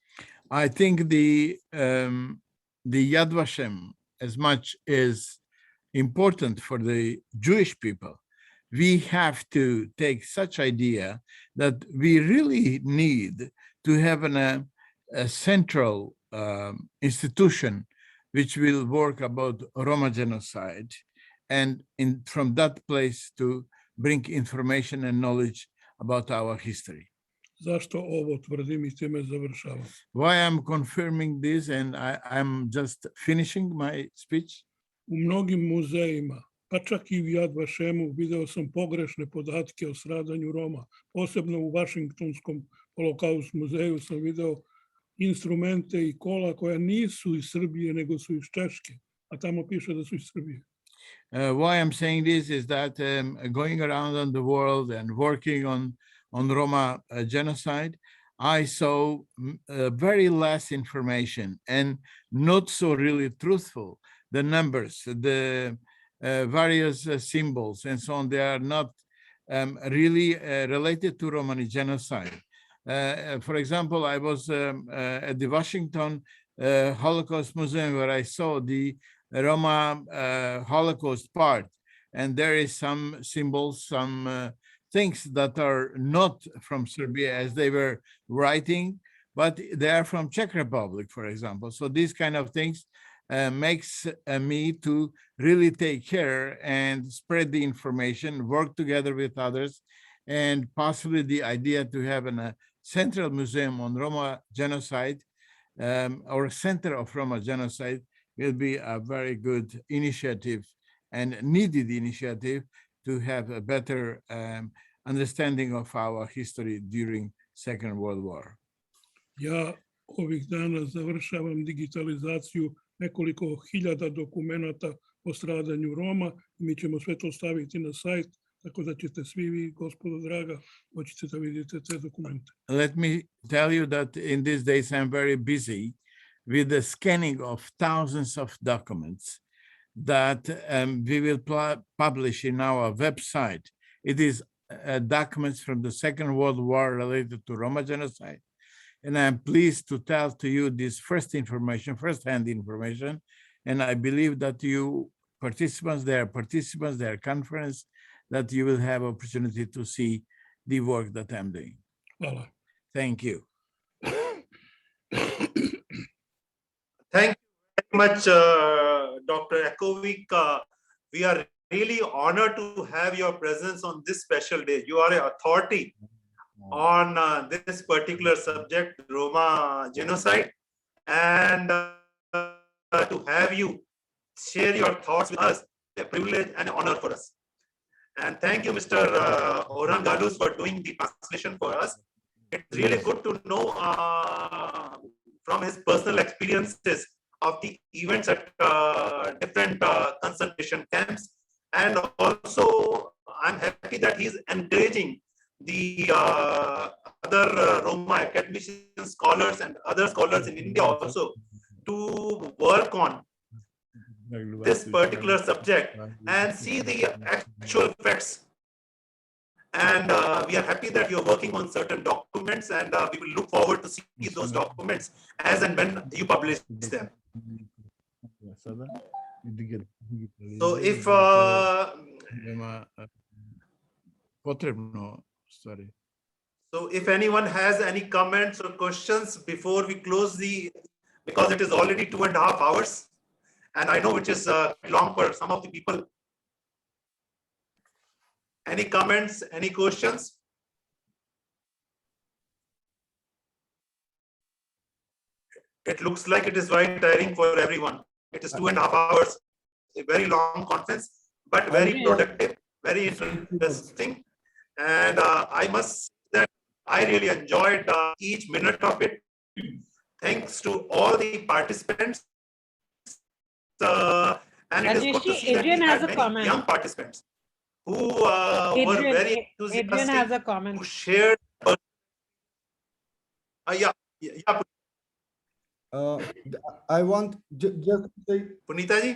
I think the Yad Vashem, as much as important for the Jewish people, we have to take such idea that we really need to have a central institution which will work about Roma genocide, and from that place to bring information and knowledge about our history. Zašto ovo tvrdim i time završavam? Why I'm confirming this and I'm just finishing my speech? U mnogim muzejima, pa čak i u Yad Vašemu, video sam pogrešne podatke o stradanju Roma. Posebno u Vašingtonskom holokaust muzeju sam video instrumente i kola koja nisu iz Srbije, nego su iz Češke, a tamo piše da su iz Srbije. Why I'm saying this is that going around on the world and working on Roma genocide, I saw very less information and not so really truthful. The numbers, the various symbols and so on, they are not really related to Romani genocide. For example, I was at the Washington Holocaust Museum where I saw the Roma Holocaust part, and there is some symbols, some things that are not from Serbia as they were writing, but they are from Czech Republic, for example. So these kind of things makes me to really take care and spread the information, work together with others, and possibly the idea to have a central museum on Roma genocide or a center of Roma genocide will be a very good initiative and needed initiative to have a better understanding of our history during Second World War. Ja ovih dana završavam digitalizaciju nekoliko hiljada dokumenata o stradanju Roma. Mi ćemo sve to staviti na sajt, tako da ćete svi vi, gospodo draga, moći da vidite te dokumente. Let me tell you that in these days I'm very busy with the scanning of thousands of documents that we will publish in our website. It is documents from the Second World War related to Roma genocide. And I'm pleased to tell to you this first-hand information. And I believe that you participants there, conference, that you will have opportunity to see the work that I'm doing. Hvala. Thank you. Thank you very much, Dr. Ekovic. We are really honored to have your presence on this special day. You are an authority on this particular subject, Roma genocide, and to have you share your thoughts with us, a privilege and an honor for us. And thank you, Mr. Orhan Galvez, for doing the translation for us. It's really good to know from his personal experiences of the events at different concentration camps. And also, I'm happy that he's encouraging the other Roma academicians, scholars, and other scholars in India also to work on this particular subject and see the actual facts. And we are happy that you're working on certain documents, and we will look forward to see those documents as and when you publish them. So if so if anyone has any comments or questions before we close because it is already 2.5 hours, and I know it is long for some of the people. Any comments, any questions? It looks like it is very tiring for everyone. It is 2.5 hours, a very long conference, but very productive, very interesting. And I must say that I really enjoyed each minute of it. Thanks to all the participants And it is good to see that we Adrian has had a many comment. young participants who were very Adrian has enthusiastic, a comment. who shared. Yeah. I want just to say, Punita ji?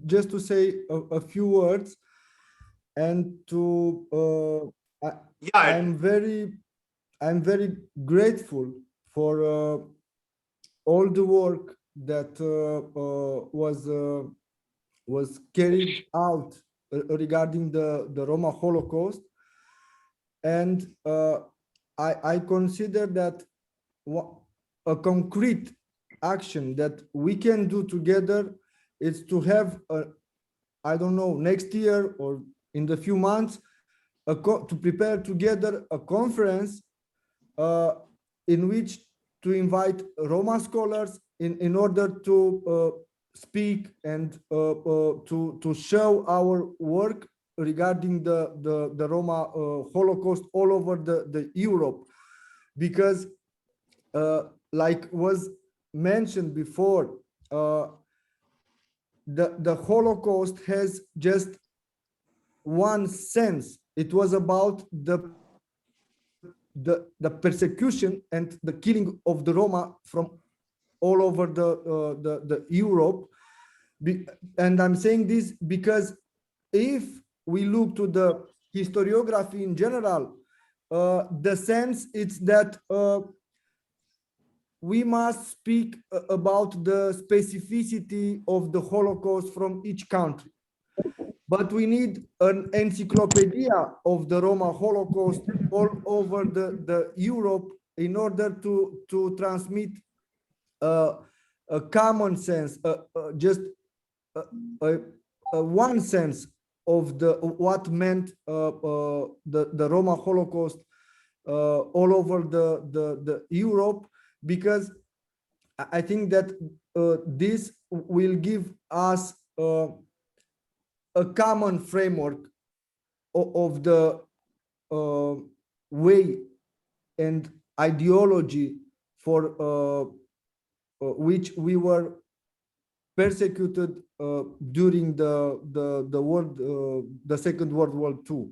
just to say a few words, and to I'm very grateful for all the work that was carried out regarding the Roma Holocaust, and I consider that a concrete action that we can do together is to have I don't know, next year or in the few months, to prepare together a conference in which to invite Roma scholars in order to speak and to show our work regarding the Roma Holocaust all over the Europe, because like was mentioned before, the Holocaust has just one sense. It was about the persecution and the killing of the Roma from all over the Europe. And I'm saying this because if we look to the historiography in general, the sense it's that we must speak about the specificity of the Holocaust from each country. But we need an encyclopedia of the Roma Holocaust all over the Europe in order to transmit a common sense, just one sense of what meant the Roma Holocaust all over the Europe, because I think that this will give us a common framework of the way and ideology for which we were persecuted during the Second World War II.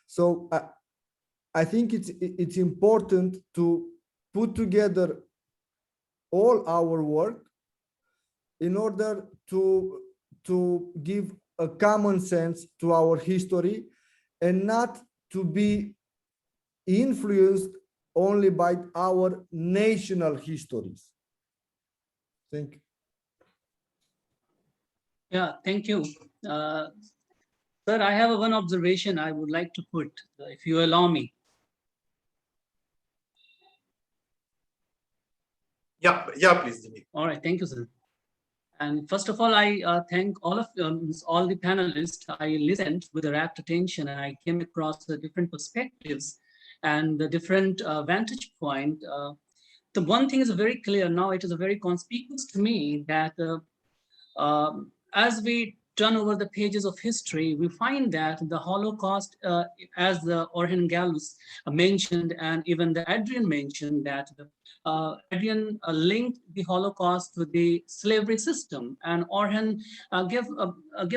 So I think it's important to put together all our work in order to give a common sense to our history and not to be influenced only by our national histories. Thank you. Yeah, thank you. Sir, I have one observation I would like to put, if you allow me. Yeah, please. All right, thank you, sir. And first of all, I thank all the panelists. I listened with rapt attention, and I came across the different perspectives and the different vantage point. The one thing is very clear now. It is very conspicuous to me that as we turn over the pages of history, we find that the Holocaust, as the Orhan Galvez mentioned, and even the Adrian mentioned, that Adrian linked the Holocaust to the slavery system, and Orhan gave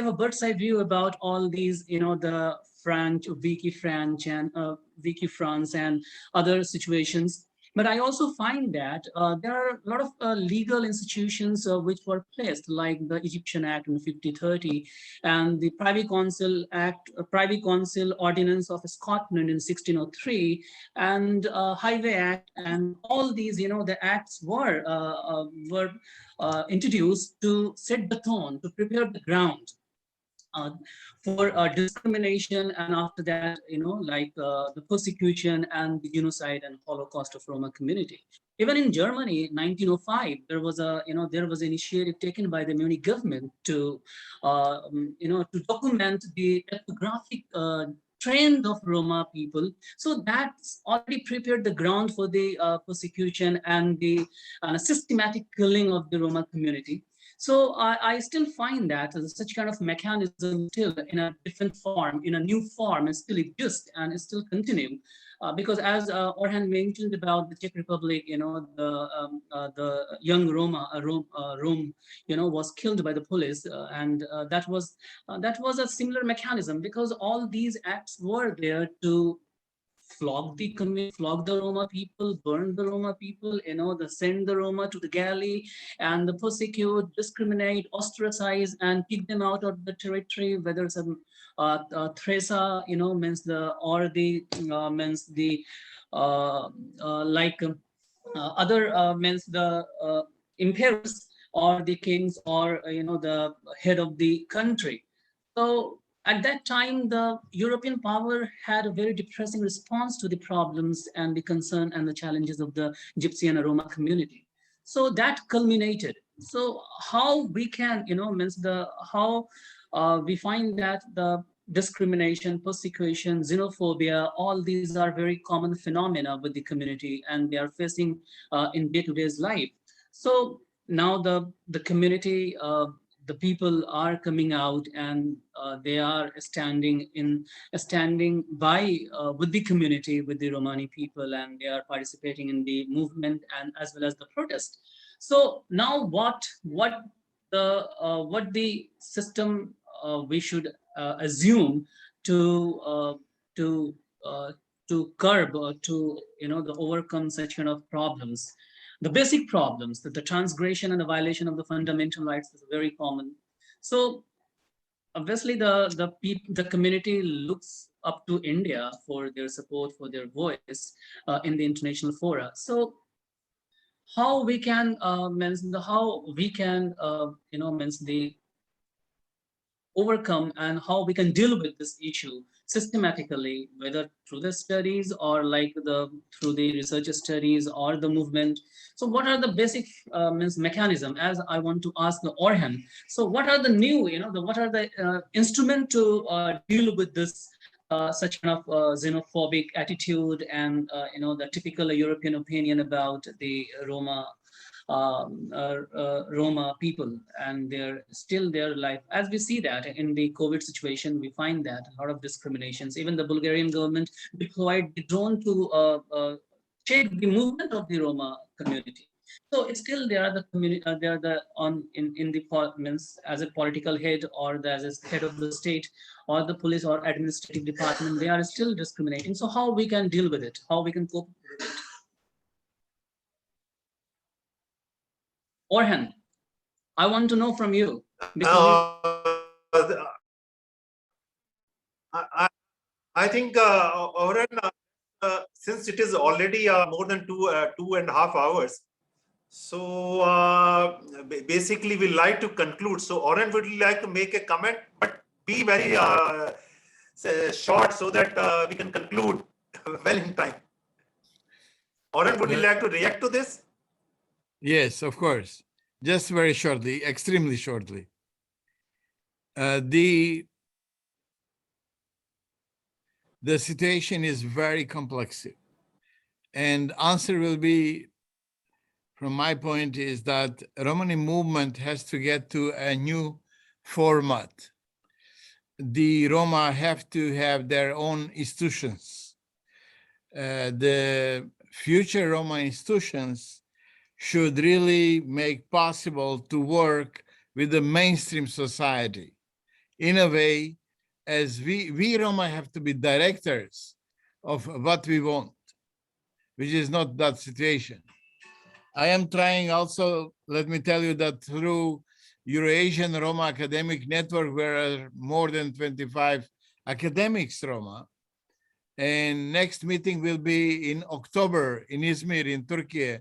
a bird's eye view about all these, the French, Vichy French, and Vichy France, and other situations. But I also find that there are a lot of legal institutions which were placed, like the Egyptian Act in 5030 and the Privy Council Act, Privy Council Ordinance of Scotland in 1603, and Highway Act, and all these, the acts were introduced to set the tone, to prepare the ground for discrimination, and after that, the persecution and the genocide and Holocaust of Roma community. Even in Germany, 1905, there was an initiative taken by the Munich government to document the ethnographic trend of Roma people. So that's already prepared the ground for the persecution and the systematic killing of the Roma community. So I still find that such kind of mechanism still in a different form, in a new form, and still exist and still continue. Because as Orhan mentioned about the Czech Republic, the young Roma, Rome, was killed by the police, and that was a similar mechanism, because all these acts were there to flog the Roma people, burn the Roma people, send the Roma to the galley, and the persecute, discriminate, ostracize, and kick them out of the territory, whether it's Tresa, means other means the imperials or the kings or the head of the country. So at that time, the European power had a very depressing response to the problems and the concern and the challenges of the Gypsy and Roma community. So that culminated. So how we can, we find that the discrimination, persecution, xenophobia, all these are very common phenomena with the community, and they are facing in day-to-day life. So now the community, the people are coming out, and they are standing by with the community, with the Romani people, and they are participating in the movement and as well as the protest. So now what the system we should assume to curb or to the overcome such kind of problems. The basic problems, that the transgression and the violation of the fundamental rights is very common. So obviously the community looks up to India for their support, for their voice in the international fora. So how we can overcome, and how we can deal with this issue systematically, whether through the studies or through the research studies or the movement. So what are the basic mechanism, as I want to ask the Orhan? So what are the new, what are the instrument to deal with this such kind of xenophobic attitude and the typical European opinion about the Roma people and their life. As we see that in the COVID situation, we find that a lot of discriminations. Even the Bulgarian government deployed the drone to check the movement of the Roma community. So it's still they are the community, they are the in the parliaments as a political head or as a head of the state or the police or administrative department, they are still discriminating. So how we can deal with it? How we can cope with it? Orhan, I want to know from you. I think, Orhan, since it is already more than 2.5 hours, so basically we like to conclude. So Orhan, would you like to make a comment, but be very short so that we can conclude well in time. Orhan, would you like to react to this? Yes, of course. Just very shortly, extremely shortly. The situation is very complex. And answer will be, from my point, is that Romani movement has to get to a new format. The Roma have to have their own institutions. The future Roma institutions should really make possible to work with the mainstream society in a way as we Roma have to be directors of what we want, which is not that situation. I am trying also, let me tell you that through Eurasian Roma Academic Network, where are more than 25 academics Roma, and next meeting will be in October in Izmir in Turkey.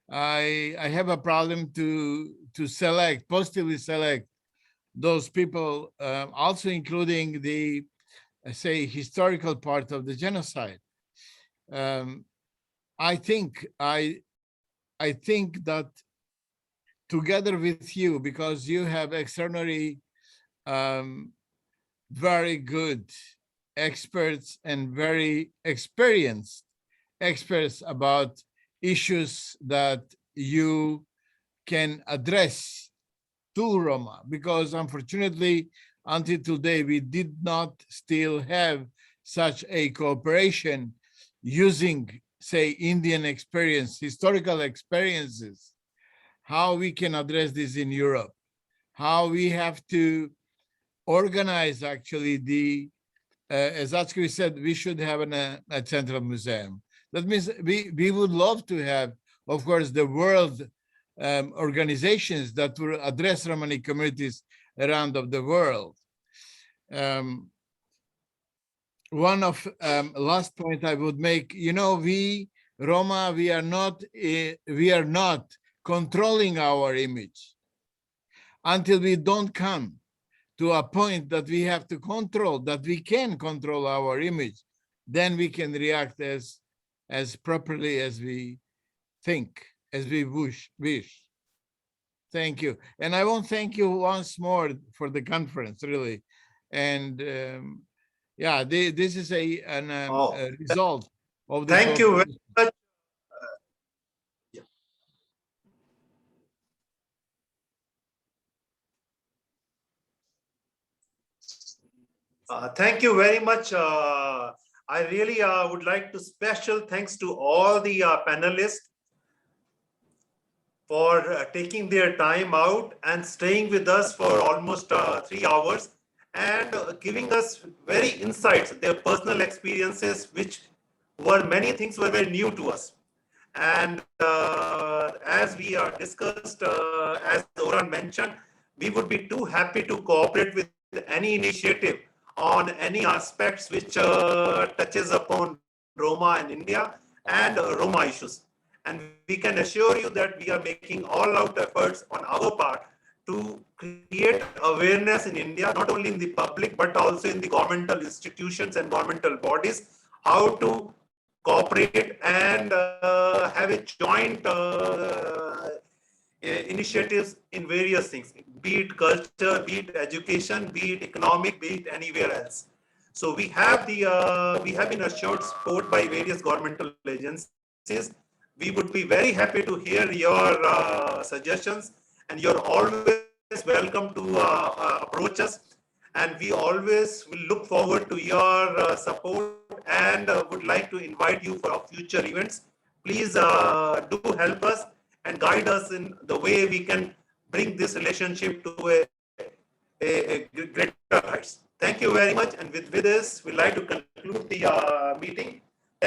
I have a problem to positively select those people, also including the, say, historical part of the genocide. I think that together with you, because you have extraordinary, very good experts and very experienced experts about issues that you can address to Roma, because unfortunately, until today, we did not still have such a cooperation using, say, Indian experience, historical experiences, how we can address this in Europe, how we have to organize actually the, as Atsuki said, we should have a central museum. That means we would love to have, of course, the world organizations that will address Romani communities around of the world. One of last point I would make, you know, we Roma, we are not controlling our image until we don't come to a point that we have to control, that we can control our image, then we can react as properly as we think, as we wish. Thank you. And I want to thank you once more for the conference, really. And yeah, this is a result of the Thank you very much. Thank you very much. I really would like to special thanks to all the panelists for taking their time out and staying with us for almost 3 hours and giving us very insights, their personal experiences, which were many things were very new to us. And as we are discussed, as Orhan mentioned, we would be too happy to cooperate with any initiative on any aspects which touches upon Roma in India and Roma issues. And we can assure you that we are making all out efforts on our part to create awareness in India, not only in the public, but also in the governmental institutions and governmental bodies, how to cooperate and have a joint initiatives in various things, be it culture, be it education, be it economic, be it anywhere else. So we have been assured support by various governmental agencies. We would be very happy to hear your suggestions, and you're always welcome to approach us. And we always will look forward to your support and would like to invite you for our future events. Please do help us and guide us in the way we can bring this relationship to a greater heights. Thank you very much. And with this, we'd like to conclude the meeting.